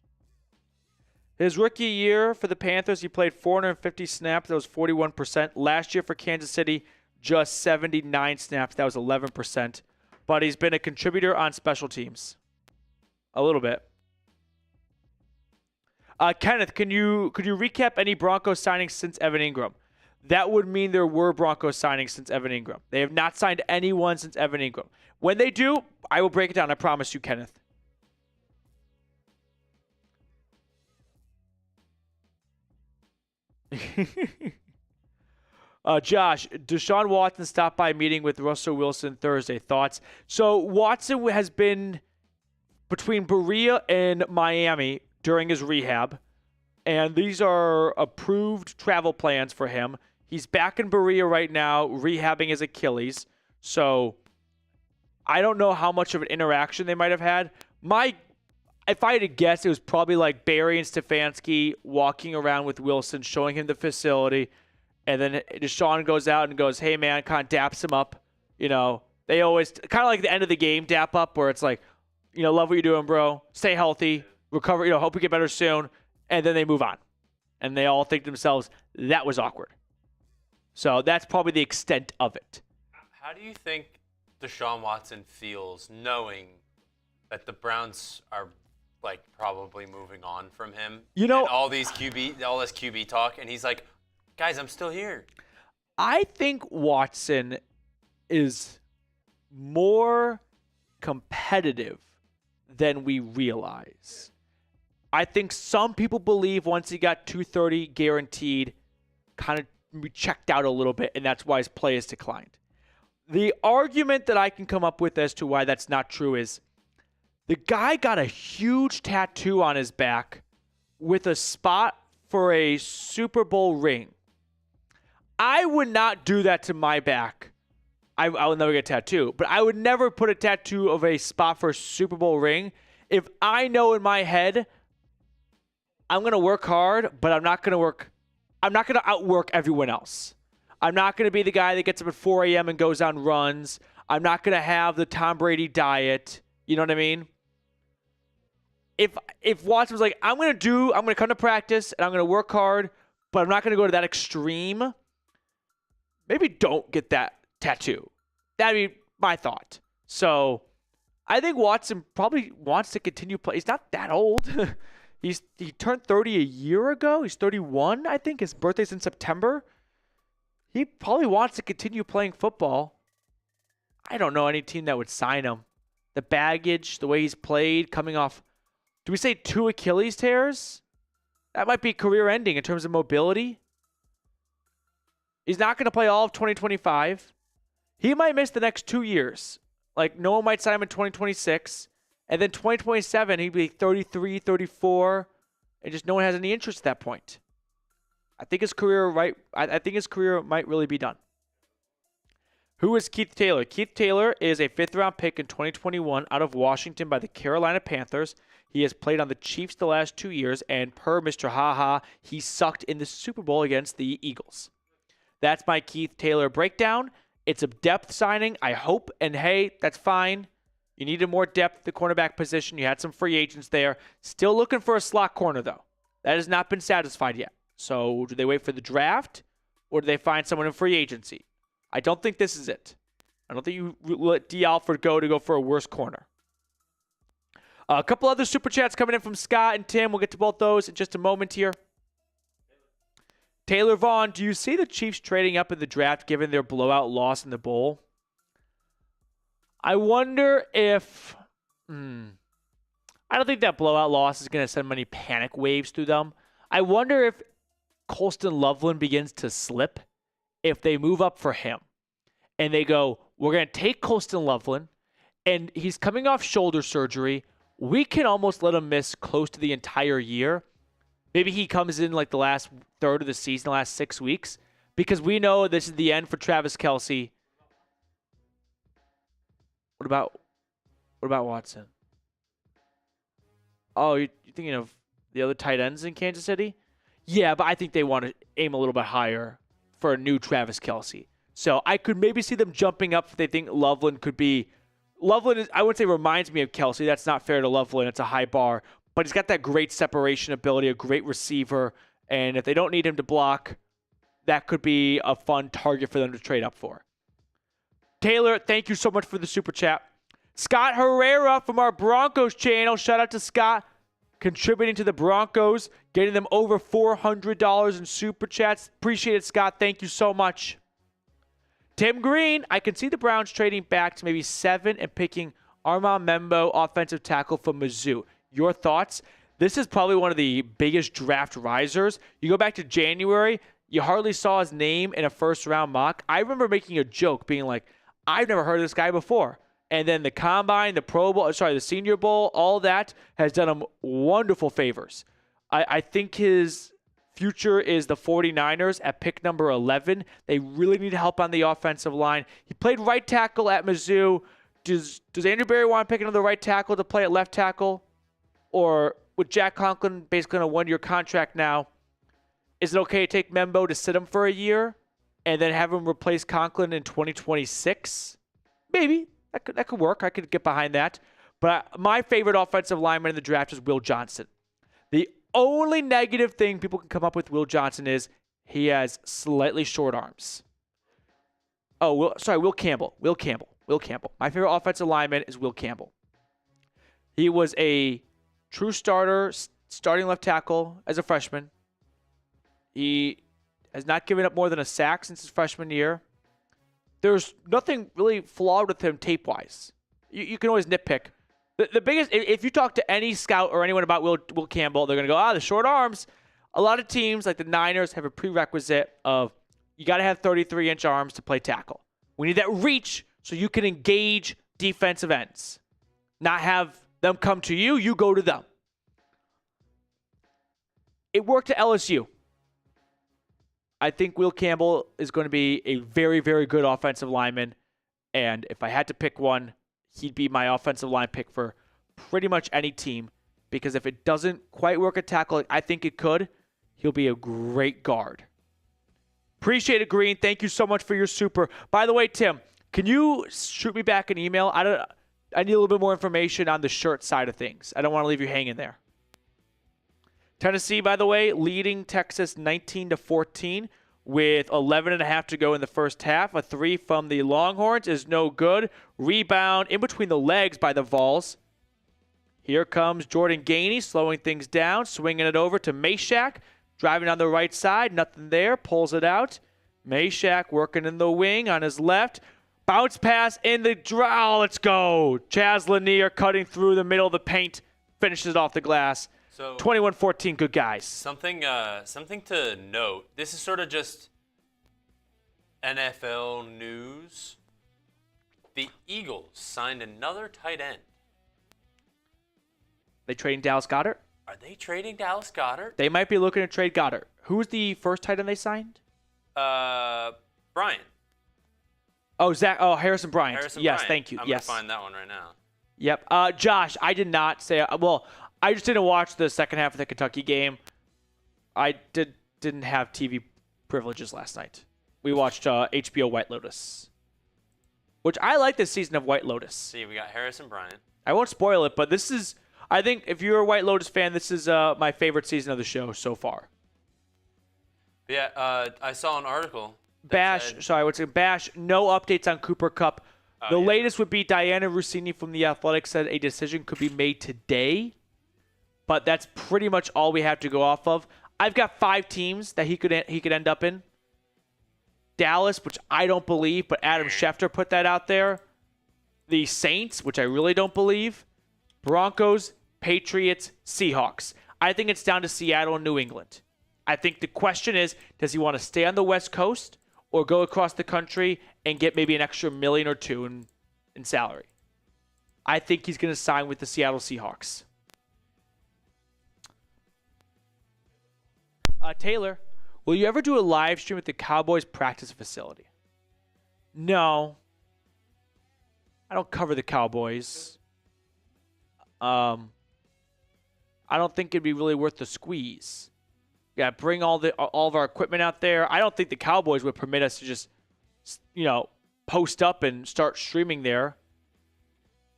His rookie year for the Panthers, he played 450 snaps. That was 41%. Last year for Kansas City, just 79 snaps. That was 11%. But he's been a contributor on special teams. A little bit. Kenneth, could you recap any Broncos signings since Evan Ingram? That would mean there were Broncos signings since Evan Ingram. They have not signed anyone since Evan Ingram. When they do, I will break it down. I promise you, Kenneth. Josh, Deshaun Watson stopped by a meeting with Russell Wilson Thursday. Thoughts? So Watson has been between Berea and Miami during his rehab, and these are approved travel plans for him. He's back in Berea right now, rehabbing his Achilles. So I don't know how much of an interaction they might have had. If I had to guess, it was probably like Barry and Stefanski walking around with Wilson, showing him the facility. And then Deshaun goes out and goes, hey, man, kind of daps him up. You know, they always kind of like the end of the game dap up where it's like, you know, love what you're doing, bro. Stay healthy, recover, you know, hope you get better soon. And then they move on. And they all think to themselves, that was awkward. So that's probably the extent of it. How do you think Deshaun Watson feels knowing that the Browns are like probably moving on from him? You know, and all this QB talk, and he's like, guys, I'm still here. I think Watson is more competitive than we realize. I think some people believe once he got 230 guaranteed, kind of checked out a little bit, and that's why his play has declined. The argument that I can come up with as to why that's not true is the guy got a huge tattoo on his back with a spot for a Super Bowl ring. I would not do that to my back. I will never get a tattoo, but I would never put a tattoo of a spot for a Super Bowl ring if I know in my head I'm going to work hard, but I'm not going to outwork everyone else. I'm not going to be the guy that gets up at 4 a.m. and goes on runs. I'm not going to have the Tom Brady diet. You know what I mean? If Watson was like, I'm going to come to practice and I'm going to work hard, but I'm not going to go to that extreme, maybe don't get that tattoo. That'd be my thought. So I think Watson probably wants to continue playing. He's not that old. He turned 30 a year ago. He's 31, I think. His birthday's in September. He probably wants to continue playing football. I don't know any team that would sign him. The baggage, the way he's played, coming off, do we say 2 Achilles tears? That might be career ending in terms of mobility. He's not going to play all of 2025. He might miss the next 2 years. Like, no one might sign him in 2026. And then 2027, he'd be 33, 34, and just no one has any interest at that point. I think his career might really be done. Who is Keith Taylor? Keith Taylor is a 5th-round pick in 2021 out of Washington by the Carolina Panthers. He has played on the Chiefs the last 2 years, and per Mr. Haha, he sucked in the Super Bowl against the Eagles. That's my Keith Taylor breakdown. It's a depth signing, I hope, and hey, that's fine. You needed more depth at the cornerback position. You had some free agents there. Still looking for a slot corner, though. That has not been satisfied yet. So do they wait for the draft, or do they find someone in free agency? I don't think this is it. I don't think you let D. Alford go for a worse corner. A couple other super chats coming in from Scott and Tim. We'll get to both those in just a moment here. Taylor Vaughn, do you see the Chiefs trading up in the draft given their blowout loss in the bowl? I wonder if... I don't think that blowout loss is going to send many panic waves through them. I wonder if Colston Loveland begins to slip if they move up for him. And they go, we're going to take Colston Loveland, and he's coming off shoulder surgery. We can almost let him miss close to the entire year. Maybe he comes in like the last third of the season, the last 6 weeks, because we know this is the end for Travis Kelce. What about Watson? Oh, you're thinking of the other tight ends in Kansas City? Yeah, but I think they want to aim a little bit higher for a new Travis Kelce. So I could maybe see them jumping up if they think Loveland could be. Loveland is, I wouldn't say reminds me of Kelce. That's not fair to Loveland. It's a high bar. But he's got that great separation ability, a great receiver. And if they don't need him to block, that could be a fun target for them to trade up for. Taylor, thank you so much for the super chat. Scott Herrera from our Broncos channel. Shout out to Scott, contributing to the Broncos, getting them over $400 in super chats. Appreciate it, Scott. Thank you so much. Tim Green, I can see the Browns trading back to maybe 7 and picking Armand Membo, offensive tackle from Mizzou. Your thoughts? This is probably one of the biggest draft risers. You go back to January, you hardly saw his name in a first-round mock. I remember making a joke, being like, I've never heard of this guy before. And then the Combine, the Senior Bowl, all that has done him wonderful favors. I think his future is the 49ers at pick number 11. They really need help on the offensive line. He played right tackle at Mizzou. Does Andrew Berry want to pick another right tackle to play at left tackle? Or with Jack Conklin basically on a one-year contract now, is it okay to take Membo to sit him for a year and then have him replace Conklin in 2026? Maybe. That could work. I could get behind that. But my favorite offensive lineman in the draft is Will Johnson. The only negative thing people can come up with Will Johnson is he has slightly short arms. Will Campbell. Will Campbell. My favorite offensive lineman is Will Campbell. He was a true starter, starting left tackle as a freshman. He has not given up more than a sack since his freshman year. There's nothing really flawed with him tape-wise. You can always nitpick. The biggest, if you talk to any scout or anyone about Will Campbell, they're going to go, the short arms. A lot of teams, like the Niners, have a prerequisite of you got to have 33-inch arms to play tackle. We need that reach so you can engage defensive ends. Not have them come to you, you go to them. It worked at LSU. I think Will Campbell is going to be a very, very good offensive lineman. And if I had to pick one, he'd be my offensive line pick for pretty much any team. Because if it doesn't quite work at tackle, like I think it could, he'll be a great guard. Appreciate it, Green. Thank you so much for your super. By the way, Tim, can you shoot me back an email? I need a little bit more information on the shirt side of things. I don't want to leave you hanging there. Tennessee, by the way, leading Texas 19-14 with 11.5 to go in the first half. A 3 from the Longhorns is no good. Rebound in between the legs by the Vols. Here comes Jordan Gainey slowing things down, swinging it over to Mashak. Driving on the right side, nothing there, pulls it out. Mashak working in the wing on his left. Bounce pass in the draw. Let's go. Chaz Lanier cutting through the middle of the paint. Finishes off the glass. So 21-14, good guys. Something to note. This is sort of just NFL news. The Eagles signed another tight end. They trading Dallas Goedert? Are they trading Dallas Goedert? They might be looking to trade Goddard. Who was the first tight end they signed? Bryant. Oh, Harrison Bryant. Harrison yes, Bryant. thank you. I'm yes. going to find that one right now. Yep. Josh, I did not say I just didn't watch the second half of the Kentucky game. I didn't have TV privileges last night. We watched HBO White Lotus, which I like this season of White Lotus. See, we got Harrison Bryant. I won't spoil it, but this is, I think if you're a White Lotus fan, this is my favorite season of the show so far. Yeah, I saw an article. Bash, no updates on Cooper Kupp. The latest would be Diana Rossini from The Athletic said a decision could be made today, but that's pretty much all we have to go off of. I've got 5 teams that he could end up in. Dallas, which I don't believe, but Adam Schefter put that out there. The Saints, which I really don't believe. Broncos, Patriots, Seahawks. I think it's down to Seattle and New England. I think the question is, does he want to stay on the West Coast or go across the country and get maybe an extra $1 million or $2 million in salary? I think he's going to sign with the Seattle Seahawks. Taylor, will you ever do a live stream at the Cowboys practice facility? No. I don't cover the Cowboys. I don't think it'd be really worth the squeeze. Yeah, bring all of our equipment out there. I don't think the Cowboys would permit us to just, post up and start streaming there.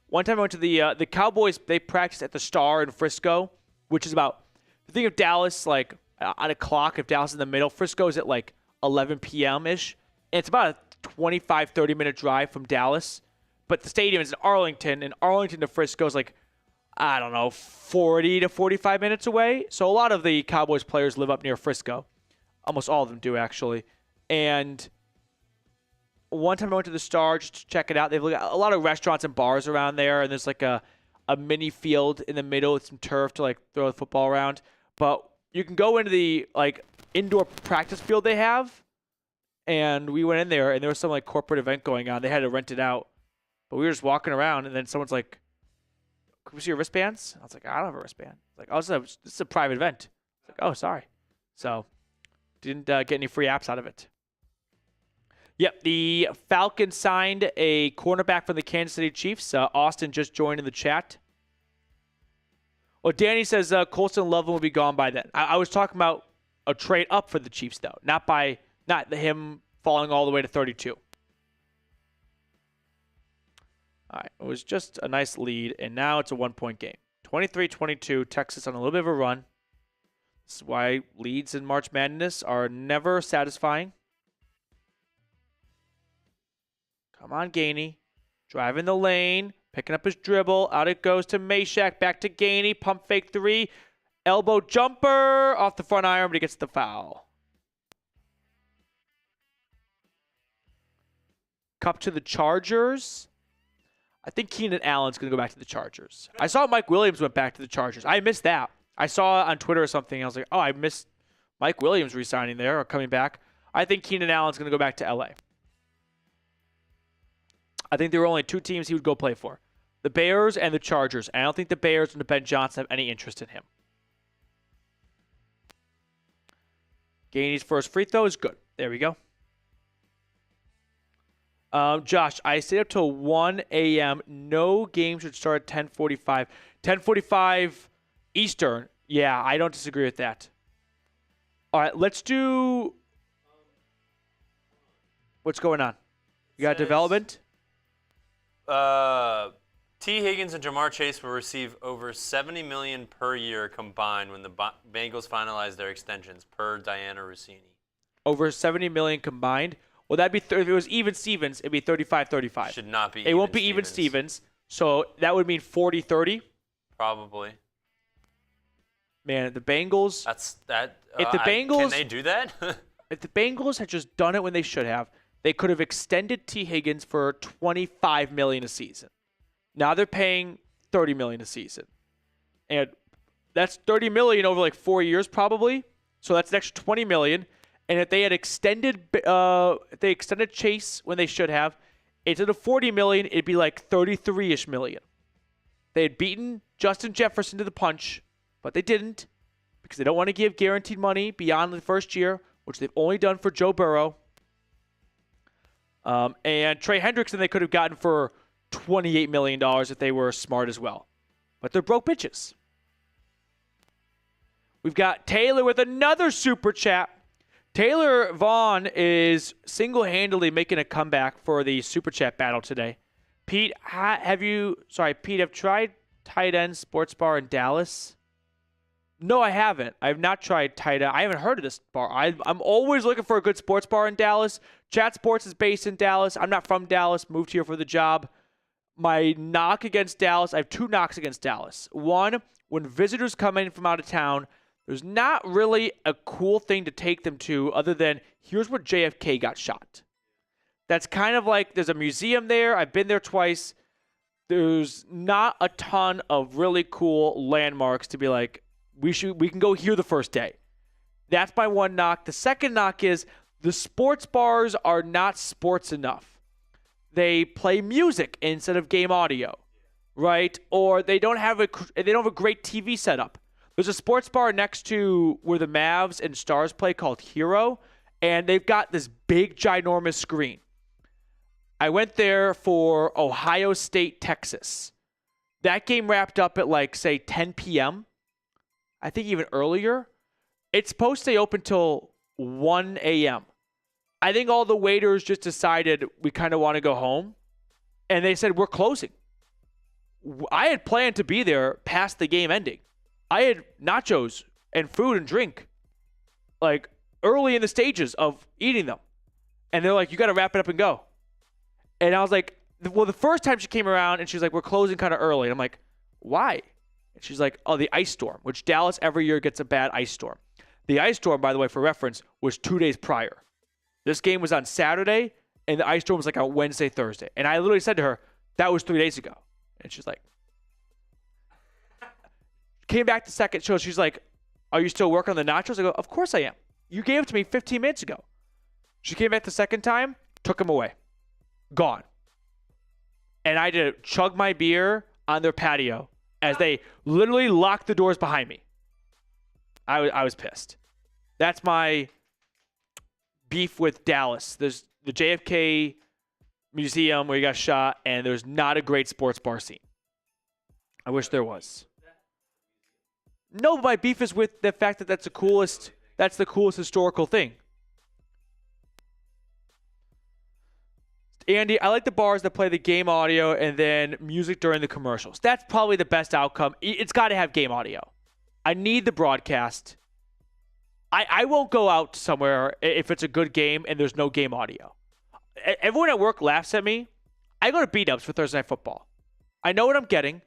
One time I went to the Cowboys. They practiced at the Star in Frisco, which is about. The thing of Dallas, like on a clock, if Dallas is in the middle, Frisco is at like 11 p.m. ish, and it's about a 25-30 minute drive from Dallas. But the stadium is in Arlington, and Arlington to Frisco is like, I don't know, 40 to 45 minutes away. So a lot of the Cowboys players live up near Frisco. Almost all of them do, actually. And one time I went to the Star just to check it out. They've got a lot of restaurants and bars around there, and there's like a mini field in the middle with some turf to like throw the football around. But you can go into the like indoor practice field they have, and we went in there, and there was some like corporate event going on. They had to rent it out. But we were just walking around, and then someone's like, "Can we see your wristbands?" I was like, "I don't have a wristband." Like, "Oh, this is a private event." I was like, "Oh, sorry." So, didn't get any free apps out of it. Yep, the Falcons signed a cornerback from the Kansas City Chiefs. Austin just joined in the chat. Well, Danny says Colston Loveland will be gone by then. I was talking about a trade up for the Chiefs, though, not him falling all the way to 32. All right, it was just a nice lead, and now it's a 1-point game. 23-22, Texas on a little bit of a run. This is why leads in March Madness are never satisfying. Come on, Gainey. Driving the lane, picking up his dribble. Out it goes to Meshack, back to Gainey. Pump fake 3. Elbow jumper off the front iron, but he gets the foul. Cup to the Chargers. I think Keenan Allen's going to go back to the Chargers. I saw Mike Williams went back to the Chargers. I missed that. I saw on Twitter or something. I was like, oh, I missed Mike Williams re-signing there or coming back. I think Keenan Allen's going to go back to L.A. I think there were only 2 teams he would go play for. The Bears and the Chargers. And I don't think the Bears and the Ben Johnson have any interest in him. Gainey's first free throw is good. There we go. Josh, I stayed up till 1 a.m. No game should start at 10:45. 10:45 Eastern. Yeah, I don't disagree with that. All right, let's do... What's going on? You got development? T. Higgins and Jamar Chase will receive over $70 million per year combined when the Bengals finalize their extensions, per Diana Rossini. Over $70 million combined? Well, that'd be if it was even Stevens, it'd be 35-35. Should not be. It won't be even Stevens, so that would mean 40-30. Probably. Man, the Bengals. That's that. If the Bengals can they do that? If the Bengals had just done it when they should have, they could have extended T. Higgins for $25 million a season. Now they're paying $30 million a season, and that's $30 million over like 4 years probably. So that's an extra $20 million. And if they had extended Chase when they should have, instead of $40 million, it'd be like $33-ish million. They had beaten Justin Jefferson to the punch, but they didn't because they don't want to give guaranteed money beyond the first year, which they've only done for Joe Burrow. And Trey Hendrickson they could have gotten for $28 million if they were smart as well. But they're broke bitches. We've got Taylor with another super chat. Taylor Vaughn is single-handedly making a comeback for the super chat battle today. Pete, have tried tight end sports bar in Dallas? No, I haven't. I have not tried tight end. I haven't heard of this bar. I'm always looking for a good sports bar in Dallas. Chat Sports is based in Dallas. I'm not from Dallas. Moved here for the job. My knock against Dallas, I have 2 knocks against Dallas. One, when visitors come in from out of town, There's not really a cool thing to take them to other than here's where JFK got shot. That's kind of like there's a museum there. I've been there twice. There's not a ton of really cool landmarks to be like, we can go here the first day. That's my one knock. The second knock is the sports bars are not sports enough. They play music instead of game audio, right? Or they don't have a great TV setup. There's a sports bar next to where the Mavs and Stars play called Hero, and they've got this big, ginormous screen. I went there for Ohio State, Texas. That game wrapped up at like, say, 10 p.m. I think even earlier. It's supposed to stay open till 1 a.m. I think all the waiters just decided we kind of want to go home, and they said, we're closing. I had planned to be there past the game ending. I had nachos and food and drink, like, early in the stages of eating them. And they're like, you got to wrap it up and go. And I was like, well, the first time she came around and she's like, we're closing kind of early. And I'm like, why? And she's like, oh, the ice storm, which Dallas every year gets a bad ice storm. The ice storm, by the way, for reference, was 2 days prior. This game was on Saturday, and the ice storm was like on Wednesday, Thursday. And I literally said to her, that was 3 days ago. And she's like, came back the second show. She's like, are you still working on the nachos? I go, of course I am. You gave it to me 15 minutes ago. She came back the second time, took them away. Gone. And I had to chug my beer on their patio as they literally locked the doors behind me. I was pissed. That's my beef with Dallas. There's the JFK Museum where he got shot, and there's not a great sports bar scene. I wish there was. No, but my beef is with the fact that that's the coolest historical thing. Andy, I like the bars that play the game audio and then music during the commercials. That's probably the best outcome. It's got to have game audio. I need the broadcast. I won't go out somewhere if it's a good game and there's no game audio. Everyone at work laughs at me. I go to B-Dubs for Thursday Night Football. I know what I'm getting.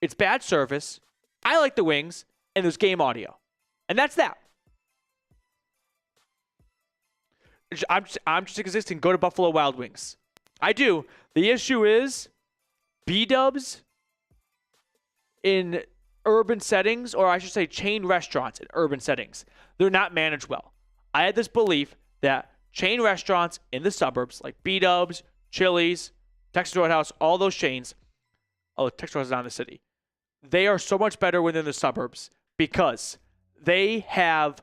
It's bad service. I like the wings, and there's game audio. And that's that. I'm just existing. Go to Buffalo Wild Wings. I do. The issue is B-Dubs in urban settings, or I should say chain restaurants in urban settings, they're not managed well. I had this belief that chain restaurants in the suburbs, like B-Dubs, Chili's, Texas Roadhouse, all those chains, Texas Roadhouse is not in the city, they are so much better within the suburbs because they have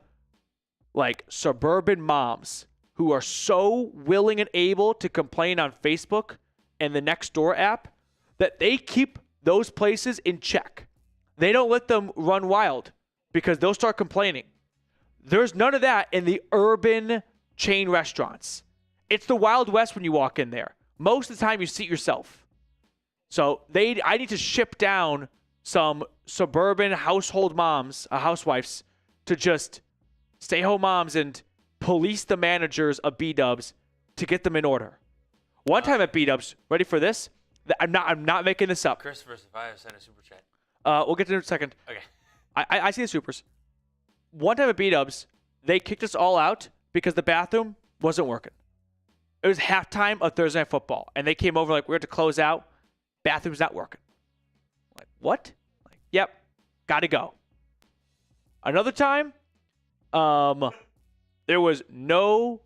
like suburban moms who are so willing and able to complain on Facebook and the Nextdoor app that they keep those places in check. They don't let them run wild because they'll start complaining. There's none of that in the urban chain restaurants. It's the Wild West when you walk in there. Most of the time you seat yourself. So I need to ship down some suburban household moms, housewives, to just stay-home moms and police the managers of B-Dubs to get them in order. One time at B-Dubs, ready for this? I'm not making this up. Christopher Savaya sent a super chat. We'll get to it in a second. Okay. I see the supers. One time at B-Dubs, they kicked us all out because the bathroom wasn't working. It was halftime of Thursday Night Football, and they came over like, we have to close out. Bathroom's not working. I'm like, what? Like, yep, got to go. Another time, there was no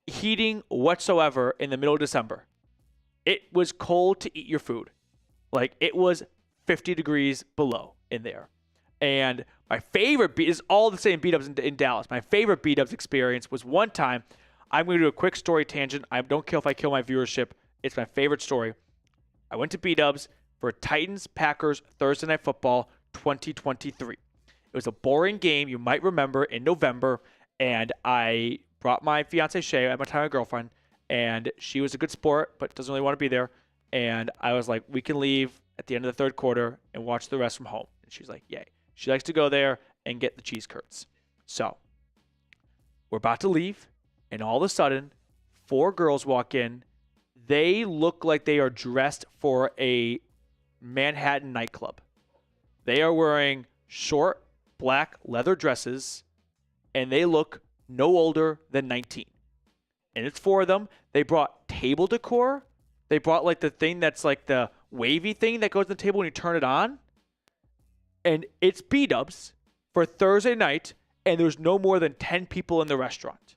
heating whatsoever in the middle of December. It was cold to eat your food. Like, it was 50 degrees below in there. And my favorite is all the same B-Dubs in Dallas. My favorite B-Dubs experience was one time. I'm going to do a quick story tangent. I don't care if I kill my viewership. It's my favorite story. I went to B-Dubs for Titans-Packers Thursday Night Football 2023. It was a boring game, you might remember, in November. And I brought my fiance Shay, at my time my girlfriend, and she was a good sport, but doesn't really want to be there. And I was like, we can leave at the end of the third quarter and watch the rest from home. And she's like, yay. She likes to go there and get the cheese curds. So we're about to leave, and all of a sudden, 4 girls walk in. They look like they are dressed for a Manhattan nightclub. They are wearing short black leather dresses, and they look no older than 19. And it's 4 of them. They brought table decor. They brought like the thing that's like the wavy thing that goes on the table when you turn it on. And it's B-dubs for Thursday night, and there's no more than 10 people in the restaurant.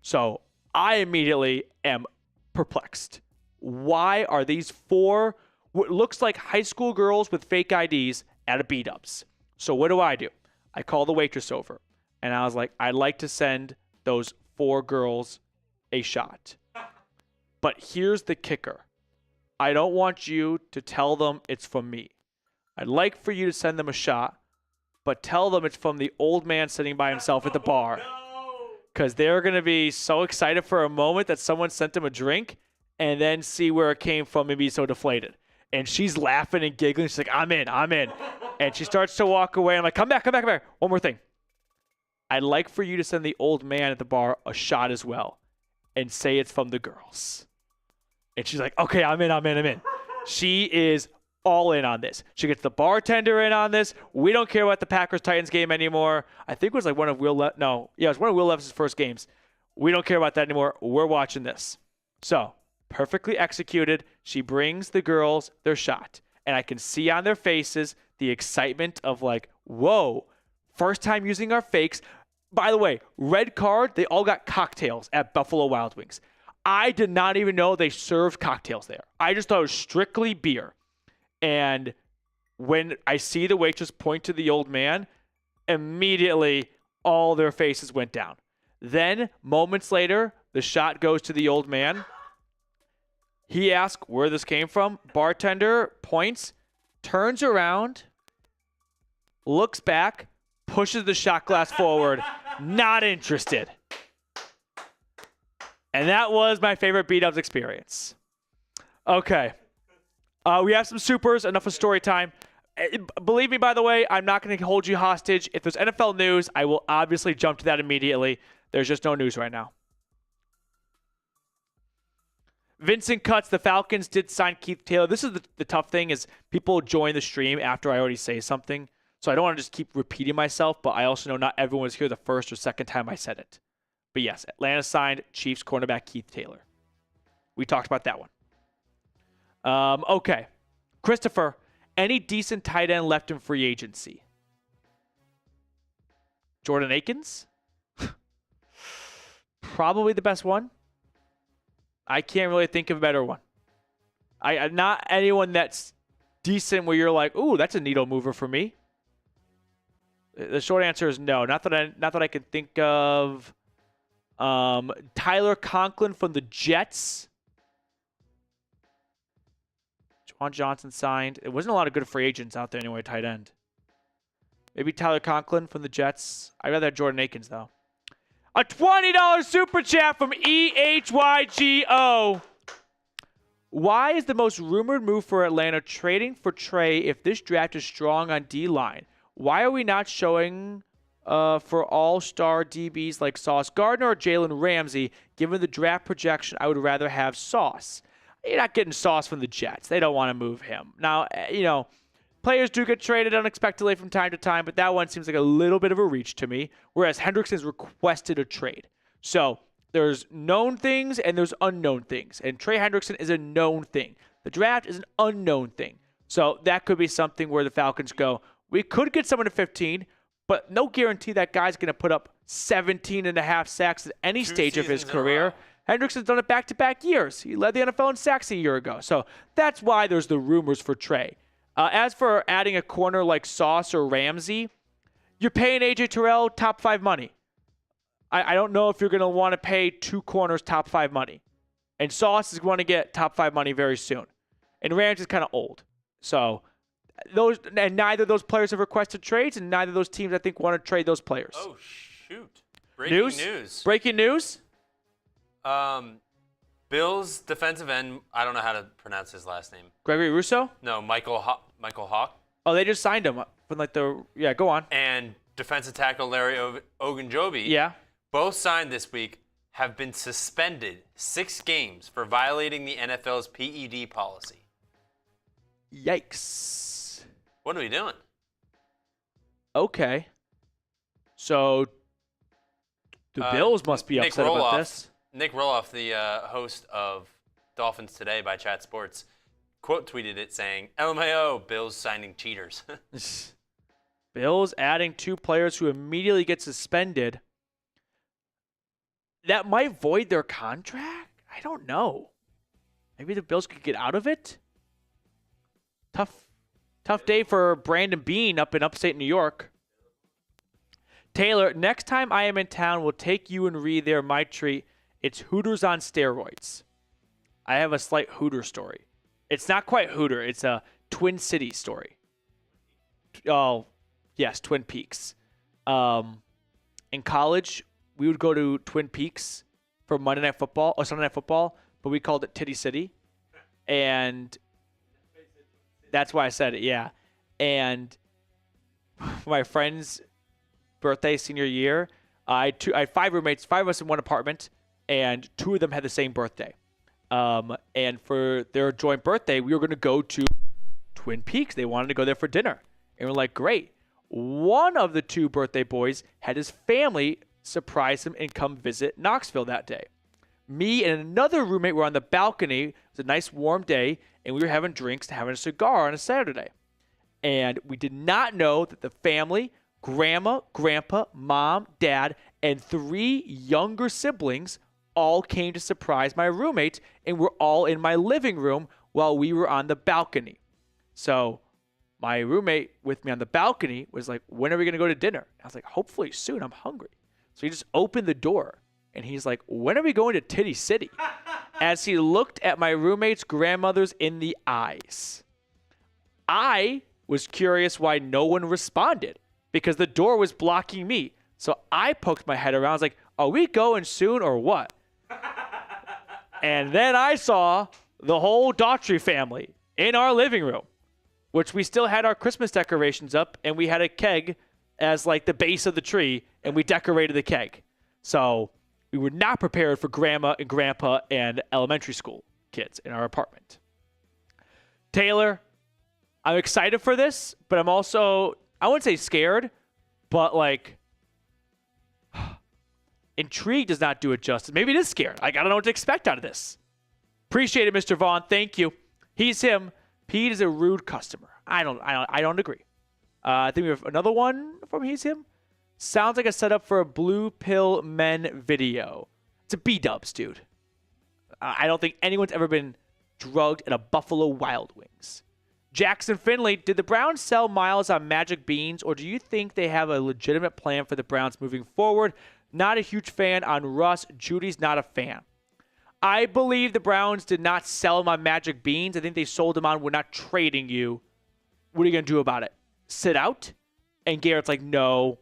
So I immediately am perplexed. Why are these 4 what looks like high school girls with fake IDs at a B-dubs? So what do? I call the waitress over, and I was like, I'd like to send those 4 girls a shot. But here's the kicker. I don't want you to tell them it's from me. I'd like for you to send them a shot, but tell them it's from the old man sitting by himself at the bar. Because they're going to be so excited for a moment that someone sent them a drink and then see where it came from and be so deflated. And she's laughing and giggling. She's like, I'm in. And she starts to walk away. I'm like, come back. One more thing. I'd like for you to send the old man at the bar a shot as well and say it's from the girls. And she's like, okay, I'm in. She is all in on this. She gets the bartender in on this. We don't care about the Packers-Titans game anymore. I think it was like one of Will Levis's first games. We don't care about that anymore. We're watching this. So, perfectly executed. She brings the girls their shot. And I can see on their faces the excitement of like, whoa, first time using our fakes. By the way, red card, they all got cocktails at Buffalo Wild Wings. I did not even know they served cocktails there. I just thought it was strictly beer. And when I see the waitress point to the old man, immediately all their faces went down. Then, moments later, the shot goes to the old man. He asks where this came from. Bartender points, turns around, looks back, pushes the shot glass forward, not interested. And that was my favorite B-dubs experience. Okay. We have some supers, enough of story time. Believe me, by the way, I'm not going to hold you hostage. If there's NFL news, I will obviously jump to that immediately. There's just no news right now. Vincent Cuts, the Falcons did sign Keith Taylor. This is the tough thing is people join the stream after I already say something. So I don't want to just keep repeating myself, but I also know not everyone was here the first or second time I said it. But yes, Atlanta signed Chiefs cornerback Keith Taylor. We talked about that one. Okay. Christopher, any decent tight end left in free agency? Jordan Akins? Probably the best one. I can't really think of a better one. I not anyone that's decent where you're like, ooh, that's a needle mover for me. The short answer is no. Not that I can think of. Tyler Conklin from the Jets. Juwan Johnson signed. It wasn't a lot of good free agents out there anyway, tight end. Maybe Tyler Conklin from the Jets. I'd rather have Jordan Akins, though. A $20 super chat from EHYGO. Why is the most rumored move for Atlanta trading for Trey if this draft is strong on D-line? Why are we not showing for all-star DBs like Sauce Gardner or Jalen Ramsey? Given the draft projection, I would rather have Sauce. You're not getting Sauce from the Jets. They don't want to move him. Now, players do get traded unexpectedly from time to time, but that one seems like a little bit of a reach to me, whereas Hendrickson's requested a trade. So there's known things and there's unknown things, and Trey Hendrickson is a known thing. The draft is an unknown thing. So that could be something where the Falcons go, we could get someone at 15, but no guarantee that guy's going to put up 17 and a half sacks at any stage of his career. Hendrickson's done it back-to-back years. He led the NFL in sacks a year ago. So that's why there's the rumors for Trey. As for adding a corner like Sauce or Ramsey, you're paying A.J. Terrell top 5 money. I don't know if you're going to want to pay 2 corners top 5 money. And Sauce is going to get top 5 money very soon. And Ramsey's kind of old. So neither of those players have requested trades, and neither of those teams, I think, want to trade those players. Oh, shoot. Breaking news. Breaking news? Bills defensive end, I don't know how to pronounce his last name. Gregory Rousseau? No, Michael Hawk. Oh, they just signed him from yeah, go on. And defensive tackle Larry Ogunjobi. Yeah. Both signed this week, have been suspended 6 games for violating the NFL's PED policy. Yikes. What are we doing? Okay. So the Bills must be Nick upset about this. Nick Roloff, the host of Dolphins Today by Chat Sports, quote tweeted it saying, LMAO, Bills signing cheaters. Bills adding 2 players who immediately get suspended. That might void their contract? I don't know. Maybe the Bills could get out of it? Tough day for Brandon Bean up in upstate New York. Taylor, next time I am in town, we'll take you and Reed there. My treat. It's Hooters on steroids. I have a slight Hooter story. It's not quite Hooter. It's a Twin Cities story. Oh, yes, Twin Peaks. In college, we would go to Twin Peaks for Monday Night Football or Sunday Night Football, but we called it Titty City. And that's why I said it, yeah. And my friend's birthday, senior year, I had 5 roommates, 5 of us in one apartment, and 2 of them had the same birthday. And for their joint birthday, we were going to go to Twin Peaks. They wanted to go there for dinner. And we're like, great. One of the 2 birthday boys had his family surprise him and come visit Knoxville that day. Me and another roommate were on the balcony. It was a nice warm day, and we were having drinks and having a cigar on a Saturday. And we did not know that the family, grandma, grandpa, mom, dad, and 3 younger siblings all came to surprise my roommate and were all in my living room while we were on the balcony. So my roommate with me on the balcony was like, when are we going to go to dinner? I was like, hopefully soon. I'm hungry. So he just opened the door and he's like, when are we going to Titty City? As he looked at my roommate's grandmothers in the eyes. I was curious why no one responded because the door was blocking me. So I poked my head around. I was like, are we going soon or what? And then I saw the whole Daughtry family in our living room, which we still had our Christmas decorations up, and we had a keg as like the base of the tree, and we decorated the keg. So we were not prepared for grandma and grandpa and elementary school kids in our apartment. Taylor, I'm excited for this, but I'm also, I wouldn't say scared, but like intrigued does not do it justice. Maybe it is scared. Like, I don't know what to expect out of this. Appreciate it, Mr. Vaughn. Thank you. He's him. Pete is a rude customer. I don't agree. I think we have another one from He's Him. Sounds like a setup for a Blue Pill Men video. It's a B-dubs, dude. I don't think anyone's ever been drugged at a Buffalo Wild Wings. Jackson Finley, did the Browns sell Miles on Magic Beans, or do you think they have a legitimate plan for the Browns moving forward? Not a huge fan on Russ. Judy's not a fan. I believe the Browns did not sell him on Magic Beans. I think they sold him on, we're not trading you. What are you going to do about it? Sit out? And Garrett's like, no.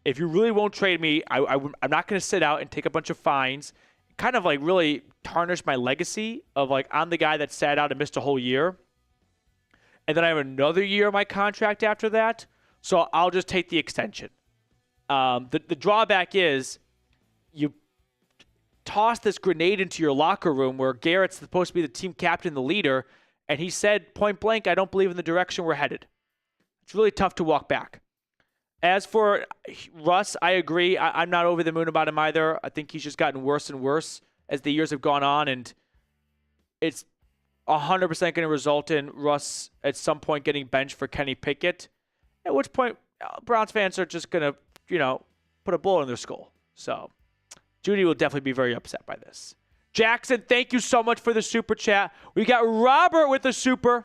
If you really won't trade me, I'm not going to sit out and take a bunch of fines. Kind of like really tarnish my legacy of like, I'm the guy that sat out and missed a whole year. And then I have another year of my contract after that. So I'll just take the extension. The drawback is you toss this grenade into your locker room where Garrett's supposed to be the team captain, the leader, and he said point blank, I don't believe in the direction we're headed. It's really tough to walk back. As for Russ, I agree. I'm not over the moon about him either. I think he's just gotten worse and worse as the years have gone on, and it's 100% going to result in Russ at some point getting benched for Kenny Pickett, at which point Browns fans are just going to, put a bullet in their skull. So Judy will definitely be very upset by this. Jackson, thank you so much for the super chat. We got Robert with the super.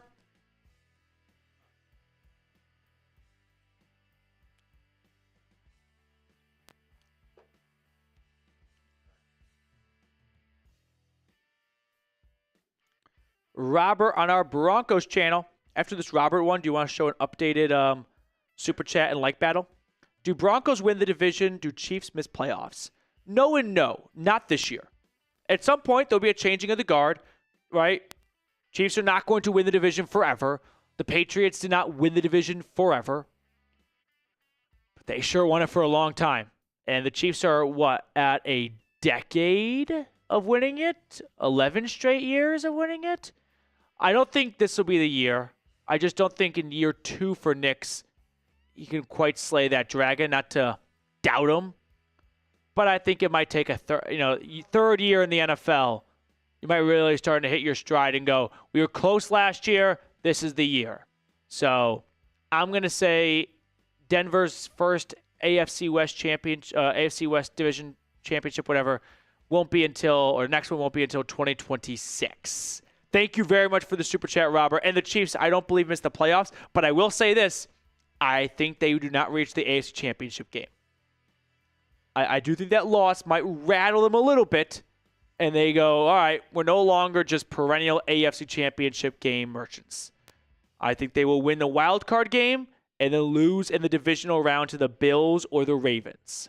Robert on our Broncos channel. After this Robert one, do you want to show an updated super chat and like battle? Do Broncos win the division? Do Chiefs miss playoffs? No and no. Not this year. At some point, there'll be a changing of the guard, right? Chiefs are not going to win the division forever. The Patriots did not win the division forever. But they sure won it for a long time. And the Chiefs are, at a decade of winning it? 11 straight years of winning it? I don't think this will be the year. I just don't think in year 2 for Knicks, he can quite slay that dragon. Not to doubt him, but I think it might take a third year in the NFL. You might really start to hit your stride and go, we were close last year. This is the year. So I'm going to say Denver's first AFC West Division Championship, whatever, won't be until, or next one won't be until 2026. Thank you very much for the super chat, Robert. And the Chiefs, I don't believe missed the playoffs, but I will say this. I think they do not reach the AFC Championship game. I do think that loss might rattle them a little bit, and they go, all right, we're no longer just perennial AFC Championship game merchants. I think they will win the wild card game and then lose in the divisional round to the Bills or the Ravens.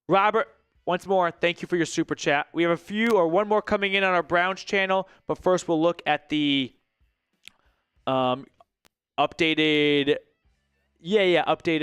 Robert, once more, thank you for your super chat. We have one more coming in on our Browns channel, but first we'll look at the updated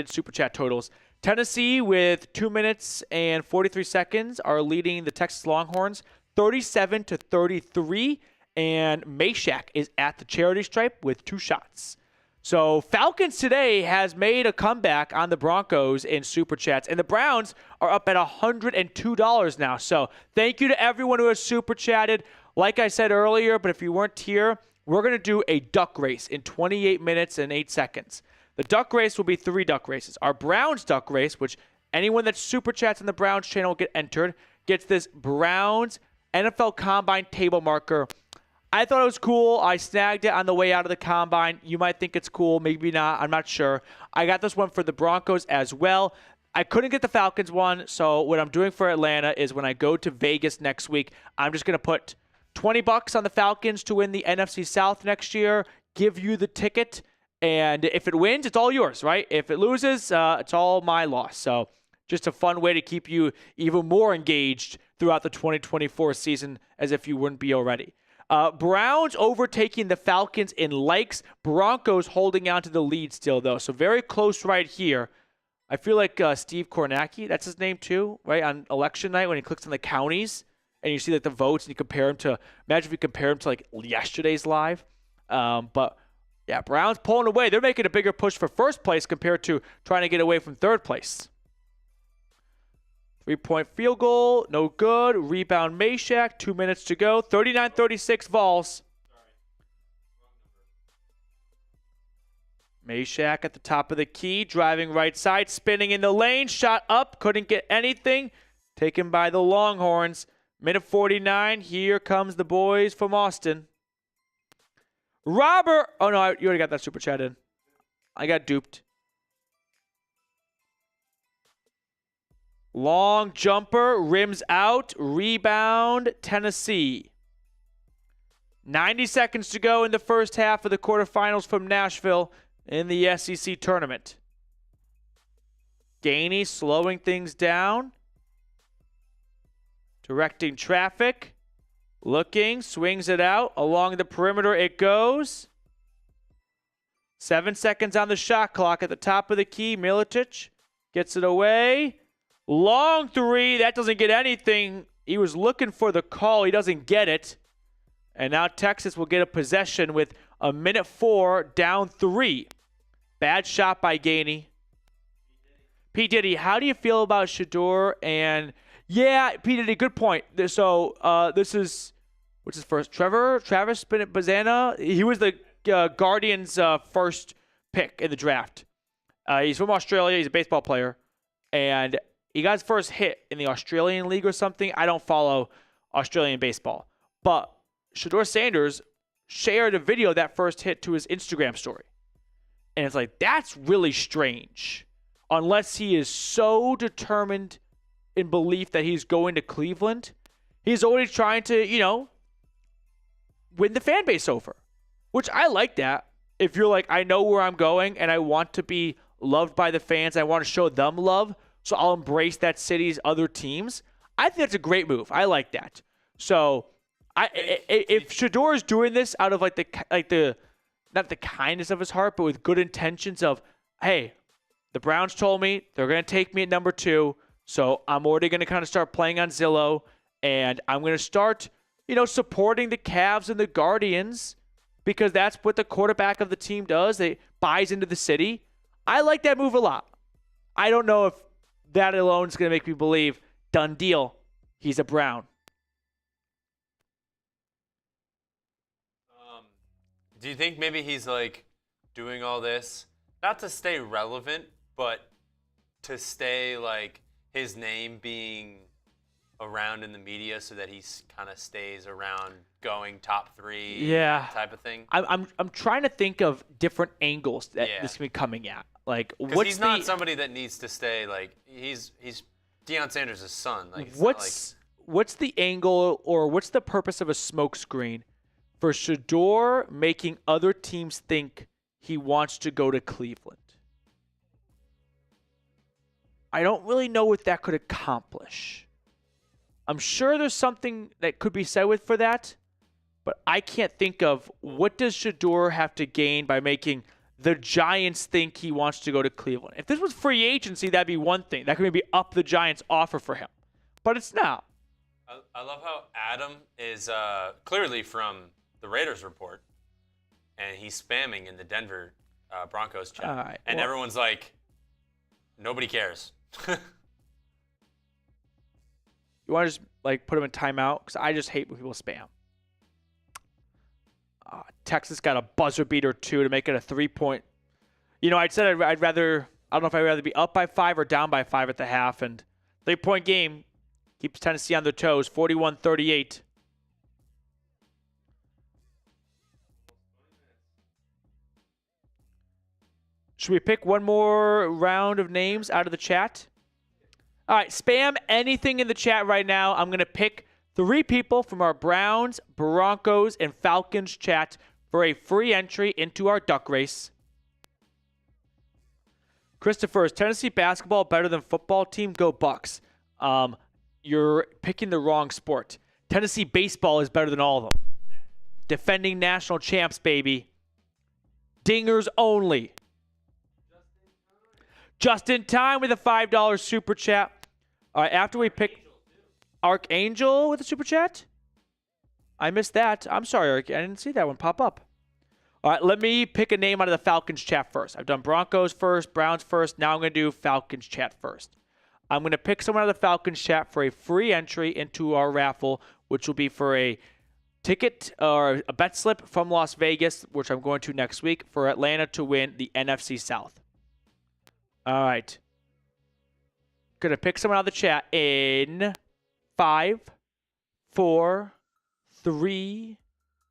super chat totals. Tennessee, with 2 minutes and 43 seconds, are leading the Texas Longhorns 37-33, and Maliek is at the charity stripe with 2 shots. So Falcons today has made a comeback on the Broncos in super chats, and the Browns are up at $102 now. So thank you to everyone who has super chatted. Like I said earlier, but if you weren't here, we're going to do a duck race in 28 minutes and 8 seconds. The duck race will be 3 duck races. Our Browns duck race, which anyone that super chats on the Browns channel will get entered, gets this Browns NFL Combine table marker. I thought it was cool. I snagged it on the way out of the Combine. You might think it's cool. Maybe not. I'm not sure. I got this one for the Broncos as well. I couldn't get the Falcons one, so what I'm doing for Atlanta is when I go to Vegas next week, I'm just going to put $20 on the Falcons to win the NFC South next year, give you the ticket, and if it wins, it's all yours, right? If it loses, it's all my loss. So just a fun way to keep you even more engaged throughout the 2024 season as if you wouldn't be already. Browns overtaking the Falcons in likes. Broncos holding on to the lead still, though. So very close right here. I feel like Steve Kornacki, that's his name too, right? On election night when he clicks on the counties and you see like the votes and you compare him to, imagine if you compare him to like yesterday's live. But yeah, Browns pulling away. They're making a bigger push for first place compared to trying to get away from third place. 3-point field goal, no good. Rebound Maliek, 2 minutes to go. 39-36 Vols. Maliek at the top of the key, driving right side, spinning in the lane, shot up, couldn't get anything. Taken by the Longhorns. Minute 49, here comes the boys from Austin. Robert, oh no, you already got that super chat in. I got duped. Long jumper, rims out, rebound, Tennessee. 90 seconds to go in the first half of the quarterfinals from Nashville in the SEC tournament. Gainey slowing things down. Directing traffic. Looking, swings it out. Along the perimeter it goes. 7 seconds on the shot clock at the top of the key. Milicic gets it away. Long three. That doesn't get anything. He was looking for the call. He doesn't get it. And now Texas will get a possession with a minute 4, down 3. Bad shot by Gainey. P. Diddy, how do you feel about Shedeur and... Yeah, P. Diddy, good point. So this is, what's his first? Travis Bazana. He was the Guardians' first pick in the draft. He's from Australia. He's a baseball player. And he got his first hit in the Australian League or something. I don't follow Australian baseball. But Shedeur Sanders shared a video of that first hit to his Instagram story. And it's like, that's really strange. Unless he is so determined in belief that he's going to Cleveland, he's always trying to, win the fan base over. Which I like that. If you're like, I know where I'm going and I want to be loved by the fans, I want to show them love, so I'll embrace that city's other teams. I think that's a great move. I like that. So, if Shedeur is doing this out of the not the kindness of his heart, but with good intentions of, hey, the Browns told me they're going to take me at number 2, so I'm already going to kind of start playing on Zillow, and I'm going to start, supporting the Cavs and the Guardians because that's what the quarterback of the team does. They buys into the city. I like that move a lot. I don't know if that alone is going to make me believe, done deal, he's a Brown. Do you think maybe he's like doing all this not to stay relevant, but to stay like his name being around in the media so that he kind of stays around going top 3 type of thing? I'm trying to think of different angles that this can be coming at. Like, because he's not somebody that needs to stay like he's Deion Sanders' son. Like, what's the angle or what's the purpose of a smokescreen for Shedeur making other teams think he wants to go to Cleveland? I don't really know what that could accomplish. I'm sure there's something that could be said for that, but I can't think of what does Shedeur have to gain by making the Giants think he wants to go to Cleveland. If this was free agency, that'd be one thing. That could maybe up the Giants' offer for him, but it's not. I love how Adam is clearly from the Raiders report, and he's spamming in the Denver Broncos chat. Right, and everyone's like, nobody cares. You want to just like put him in timeout? Because I just hate when people spam. Texas got a buzzer beater too to make it a 3-point. I said I'd rather, I don't know if I'd rather be up by 5 or down by 5 at the half. And 3-point game keeps Tennessee on their toes, 41-38. Should we pick one more round of names out of the chat? All right, spam anything in the chat right now. I'm going to pick 3 people from our Browns, Broncos, and Falcons chat for a free entry into our duck race. Christopher, is Tennessee basketball better than football team? Go Bucks. You're picking the wrong sport. Tennessee baseball is better than all of them. Defending national champs, baby. Dingers only. Just in time with a $5 super chat. All right, after we pick Archangel with a super chat? I missed that. I'm sorry, I didn't see that one pop up. All right, let me pick a name out of the Falcons chat first. I've done Broncos first, Browns first. Now I'm going to do Falcons chat first. I'm going to pick someone out of the Falcons chat for a free entry into our raffle, which will be for a ticket or a bet slip from Las Vegas, which I'm going to next week, for Atlanta to win the NFC South. All right. Going to pick someone out of the chat in 5, 4, 3,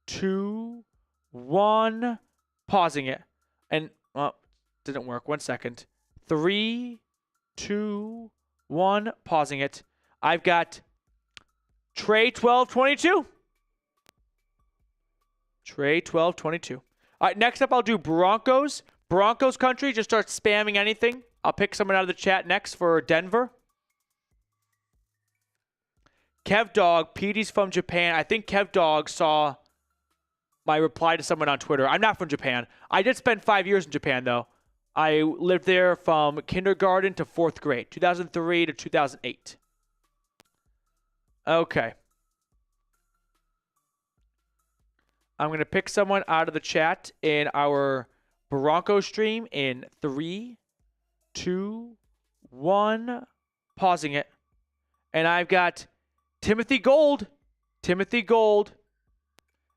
2, 1. Pausing it. And, didn't work. 1 second. 3, 2, 1. Pausing it. I've got Trey1222. Trey1222. All right, next up I'll do Broncos. Broncos country, just start spamming anything. I'll pick someone out of the chat next for Denver. Kev Dog, Petey's from Japan. I think Kev Dog saw my reply to someone on Twitter. I'm not from Japan. I did spend 5 years in Japan, though. I lived there from kindergarten to 4th grade, 2003 to 2008. Okay. I'm going to pick someone out of the chat in our Bronco stream in 3, 2, 1. Pausing it. And I've got Timothy Gold. Timothy Gold.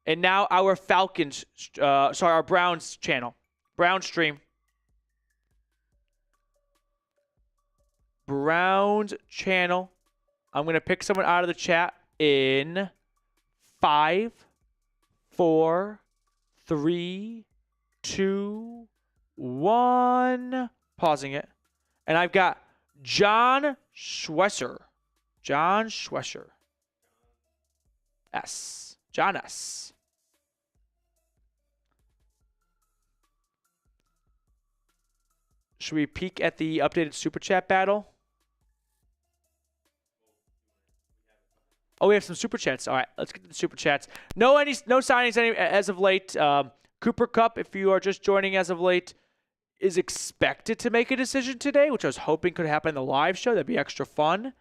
And now our Falcons, our Browns channel. Browns stream. Browns channel. I'm going to pick someone out of the chat in 5, 4, 3, 2, 1. Pausing it. And I've got John Schwesser. John Schwesser. S. John S. Should we peek at the updated Super Chat battle? Oh, we have some Super Chats. All right, let's get to the Super Chats. No signings as of late. Cooper Kupp, if you are just joining as of late, is expected to make a decision today, which I was hoping could happen in the live show. That'd be extra fun.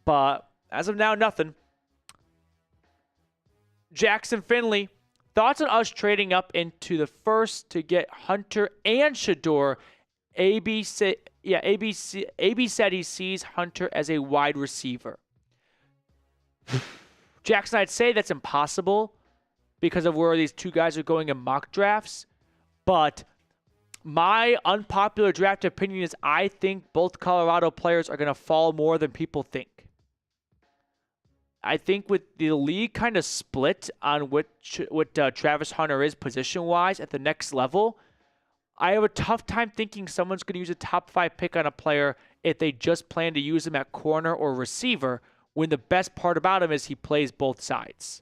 But as of now, nothing. Jackson Finley, thoughts on us trading up into the first to get Hunter and Shedeur AB said he sees Hunter as a wide receiver. Jackson, I'd say that's impossible because of where these two guys are going in mock drafts. But my unpopular draft opinion is I think both Colorado players are going to fall more than people think. I think with the league kind of split on what Travis Hunter is position-wise at the next level, I have a tough time thinking someone's going to use a top 5 pick on a player if they just plan to use him at corner or receiver, when the best part about him is he plays both sides.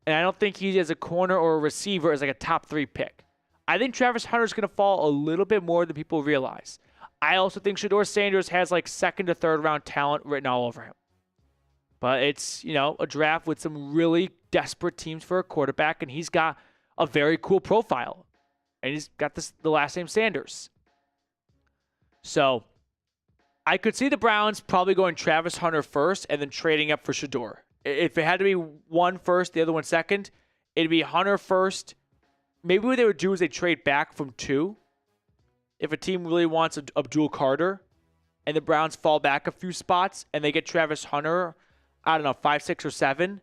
And I don't think he as a corner or a receiver is like a top 3 pick. I think Travis Hunter is going to fall a little bit more than people realize. I also think Shedeur Sanders has like 2nd to 3rd round talent written all over him. But it's, a draft with some really desperate teams for a quarterback, and he's got a very cool profile. And he's got the last name Sanders. So I could see the Browns probably going Travis Hunter first and then trading up for Shedeur. If it had to be one first, the other one second, it'd be Hunter first. Maybe what they would do is they trade back from 2. If a team really wants Abdul Carter and the Browns fall back a few spots and they get Travis Hunter, I don't know, 5, 6, or 7.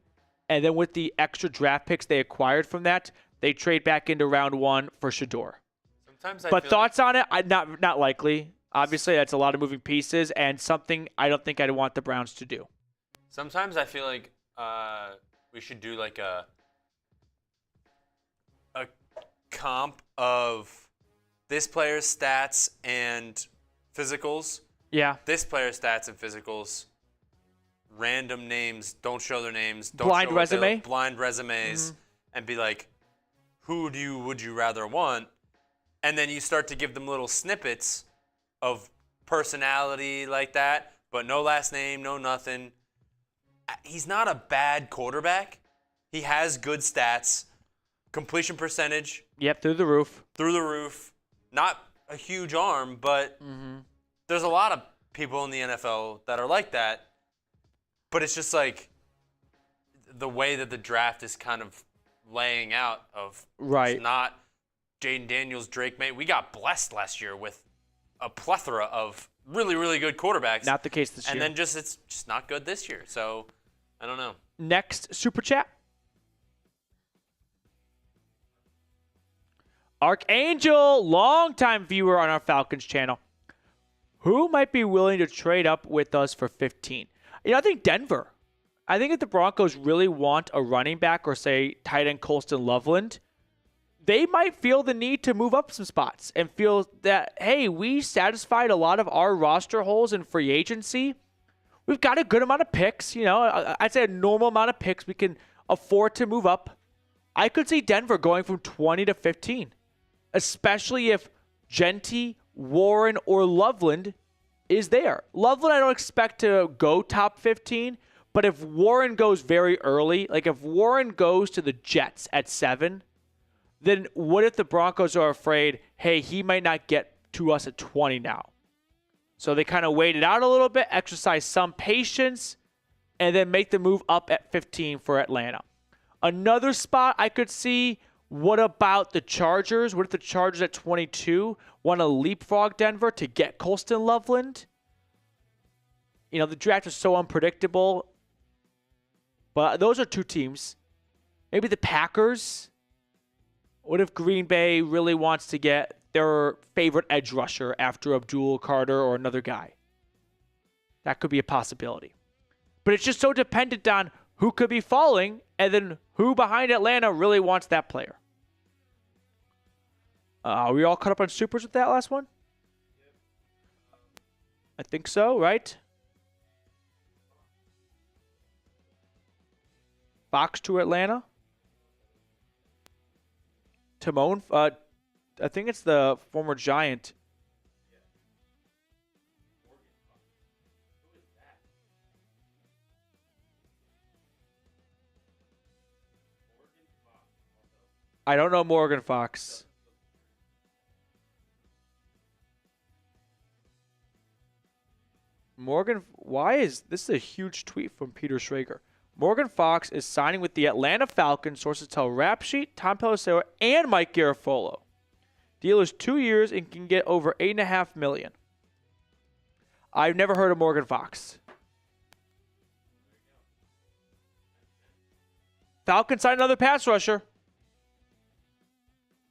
And then with the extra draft picks they acquired from that, they trade back into round 1 for Shedeur. But thoughts on it? Not likely. Obviously, that's a lot of moving pieces and something I don't think I'd want the Browns to do. Sometimes I feel like we should do like a comp of this player's stats and physicals. Yeah. This player's stats and physicals. Random names, don't show their names. Don't blind show resume. Blind resumes, and be like, would you rather want? And then you start to give them little snippets of personality like that, but no last name, no nothing. He's not a bad quarterback. He has good stats. Completion percentage. Yep, through the roof. Not a huge arm, but there's a lot of people in the NFL that are like that. But it's just like the way that the draft is kind of laying out of right. It's not Jaden Daniels, Drake May. We got blessed last year with a plethora of really, really good quarterbacks. Not the case this year. And then it's just not good this year. So I don't know. Next super chat. Archangel, longtime viewer on our Falcons channel. Who might be willing to trade up with us for 15? I think Denver. I think if the Broncos really want a running back or, say, tight end Colston Loveland, they might feel the need to move up some spots and feel that, hey, we satisfied a lot of our roster holes in free agency. We've got a good amount of picks. I'd say a normal amount of picks. We can afford to move up. I could see Denver going from 20 to 15, especially if Genty, Warren, or Loveland is there. Loveland, I don't expect to go top 15, but if Warren goes very early, like if Warren goes to the Jets at 7, then what if the Broncos are afraid, hey, he might not get to us at 20 now? So they kind of wait it out a little bit, exercise some patience, and then make the move up at 15 for Atlanta. Another spot I could see, what about the Chargers? What if the Chargers at 22 want to leapfrog Denver to get Colston Loveland? The draft is so unpredictable. But those are 2 teams. Maybe the Packers. What if Green Bay really wants to get their favorite edge rusher after Abdul Carter or another guy? That could be a possibility. But it's just so dependent on who could be falling and then who behind Atlanta really wants that player. Are we all caught up on supers with that last one? I think so, right? Fox to Atlanta. Timon, I think it's the former Giant. I don't know Morgan Fox. Why is this a huge tweet from Peter Schrager? Morgan Fox is signing with the Atlanta Falcons, sources tell Rap Sheet, Tom Pelissero, and Mike Garafolo. Deal is 2 years and can get over $8.5 million. I've never heard of Morgan Fox. Falcons signed another pass rusher.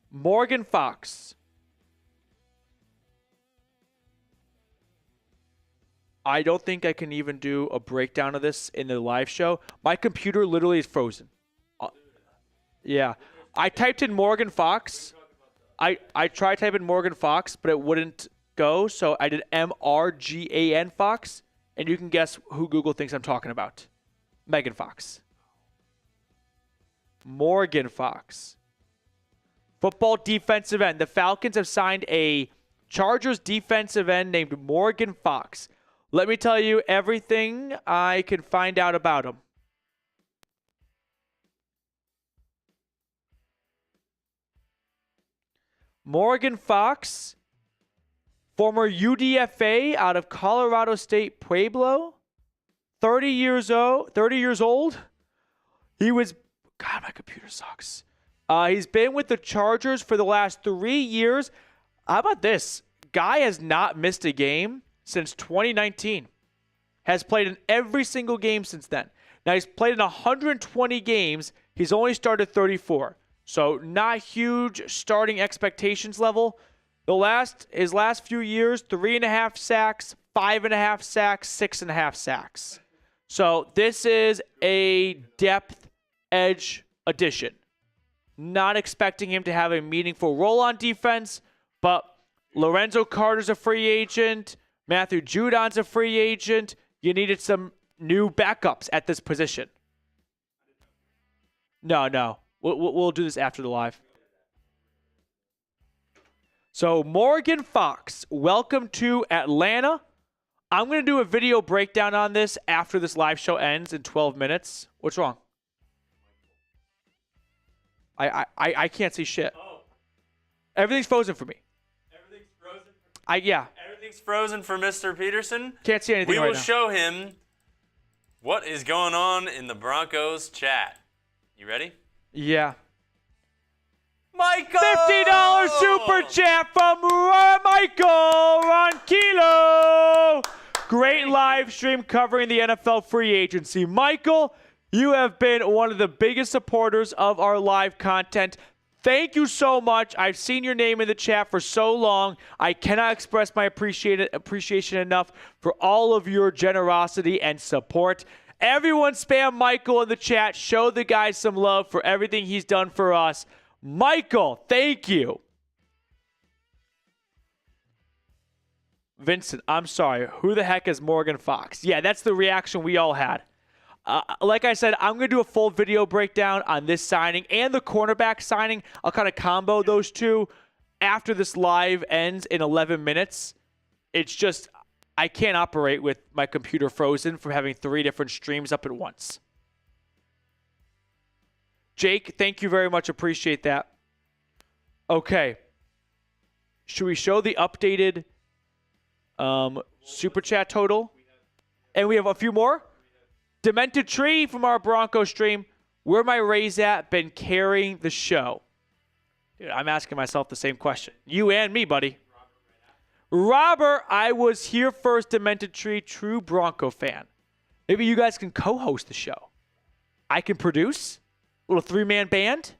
Morgan Fox. I don't think I can even do a breakdown of this in the live show. My computer literally is frozen. Yeah. I typed in Morgan Fox. I tried typing Morgan Fox, but it wouldn't go. So I did MRGAN Fox. And you can guess who Google thinks I'm talking about. Megan Fox. Morgan Fox. Football defensive end. The Falcons have signed a Chargers defensive end named Morgan Fox. Let me tell you everything I can find out about him. Morgan Fox, former UDFA out of Colorado State Pueblo, 30 years old. He was, God, my computer sucks. He's been with the Chargers for the last 3 years. How about this? Guy has not missed a game since 2019. Has played in every single game since then. Now, he's played in 120 games. He's only started 34. So, not huge starting expectations level. His last few years, 3.5 sacks, 5.5 sacks, 6.5 sacks. So, this is a depth edge addition. Not expecting him to have a meaningful role on defense, but Lorenzo Carter's a free agent. Matthew Judon's a free agent. You needed some new backups at this position. No. We'll do this after the live. So, Morgan Fox, welcome to Atlanta. I'm going to do a video breakdown on this after this live show ends in 12 minutes. What's wrong? I can't see shit. Oh. Everything's frozen for me. Everything's frozen? Yeah. Everything's frozen for Mr. Peterson. Can't see anything right now. We will show him what is going on in the Broncos chat. You ready? Yeah. Michael! $50 super chat from Michael Ronquillo. Great live stream covering the NFL free agency. Michael, you have been one of the biggest supporters of our live content. Thank you so much. I've seen your name in the chat for so long. I cannot express my appreciation enough for all of your generosity and support. Everyone spam Michael in the chat. Show the guy some love for everything he's done for us. Michael, thank you. Vincent, I'm sorry. Who the heck is Morgan Fox? Yeah, that's the reaction we all had. Like I said, I'm going to do a full video breakdown on this signing and the cornerback signing. I'll kind of combo those two after this live ends in 11 minutes. It's just, I can't operate with my computer frozen from having 3 different streams up at once. Jake, thank you very much. Appreciate that. Okay. Should we show the updated super chat total? And we have a few more. Demented Tree from our Bronco stream. Where my Rays at? Been carrying the show. Dude, I'm asking myself the same question. You and me, buddy. Robert, I was here first. Demented Tree, true Bronco fan. Maybe you guys can co-host the show. I can produce. A little 3-man band.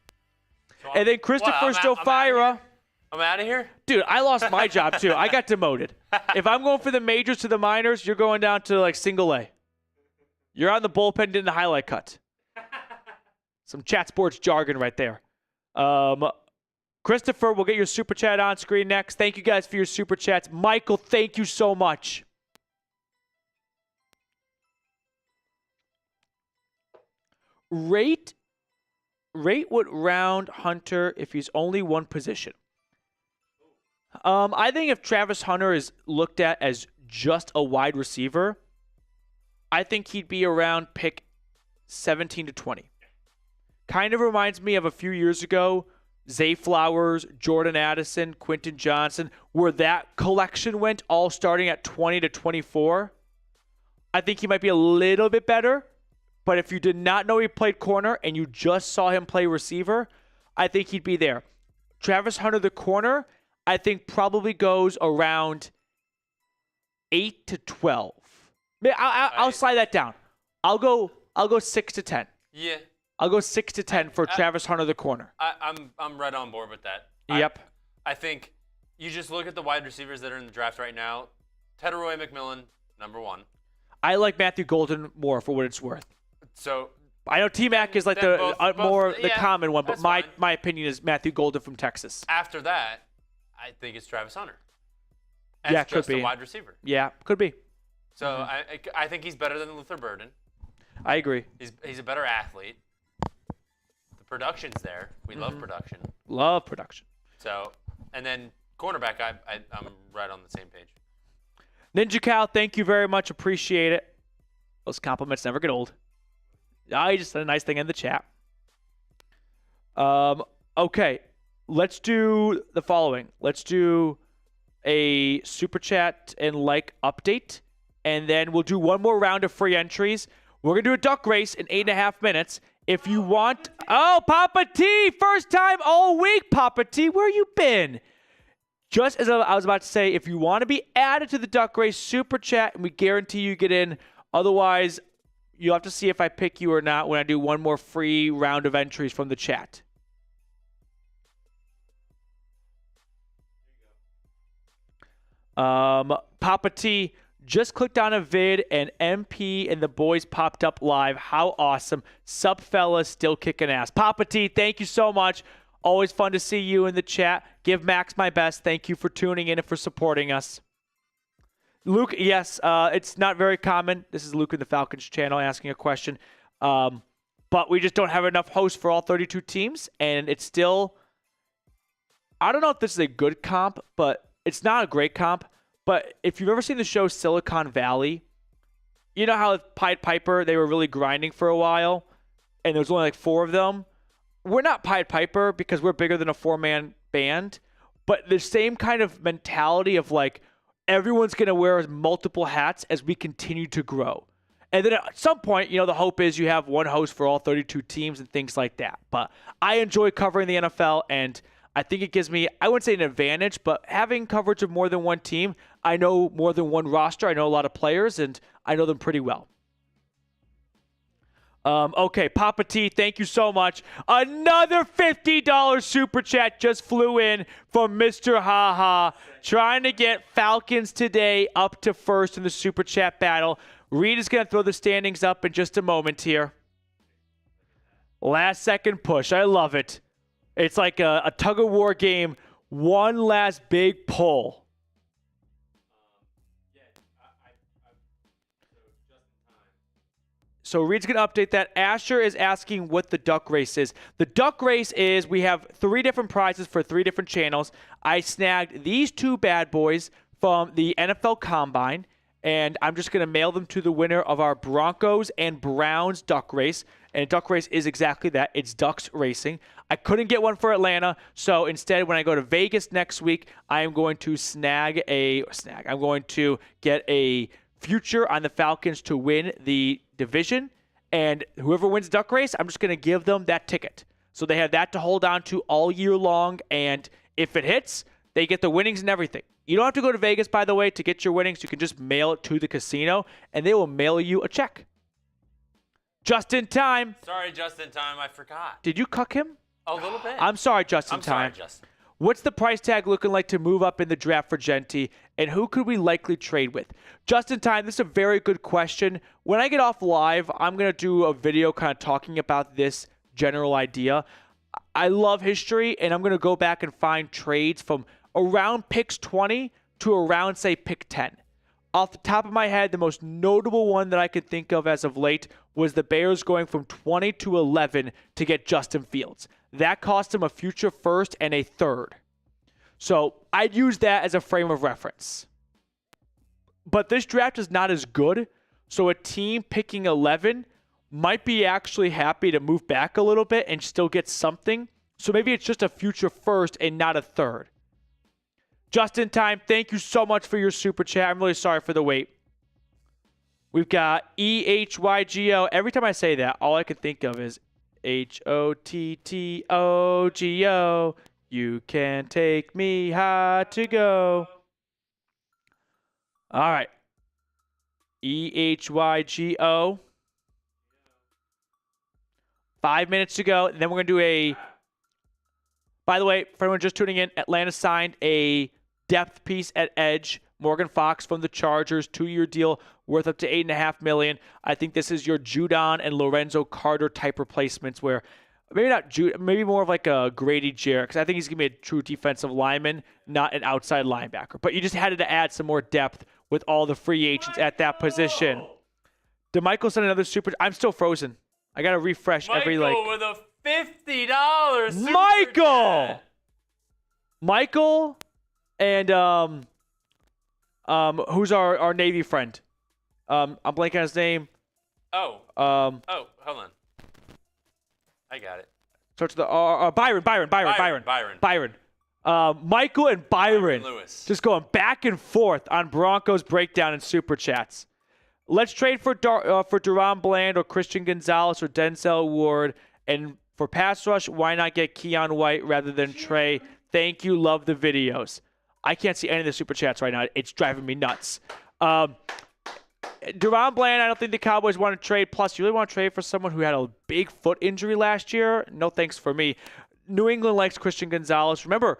So and then Christopher Stofira. I'm out of here? Dude, I lost my job too. I got demoted. If I'm going for the majors to the minors, you're going down to like single A. You're on the bullpen in the highlight cut. Some chat sports jargon right there. Christopher, we'll get your super chat on screen next. Thank you guys for your super chats. Michael, thank you so much. Rate would round Hunter if he's only one position. I think if Travis Hunter is looked at as just a wide receiver, I think he'd be around pick 17 to 20. Kind of reminds me of a few years ago, Zay Flowers, Jordan Addison, Quentin Johnson, where that collection went all starting at 20 to 24. I think he might be a little bit better. But if you did not know he played corner and you just saw him play receiver, I think he'd be there. Travis Hunter, the corner, I think probably goes around 8 to 12. I'll slide that down. I'll go 6 to 10. Yeah. I'll go 6 to 10 for Travis Hunter, the corner. I'm right on board with that. Yep. I think you just look at the wide receivers that are in the draft right now. Teteroy McMillan, number 1. I like Matthew Golden more for what it's worth. So I know T-Mac is like the common one, but my opinion is Matthew Golden from Texas. After that, I think it's Travis Hunter. Yeah, could be. A wide receiver. Yeah, could be. So I think he's better than Luther Burden. I agree. He's a better athlete. The production's there. We love production. Love production. So, and then cornerback, I'm right on the same page. Ninja Cal, thank you very much. Appreciate it. Those compliments never get old. I just said a nice thing in the chat. Okay, let's do the following. Let's do a super chat and like update, and then we'll do one more round of free entries. We're going to do a duck race in 8.5 minutes. If you want... Oh, Papa T! First time all week, Papa T. Where you been? Just as I was about to say, if you want to be added to the duck race, super chat, and we guarantee you get in. Otherwise, you'll have to see if I pick you or not when I do one more free round of entries from the chat. Papa T just clicked on a vid and MP and the boys popped up live. How awesome. Sup fellas, still kicking ass. Papa T, thank you so much. Always fun to see you in the chat. Give Max my best. Thank you for tuning in and for supporting us. Luke, yes, it's not very common. This is Luke in the Falcons channel asking a question. But we just don't have enough hosts for all 32 teams. And it's still, I don't know if this is a good comp, but it's not a great comp. But if you've ever seen the show Silicon Valley, you know how Pied Piper, they were really grinding for a while, and there was only like 4 of them. We're not Pied Piper because we're bigger than a 4-man band, but the same kind of mentality of like everyone's going to wear multiple hats as we continue to grow. And then at some point, you know, the hope is you have one host for all 32 teams and things like that. But I enjoy covering the NFL, and I think it gives me, I wouldn't say an advantage, but having coverage of more than one team, I know more than one roster. I know a lot of players, and I know them pretty well. Okay, Papa T, thank you so much. Another $50 super chat just flew in from Mr. Haha, trying to get Falcons today up to first in the super chat battle. Reed is going to throw the standings up in just a moment here. Last second push. I love it. It's like a tug-of-war game. One last big pull. So Reed's going to update that. Asher is asking what the duck race is. The duck race is we have 3 different prizes for 3 different channels. I snagged these 2 bad boys from the NFL Combine, and I'm just going to mail them to the winner of our Broncos and Browns duck race. And duck race is exactly that. It's ducks racing. I couldn't get one for Atlanta, so instead when I go to Vegas next week, I am going to I'm going to get a future on the Falcons to win the division, and whoever wins duck race, I'm just going to give them that ticket. So they have that to hold on to all year long, and if it hits, they get the winnings and everything. You don't have to go to Vegas, by the way, to get your winnings. You can just mail it to the casino, and they will mail you a check. Just in time. Sorry, just in time. I forgot. Did you cuck him? A little bit. I'm sorry, just in time. Sorry, Justin. What's the price tag looking like to move up in the draft for Genti, and who could we likely trade with? Just in time, this is a very good question. When I get off live, I'm going to do a video kind of talking about this general idea. I love history, and I'm going to go back and find trades from around picks 20 to around, say, pick 10. Off the top of my head, the most notable one that I could think of as of late was the Bears going from 20 to 11 to get Justin Fields. That cost him a future first and a third. So I'd use that as a frame of reference. But this draft is not as good, so a team picking 11 might be actually happy to move back a little bit and still get something. So maybe it's just a future first and not a third. Just in time, thank you so much for your super chat. I'm really sorry for the wait. We've got EHYGO. Every time I say that, all I can think of is HOTTOGO. You can take me high to go. All right. EHYGO. 5 minutes to go. And then we're going to do a... By the way, for anyone just tuning in, Atlanta signed a depth piece at edge. Morgan Fox from the Chargers, 2-year deal worth up to $8.5 million. I think this is your Judon and Lorenzo Carter type replacements where maybe not Judon, maybe more of like a Grady Jarrett, because I think he's going to be a true defensive lineman, not an outside linebacker. But you just had to add some more depth with all the free agents at that position. DeMichael sent another super. I'm still frozen. I got to refresh every like. With a $50 super Michael! chat. Michael and who's our Navy friend? I'm blanking on his name. Oh, hold on. I got it. Starts with the Byron. Michael and Byron Lewis. just going back and forth on Broncos breakdown and super chats. Let's trade for Duron Bland or Christian Gonzalez or Denzel Ward. And for pass rush, why not get Keon White rather than Trey? Thank you. Love the videos. I can't see any of the super chats right now. It's driving me nuts. Duron Bland, I don't think the Cowboys want to trade. Plus, you really want to trade for someone who had a big foot injury last year? No thanks for me. New England likes Christian Gonzalez. Remember,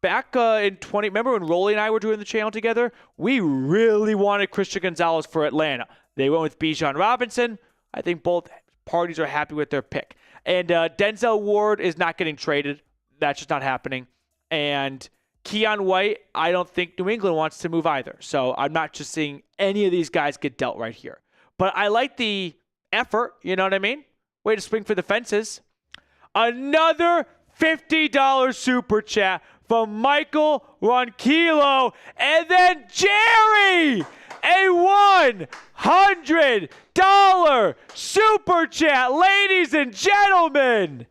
back remember when Rolly and I were doing the channel together? We really wanted Christian Gonzalez for Atlanta. They went with Bijan Robinson. I think both parties are happy with their pick. And Denzel Ward is not getting traded. That's just not happening. And Keon White, I don't think New England wants to move either. So I'm not just seeing any of these guys get dealt right here. But I like the effort, you know what I mean? Way to swing for the fences. Another $50 super chat from Michael Ronquillo. And then Jerry, a $100 super chat. Ladies and gentlemen,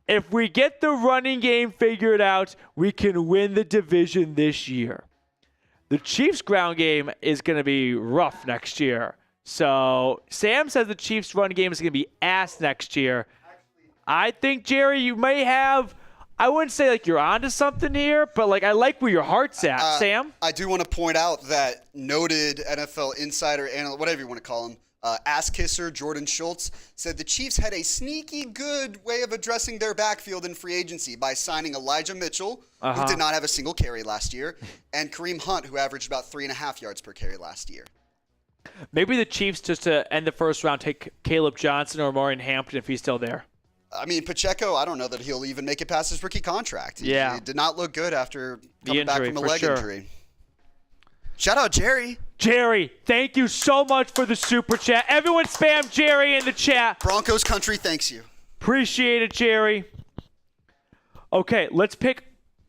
if we get the running game figured out, we can win the division this year. The Chiefs' ground game is going to be rough next year. So Sam says the Chiefs' run game is going to be ass next year. I think, Jerry, you may have, I wouldn't say like you're onto something here, but like I like where your heart's at. Sam? I do want to point out that noted NFL insider, analyst, whatever you want to call him, ass kisser Jordan Schultz said the Chiefs had a sneaky good way of addressing their backfield in free agency by signing Elijah Mitchell, who did not have a single carry last year, and Kareem Hunt, who averaged about 3.5 yards per carry last year. Maybe the Chiefs, just to end the first round, take Caleb Johnson or Maureen Hampton if he's still there. I mean, Pacheco, I don't know that he'll even make it past his rookie contract. He did not look good after coming back from a leg injury. Shout out Jerry. Jerry, thank you so much for the super chat. Everyone spam Jerry in the chat. Broncos country thanks you. Appreciate it, Jerry. Okay, let's pick.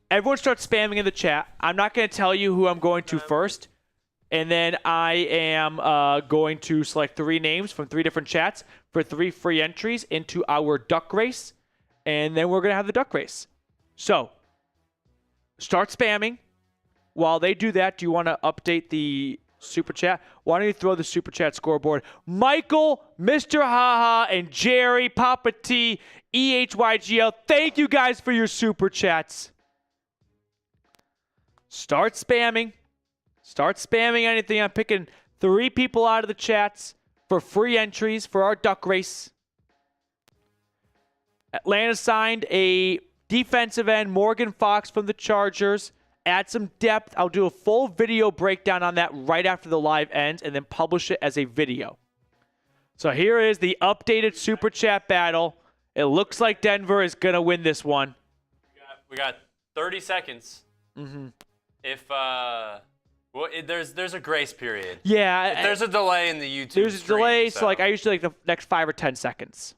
Everyone start spamming in the chat. I'm not going to tell you who I'm going to first. And then I am going to select 3 names from 3 different chats for 3 free entries into our duck race. And then we're going to have the duck race. So, start spamming. While they do that, do you want to update the super chat? Why don't you throw the super chat scoreboard? Michael, Mr. Haha, and Jerry, Papa T, EHYGL. Thank you guys for your super chats. Start spamming. Start spamming anything. I'm picking 3 people out of the chats for free entries for our duck race. Atlanta signed a defensive end, Morgan Fox from the Chargers. Add some depth. I'll do a full video breakdown on that right after the live ends and then publish it as a video. So here is the updated super chat battle. It looks like Denver is going to win this one. We got 30 seconds. If there's a grace period. Yeah. If there's a delay in the YouTube There's a delay, so like I usually like the next 5 or 10 seconds.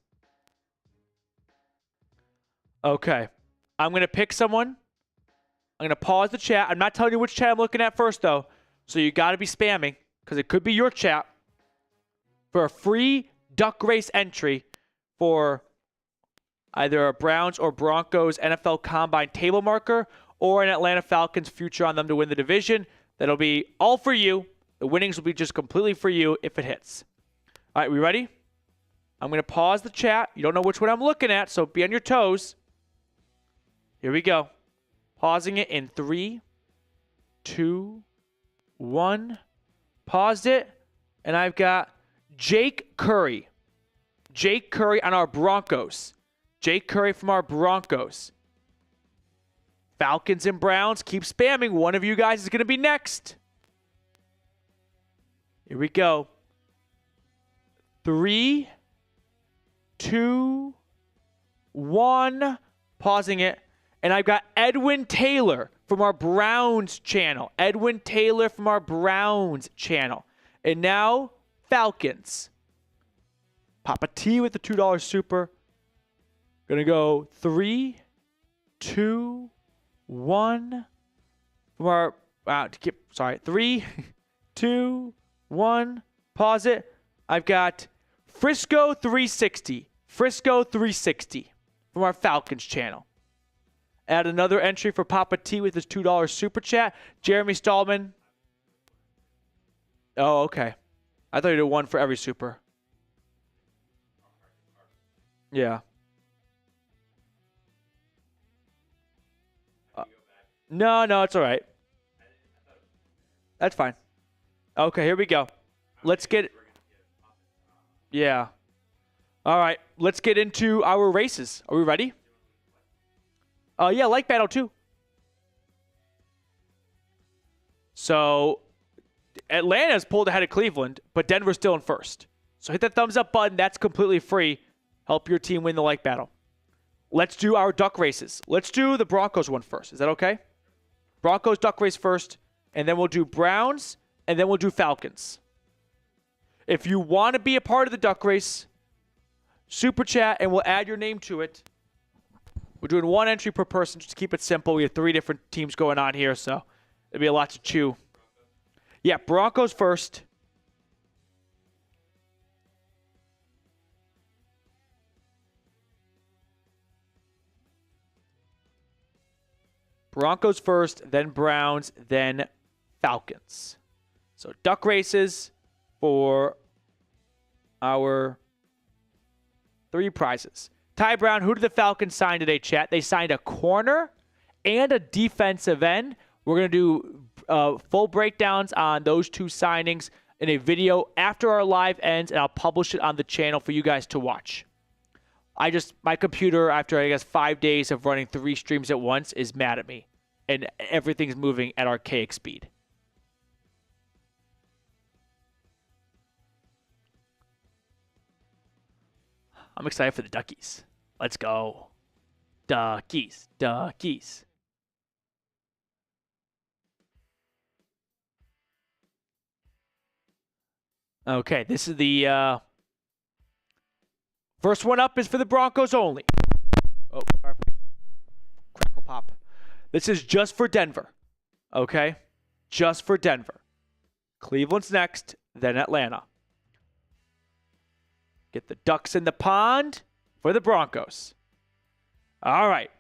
Okay. I'm going to pick someone. I'm going to pause the chat. I'm not telling you which chat I'm looking at first, though. So you got to be spamming because it could be your chat for a free duck race entry for either a Browns or Broncos NFL Combine table marker or an Atlanta Falcons future on them to win the division. That'll be all for you. The winnings will be just completely for you if it hits. All right, we ready? I'm going to pause the chat. You don't know which one I'm looking at, so be on your toes. Here we go. Pausing it in 3, 2, 1. Paused it. And I've got Jake Curry. Jake Curry on our Broncos. Jake Curry from our Broncos. Falcons and Browns. Keep spamming. One of you guys is going to be next. Here we go. 3, 2, 1. Pausing it. And I've got Edwin Taylor from our Browns channel. Edwin Taylor from our Browns channel. And now, Falcons. Papa T with the $2 super. Gonna go 3, 2, 1. From our, 3, 2, 1. Pause it. I've got Frisco 360. Frisco 360 from our Falcons channel. Add another entry for Papa T with his $2 super chat. Jeremy Stallman. Oh, okay. I thought you did one for every super. Yeah. No, it's all right. That's fine. Okay, here we go. Let's get... Yeah. All right, let's get into our races. Are we ready? Yeah, like battle too. So, Atlanta's pulled ahead of Cleveland, but Denver's still in first. So hit that thumbs up button. That's completely free. Help your team win the like battle. Let's do our duck races. Let's do the Broncos one first. Is that okay? Broncos duck race first, and then we'll do Browns, and then we'll do Falcons. If you want to be a part of the duck race, super chat, and we'll add your name to it. We're doing one entry per person just to keep it simple. We have 3 different teams going on here, so it'll be a lot to chew. Yeah, Broncos first. Broncos first, then Browns, then Falcons. So duck races for our 3 prizes. Ty Brown, who did the Falcons sign today, chat? They signed a corner and a defensive end. We're going to do full breakdowns on those 2 signings in a video after our live ends, and I'll publish it on the channel for you guys to watch. My computer, after I guess 5 days of running 3 streams at once, is mad at me, and everything's moving at archaic speed. I'm excited for the Duckies. Let's go. Duckies. Duckies. Okay, this is the first one up is for the Broncos only. Oh, sorry. Crackle pop. This is just for Denver. Okay? Just for Denver. Cleveland's next, then Atlanta. Get the ducks in the pond for the Broncos. All right.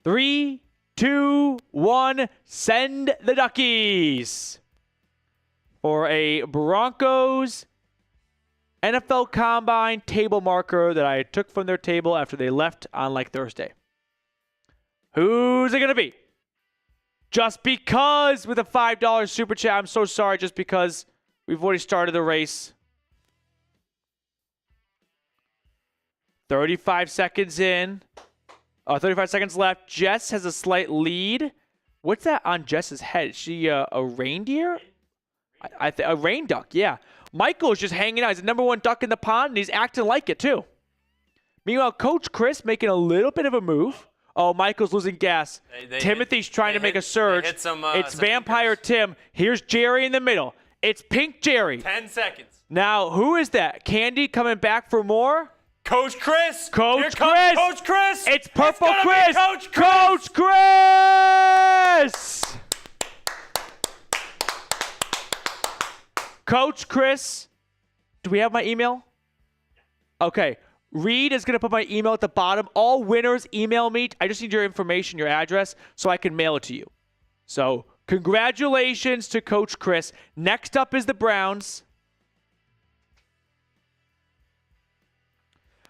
3, 2, 1. Send the Duckies. For a Broncos NFL Combine table marker that I took from their table after they left on Thursday. Who's it going to be? Just because with a $5 super chat. I'm so sorry, just because we've already started the race. 35 seconds in. 35 seconds left. Jess has a slight lead. What's that on Jess's head? Is she a reindeer? A rain duck, yeah. Michael's just hanging out. He's the #1 duck in the pond, and he's acting like it, too. Meanwhile, Coach Chris making a little bit of a move. Oh, Michael's losing gas. Timothy's trying to make a surge. It's Vampire Tim. Here's Jerry in the middle. It's Pink Jerry. 10 seconds. Now, who is that? Candy coming back for more? Coach Chris. Coach Chris. Coach Chris. It's Purple Chris. Coach Chris. Coach Chris. Coach Chris. Do we have my email? Okay. Reed is going to put my email at the bottom. All winners, email me. I just need your information, your address, so I can mail it to you. So, congratulations to Coach Chris. Next up is the Browns.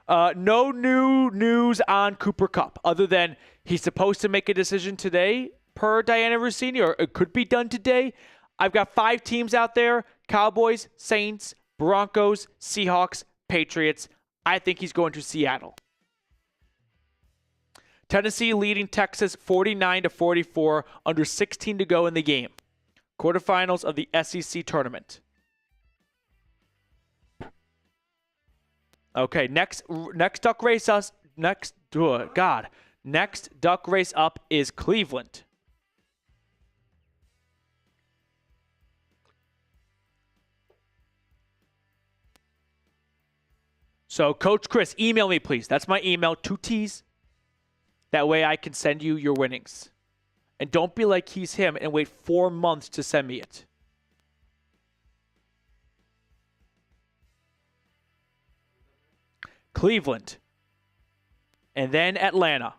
No new news on Cooper Kupp, other than He's supposed to make a decision today per Diana Rossini, or it could be done today. I've got 5 teams out there: Cowboys, Saints, Broncos, Seahawks, Patriots. I think he's going to Seattle. Tennessee leading Texas 49-44, under 16 to go in the game. Quarterfinals of the SEC tournament. Okay, next duck race next duck race up is Cleveland. So, Coach Chris, email me, please. That's my email, 2 T's. That way I can send you your winnings. And don't be like he's him and wait 4 months to send me it. Cleveland. And then Atlanta.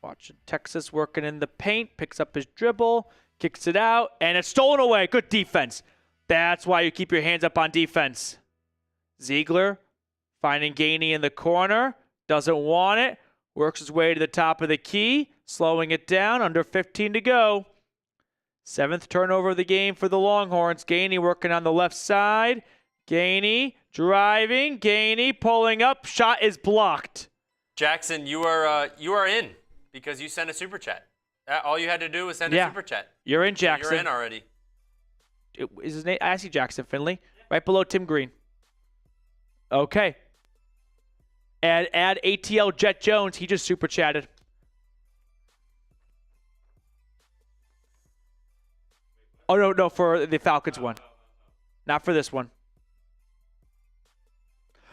Watching Texas working in the paint, picks up his dribble, kicks it out, and it's stolen away. Good defense. That's why you keep your hands up on defense. Ziegler finding Gainey in the corner, doesn't want it, works his way to the top of the key, slowing it down, under 15 to go. 7th turnover of the game for the Longhorns. Gainey working on the left side. Gainey driving, Gainey pulling up, shot is blocked. Jackson, you are in because you sent a super chat. All you had to do was send a super chat. You're in, Jackson. You're in already. Is his name? I see Jackson Finley, right below Tim Green. Okay. And add ATL Jet Jones. He just super chatted. Oh, no, for the Falcons one. Not for this one.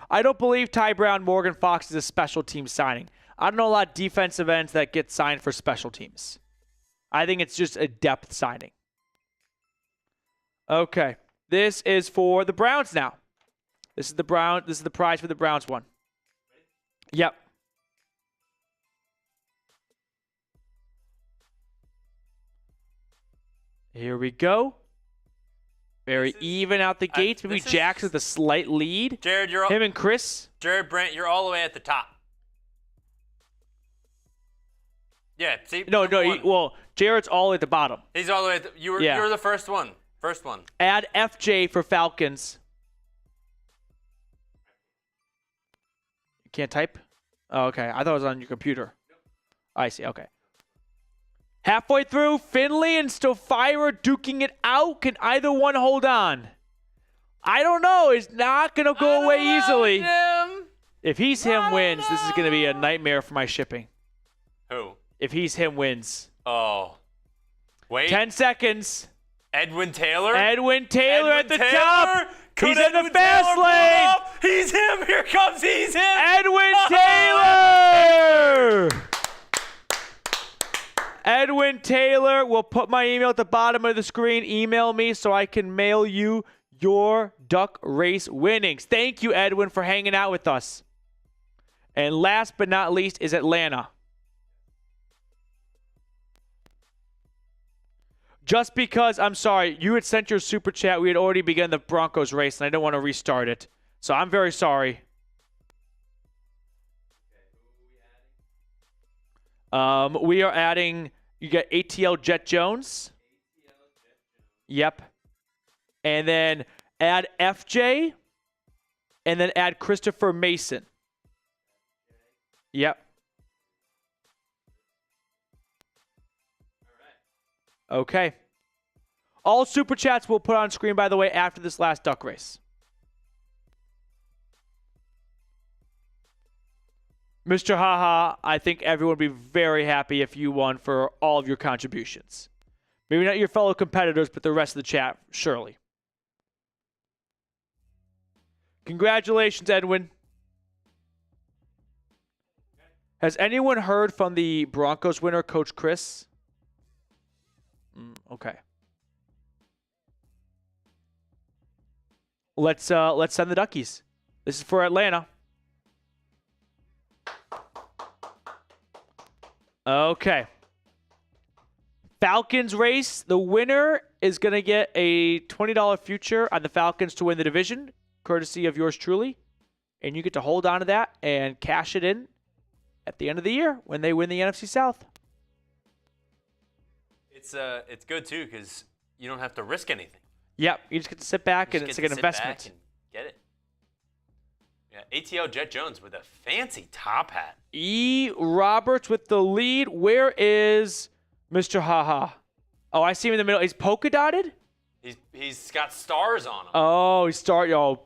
I don't believe Ty Brown, Morgan Fox is a special team signing. I don't know a lot of defensive ends that get signed for special teams. I think it's just a depth signing. Okay. This is for the Browns now. This is the prize for the Browns one. Yep. Here we go. Very even out the gates. Maybe Jackson with a slight lead. Jared, him and Chris. Jared Brandt, you're all the way at the top. Yeah, see? No, well, Jared's all at the bottom. He's all the way at you're the first one. First one. Add FJ for Falcons. You can't type? Oh, okay. I thought it was on your computer. I see. Okay. Halfway through, Finley and Stofira duking it out. Can either one hold on? I don't know. It's not going to go away easily. Jim. If he's him wins, this is going to be a nightmare for my shipping. Who? If he's him wins. Oh. Wait. 10 seconds. Edwin Taylor? Edwin Taylor at the top. He's in the fast lane. He's him. Here comes. He's him. Edwin Taylor. Edwin Taylor will put my email at the bottom of the screen. Email me so I can mail you your duck race winnings. Thank you, Edwin, for hanging out with us. And last but not least is Atlanta. Just because, I'm sorry, you had sent your super chat. We had already begun the Broncos race, and I didn't want to restart it. So I'm very sorry. We are adding, you got ATL Jet Jones. Yep. And then add FJ. And then add Christopher Mason. Yep. Okay. All super chats we'll put on screen, by the way, after this last duck race. Mr. Haha, I think everyone would be very happy if you won for all of your contributions. Maybe not your fellow competitors, but the rest of the chat, surely. Congratulations, Edwin. Has anyone heard from the Broncos winner, Coach Chris? Okay. Let's send the Duckies. This is for Atlanta. Okay. Falcons race. The winner is going to get a $20 future on the Falcons to win the division, courtesy of yours truly. And you get to hold on to that and cash it in at the end of the year when they win the NFC South. It's good, too, because you don't have to risk anything. Yep, you just get to sit back, and it's like an investment. Get it. Yeah, ATL Jet Jones with a fancy top hat. E. Roberts with the lead. Where is Mr. Haha? Oh, I see him in the middle. He's polka dotted? He's got stars on him. Oh,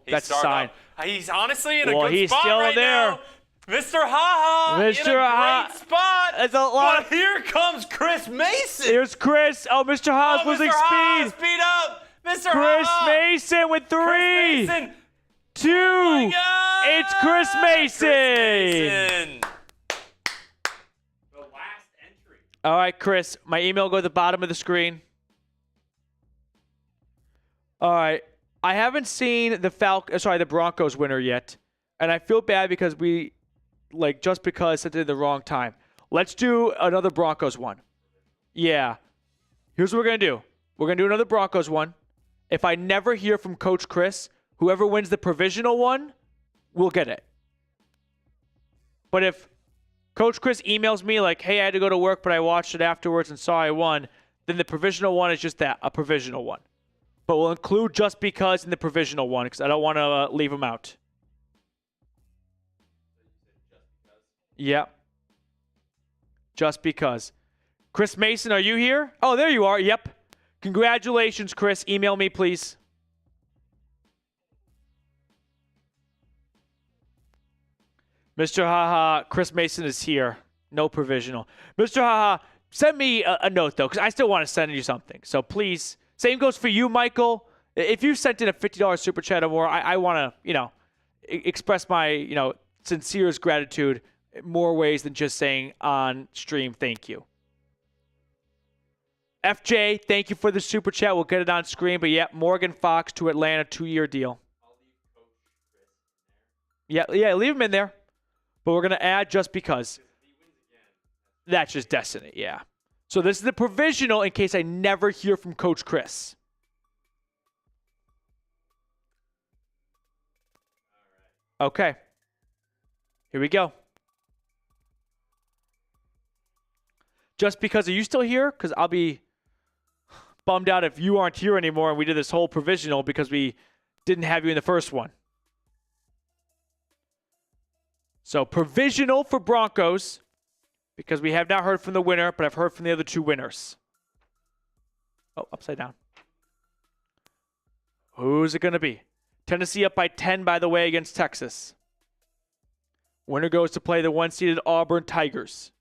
that's a sign. He's honestly in a good he's spot still right there. now. Mr. Haha in a great spot. It's a lot. But here comes Chris Mason. Here's Chris. Oh, Mr. Ha's losing speed. Speed up. Mr. Chris Haha. Mason with 3. Chris Mason. 2. Oh my God. It's Chris Mason. Chris Mason. The last entry. All right, Chris. My email will go at the bottom of the screen. All right. I haven't seen the Broncos winner yet, and I feel bad because just because sent it at the wrong time. Let's do another Broncos one. Yeah. Here's what we're going to do. We're going to do another Broncos one. If I never hear from Coach Chris, whoever wins the provisional one will get it. But if Coach Chris emails me like, hey, I had to go to work, but I watched it afterwards and saw I won, then the provisional one is just that, a provisional one. But we'll include just because in the provisional one because I don't want to leave them out. Yep. Just because. Chris Mason, are you here? Oh, there you are. Yep. Congratulations, Chris. Email me, please. Mr. Haha, Chris Mason is here. No provisional. Mr. Haha, send me a note, though, because I still want to send you something. So please, same goes for you, Michael. If you sent in a $50 super chat or more, I want to, express my, sincerest gratitude more ways than just saying on stream, thank you. FJ, thank you for the super chat. We'll get it on screen. But, yeah, Morgan Fox to Atlanta, 2-year deal. Yeah, leave him in there. But we're going to add just because. That's just destiny, yeah. So this is the provisional in case I never hear from Coach Chris. Okay. Here we go. Just because, are you still here? Because I'll be bummed out if you aren't here anymore and we did this whole provisional because we didn't have you in the first one. So provisional for Broncos because we have not heard from the winner, but I've heard from the other 2 winners. Oh, upside down. Who's it going to be? Tennessee up by 10, by the way, against Texas. Winner goes to play the 1-seeded Auburn Tigers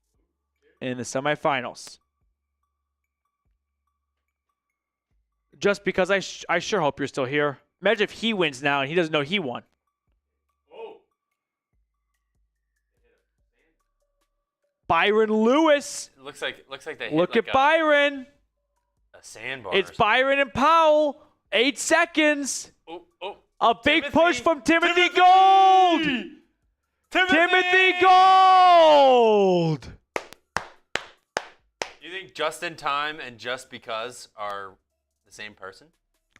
in the semifinals. Just because I sure hope you're still here. Imagine if he wins now and he doesn't know he won. Byron Lewis. It looks like they Look hit at Byron. A sandbar. It's Byron and Powell. 8 seconds. A big push from Timothy Gold. Timothy Gold. You think just in time and just because are the same person?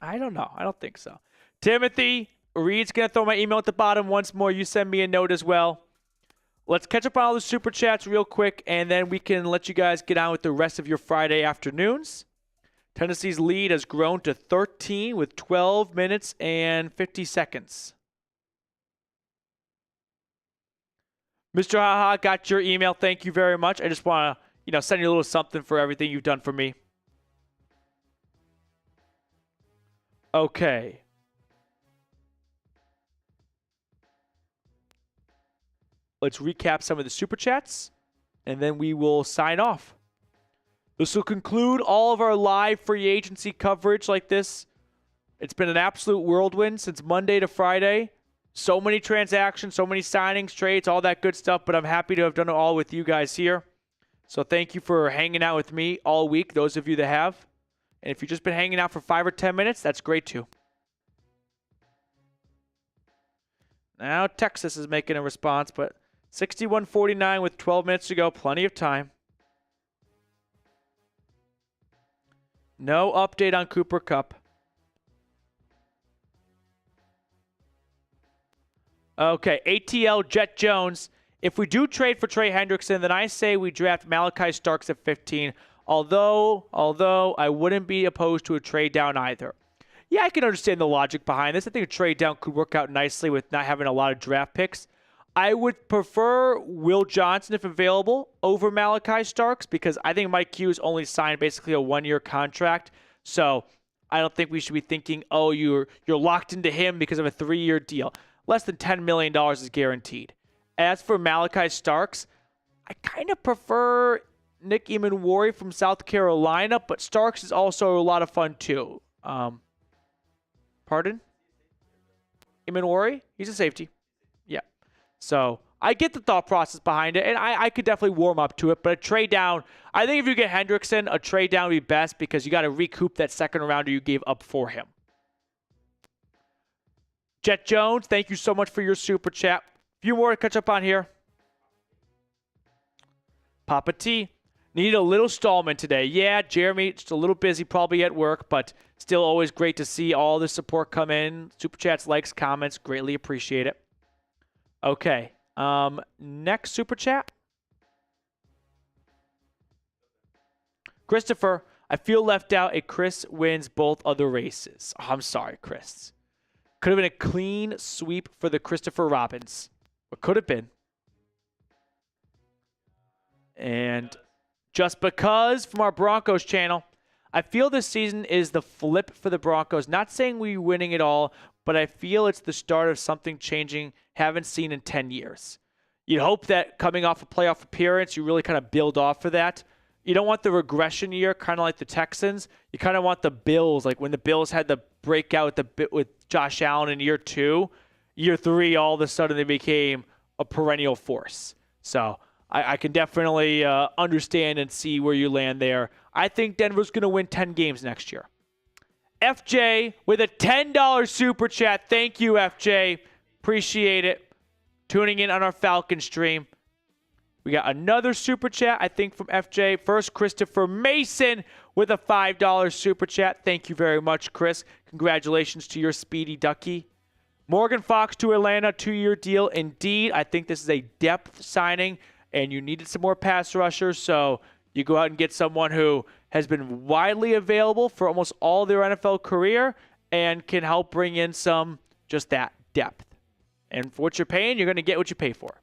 I don't know. I don't think so. Timothy, Reed's going to throw my email at the bottom once more. You send me a note as well. Let's catch up on all the super chats real quick, and then we can let you guys get on with the rest of your Friday afternoons. Tennessee's lead has grown to 13 with 12 minutes and 50 seconds. Mr. Haha, got your email. Thank you very much. I just want to, send you a little something for everything you've done for me. Okay. Let's recap some of the super chats, and then we will sign off. This will conclude all of our live free agency coverage like this. It's been an absolute whirlwind since Monday to Friday. So many transactions, so many signings, trades, all that good stuff, but I'm happy to have done it all with you guys here. So thank you for hanging out with me all week, those of you that have. And if you've just been hanging out for 5 or 10 minutes, that's great too. Now Texas is making a response, but 61-49 with 12 minutes to go. Plenty of time. No update on Cooper Kupp. Okay, ATL Jet Jones. If we do trade for Trey Hendrickson, then I say we draft Maliek Starks at 15. Although I wouldn't be opposed to a trade down either. Yeah, I can understand the logic behind this. I think a trade down could work out nicely with not having a lot of draft picks. I would prefer Will Johnson, if available, over Maliek Starks because I think Mike Hughes only signed basically a 1-year contract. So I don't think we should be thinking, oh, you're locked into him because of a 3-year deal. Less than $10 million is guaranteed. As for Maliek Starks, I kind of prefer Nick Emanwari from South Carolina, but Starks is also a lot of fun too. Pardon? Emanwari? He's a safety. Yeah. So I get the thought process behind it, and I could definitely warm up to it. But a trade down, I think if you get Hendrickson, a trade down would be best because you got to recoup that second rounder you gave up for him. Jet Jones, thank you so much for your super chat. A few more to catch up on here. Papa T, need a little Stallman today. Yeah, Jeremy, just a little busy, probably at work, but still always great to see all the support come in. Super chats, likes, comments, greatly appreciate it. Okay, next super chat. Christopher, I feel left out. Chris wins both other races. Oh, I'm sorry, Chris. Could have been a clean sweep for the Christopher Robbins. What could have been. And just because from our Broncos channel, I feel this season is the flip for the Broncos. Not saying we're winning it all, but I feel it's the start of something changing haven't seen in 10 years. You'd hope that coming off a playoff appearance, you really kind of build off for that. You don't want the regression year, kind of like the Texans. You kind of want the Bills, like when the Bills had the breakout with Josh Allen in year 2. Year 3, all of a sudden they became a perennial force. So I can definitely understand and see where you land there. I think Denver's going to win 10 games next year. FJ with a $10 super chat. Thank you, FJ. Appreciate it. Tuning in on our Falcon stream. We got another super chat, I think, from FJ. First, Christopher Mason with a $5 super chat. Thank you very much, Chris. Congratulations to your speedy ducky. Morgan Fox to Atlanta, 2-year deal. Indeed, I think this is a depth signing, and you needed some more pass rushers, so you go out and get someone who has been widely available for almost all their NFL career and can help bring in some just that depth. And for what you're paying, you're going to get what you pay for.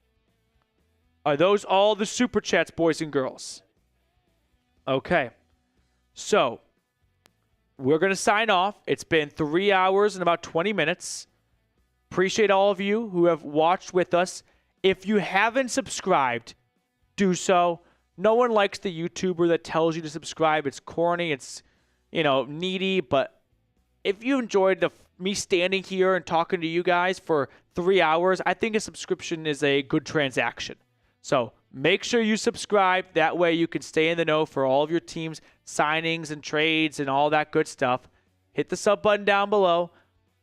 Are those all the super chats, boys and girls? Okay. So, we're going to sign off. It's been 3 hours and about 20 minutes. Appreciate all of you who have watched with us. If you haven't subscribed, do so. No one likes the YouTuber that tells you to subscribe. It's corny. It's, needy. But if you enjoyed me standing here and talking to you guys for 3 hours, I think a subscription is a good transaction. So make sure you subscribe. That way you can stay in the know for all of your team's signings and trades and all that good stuff. Hit the sub button down below.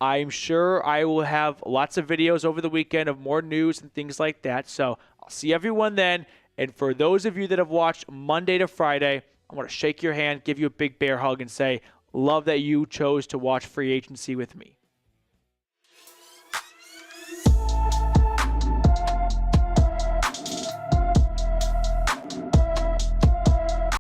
I'm sure I will have lots of videos over the weekend of more news and things like that. So I'll see everyone then. And for those of you that have watched Monday to Friday, I want to shake your hand, give you a big bear hug, and say, love that you chose to watch free agency with me.